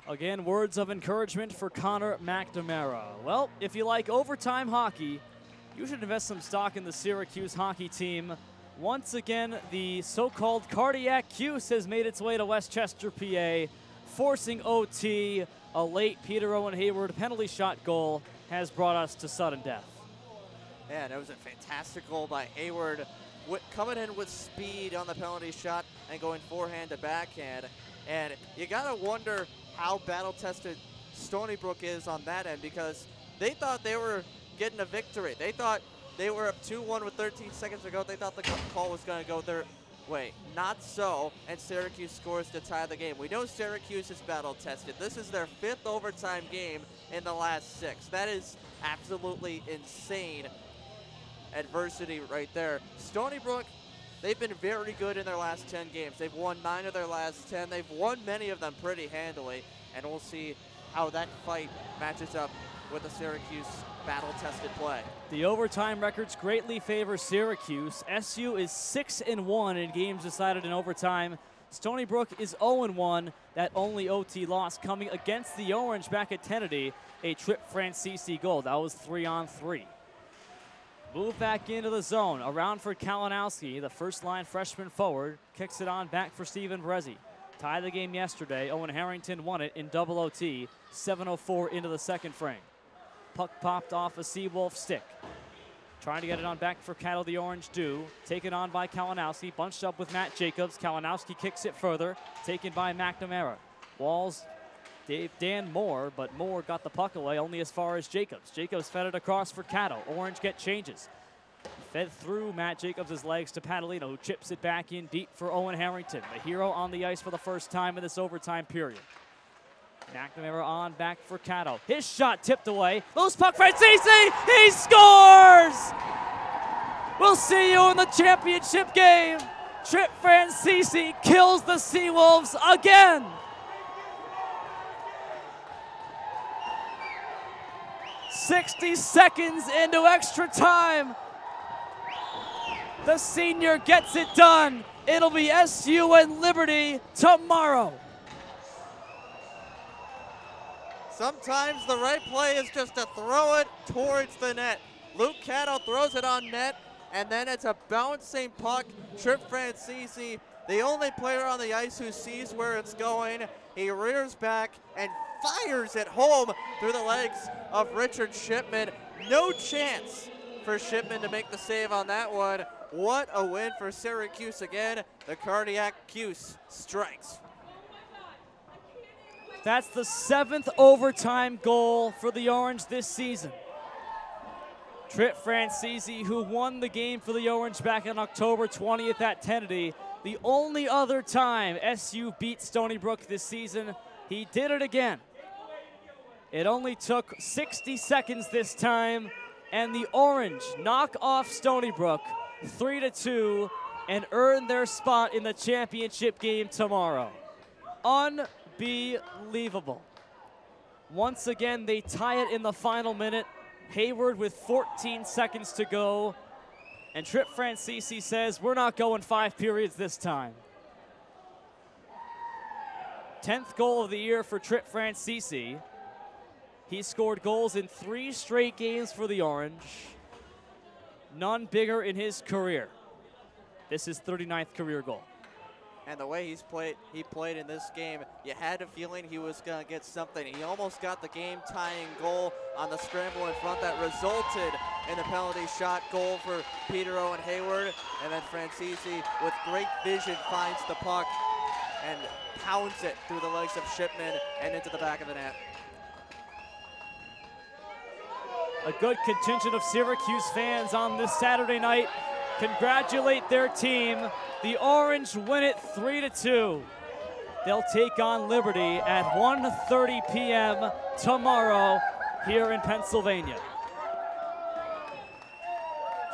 Again, words of encouragement for Connor McNamara. Well, if you like overtime hockey, you should invest some stock in the Syracuse hockey team. Once again, the so-called cardiac Cuse has made its way to Westchester, PA, forcing OT. A late Peter Owen Hayward penalty shot goal has brought us to sudden death. Yeah, and it was a fantastic goal by Hayward, coming in with speed on the penalty shot and going forehand to backhand. And you gotta wonder how battle-tested Stony Brook is on that end, because they thought they were getting a victory. They thought they were up 2-1 with 13 seconds to go. They thought the call was going to go their way. Not so, and Syracuse scores to tie the game. We know Syracuse is battle-tested. This is their 5th overtime game in the last 6. That is absolutely insane adversity right there. Stony Brook, they've been very good in their last 10 games. They've won 9 of their last 10. They've won many of them pretty handily, and we'll see how that fight matches up with the Syracuse battle-tested play. The overtime records greatly favor Syracuse. SU is 6-1 in games decided in overtime. Stony Brook is 0-1. That only OT loss coming against the Orange back at Kennedy, a Trip Francisi goal. That was 3-on-3. Move back into the zone. Around for Kalinowski, the first-line freshman forward. Kicks it on back for Stephen Brezzi. Tied the game yesterday. Owen Harrington won it in double OT. 7:04 into the second frame. Puck popped off a Seawolf stick. Trying to get it on back for Cattle the Orange do. Taken on by Kalinowski. Bunched up with Matt Jacobs. Kalinowski kicks it further. Taken by McNamara. Walls Dan Moore, but Moore got the puck away only as far as Jacobs. Jacobs fed it across for Cattle. Orange get changes. Fed through Matt Jacobs' legs to Padalino, who chips it back in deep for Owen Harrington, the hero on the ice for the first time in this overtime period. McNamara on back for Cato. His shot tipped away. Loose puck, Francisi! He scores! We'll see you in the championship game. Trip Francisi kills the Seawolves again. "60 seconds into extra time. The senior gets it done. It'll be SU and Liberty tomorrow. Sometimes the right play is just to throw it towards the net. Luke Cato throws it on net, and then it's a bouncing puck. Trip Francisi, the only player on the ice who sees where it's going. He rears back and fires it home through the legs of Richard Shipman. No chance for Shipman to make the save on that one. What a win for Syracuse again. The cardiac Cuse strikes. That's the 7th overtime goal for the Orange this season. Trip Francisi, who won the game for the Orange back on October 20th at Kennedy, the only other time SU beat Stony Brook this season, he did it again. It only took 60 seconds this time, and the Orange knock off Stony Brook 3-2 and earn their spot in the championship game tomorrow. Unbelievable. Once again, they tie it in the final minute. Hayward with 14 seconds to go. And Trip Francisi says, we're not going 5 periods this time. 10th goal of the year for Trip Francisi. He scored goals in 3 straight games for the Orange. None bigger in his career. This is 39th career goal. And the way he played in this game, you had a feeling he was going to get something. He almost got the game-tying goal on the scramble in front that resulted in the penalty shot goal for Peter Owen Hayward. And then Francisi, with great vision, finds the puck and pounds it through the legs of Shipman and into the back of the net. A good contingent of Syracuse fans on this Saturday night congratulate their team. The Orange win it 3-2. They'll take on Liberty at 1:30 p.m. tomorrow here in Pennsylvania.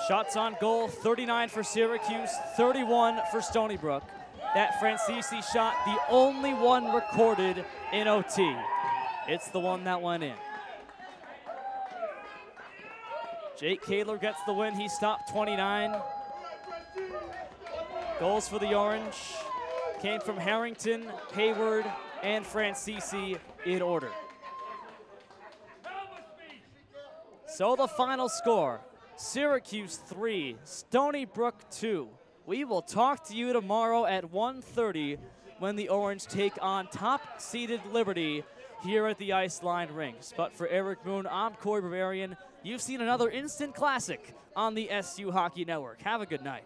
Shots on goal, 39 for Syracuse, 31 for Stony Brook. That Francisi shot, the only one recorded in OT. It's the one that went in. Jake Kaler gets the win. He stopped 29. Goals for the Orange. came from Harrington, Hayward, and Francisi in order. So the final score, Syracuse 3, Stony Brook 2. We will talk to you tomorrow at 1:30 when the Orange take on top-seeded Liberty here at the Ice Line Rings. But for Eric Moon, I'm Cory Berberian. You've seen another instant classic on the SU Hockey Network. Have a good night.